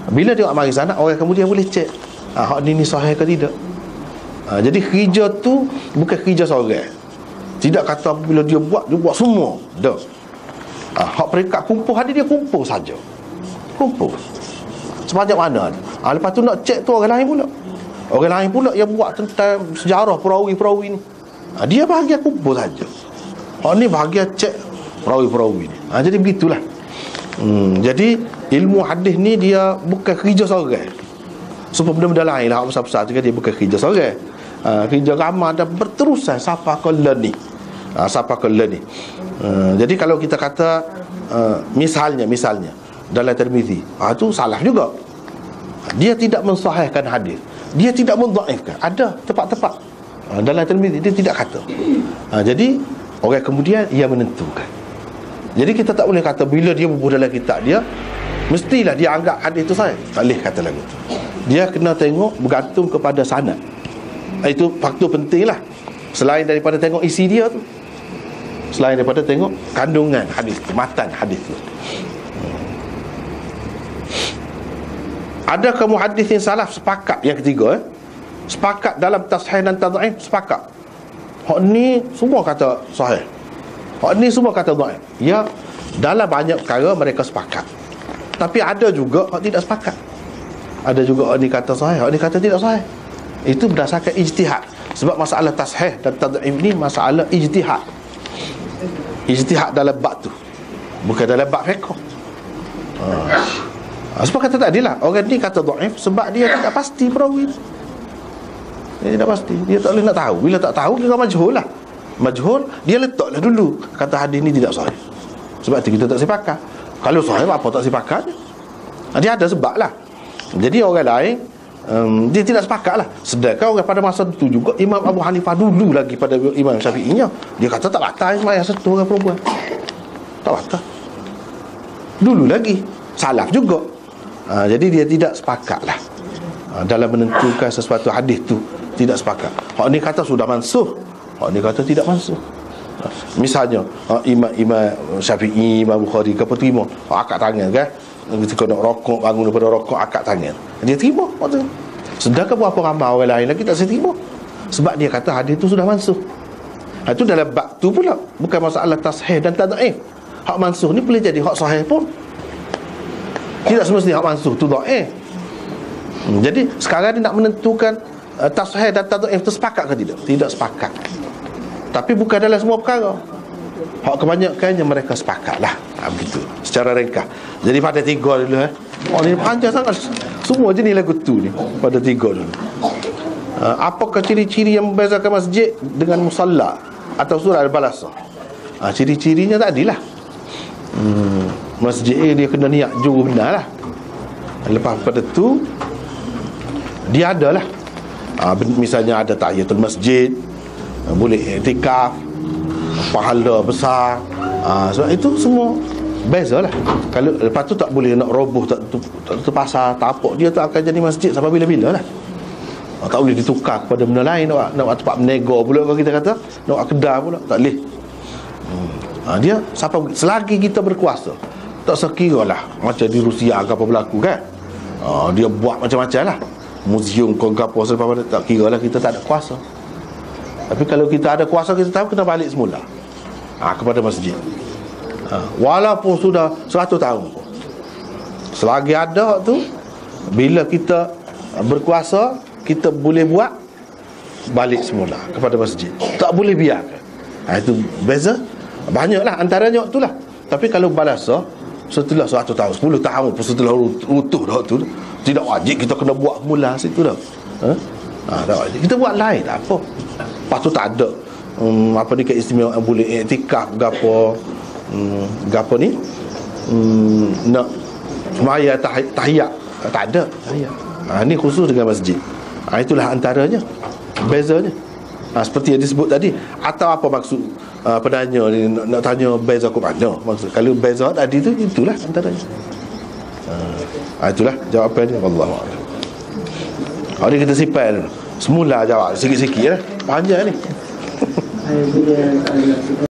Bila dia mari sana, orang kemudian boleh cek hak ni sahih ke tidak. Jadi kerja tu bukan kerja seorang. Tidak kata apabila dia buat semua. Dah. Hak peringkat kumpul hadis, dia kumpul saja. Kumpul sebanyak mana. Lepas tu nak cek tu orang lain pula. Orang lain pula yang buat tentang sejarah perawi-perawi ni. Dia bahagian kumpul saja. Hak ni bahagian cek perawi-perawi ni. Jadi begitulah. Jadi ilmu hadis ni dia bukan kerja seorang. Sebab benda-benda lain lah, besar-besar juga dia bukan kerja seorang. Kerja ramah dan berterusan sampai ke learning. Jadi kalau kita kata misalnya dalam Tirmizi, itu salah juga. Dia tidak mensahihkan hadis, dia tidak mendhaifkan. Ada tepat-tepat dalam Tirmizi dia tidak kata. Jadi orang kemudian ia menentukan. Jadi kita tak boleh kata bila dia bubuh dalam kitab dia mestilah dia anggap hadis itu sahih. Tak boleh kata lagu. Dia kena tengok bergantung kepada sanad. Itu faktor penting lah. Selain daripada tengok isi dia tu, selain daripada tengok kandungan hadis, matan hadis tu. Adakah muhaddisin salaf sepakat? Yang ketiga, sepakat dalam tashih dan tadhaif, sepakat. Hak ni semua kata sahih, hak ni semua kata dhaif. Ya, dalam banyak perkara mereka sepakat. Tapi ada juga hak tidak sepakat. Ada juga orang ni kata sahih, orang ni kata tidak sahih. Itu berdasarkan ijtihad. Sebab masalah tashih dan tad'if ni masalah ijtihad. Ijtihad dalam bab tu, bukan dalam bab fiqh. Sebab kata tadi lah, orang ni kata dhaif sebab dia tak pasti perawi. Dia tak pasti, dia tak boleh nak tahu. Bila tak tahu, dia majhul lah. Majhul, dia letaklah dulu kata hadis ni tidak sahih. Sebab tu kita tak sepakat. Kalau sahih, apa tak sepakat? Dia ada sebab lah. Jadi orang lain dia tidak sepakat lah. Sedangkan orang pada masa itu juga, Imam Abu Hanifah dulu lagi pada Imam Syafi'inya, dia kata tak batal sembahyang satu orang perempuan. Tak batal. Dulu lagi salaf juga. Jadi dia tidak sepakat lah dalam menentukan sesuatu hadis tu. Tidak sepakat. Hak ni kata sudah mansuh, hak ni kata tidak mansuh. Misalnya Imam Syafi'i, Imam Bukhari ke terima, akad tangan kan, ketika nak rokok, bangun daripada rokok, akad tangan, dia terima waktu. Sedangkan berapa ramai orang lain lagi tak terima, sebab dia kata hadis tu sudah mansuh. Itu dalam bab tu pula, bukan masalah tashih dan tad'if. Hak mansuh ni boleh jadi hak sahih pun. Tidak semestinya hak mansuh tu dhaif. Jadi sekarang dia nak menentukan tashih dan tad'if tu sepakat ke tidak? Tidak sepakat. Tapi bukan dalam semua perkara. Hak kebanyakannya mereka sepakat lah. Begitu, secara ringkas. Jadi pada tiga dulu oh ni panjang sangat. Semua jenis lagu tu ni pada tiga dulu. Apakah ciri-ciri yang membezakan masjid dengan musalla atau surah Al-Balasah? Ciri-cirinya tadilah. Masjid dia kena niat juru benar lah. Lepas pada tu dia adalah misalnya ada tahiyatul masjid, boleh iktikaf, pahala besar. Sebab itu semua bezalah. Kalau lepas tu tak boleh nak roboh, tak terpasar tapak dia tu akan jadi masjid sampai bila-bila lah. Tak boleh ditukar kepada benda lain. Nak buat tempat menega pula, kalau kita kata nak buat kedai pula, tak boleh. Dia sampai selagi kita berkuasa, tak sekira lah macam di Rusia apa berlaku kan. Dia buat macam-macam lah, muzium kau gapo selepas pada, tak kira lah kita tak ada kuasa. Tapi kalau kita ada kuasa, kita tahu kena balik semula kepada masjid. Walaupun sudah 100 tahun pun, selagi ada tu, bila kita berkuasa, kita boleh buat balik semula kepada masjid. Tak boleh biarkan. Itu beza. Banyaklah antaranya tu lah. Tapi kalau balasah setelah 100 tahun, 10 tahun pun setelah rutuh dah tu, tidak wajib kita kena buat mula situ dah. Tak wajib. Kita buat lain tak apa. Lepas tu tak ada apa ni keistimewaan boleh iktikaf gapo gapo ni nak semaya tahiyat, tak ada tahiyat. Ni khusus dengan masjid. Itulah antaranya bezanya. Seperti yang disebut tadi. Atau apa maksud penanya ni nak tanya beza ke mana? Maksud kalau beza tadi tu, itulah antaranya. Itulah jawapannya. Wallahu a'lam. Hari kita simpan semula jawab sikit-sikit lah. Panjang ni.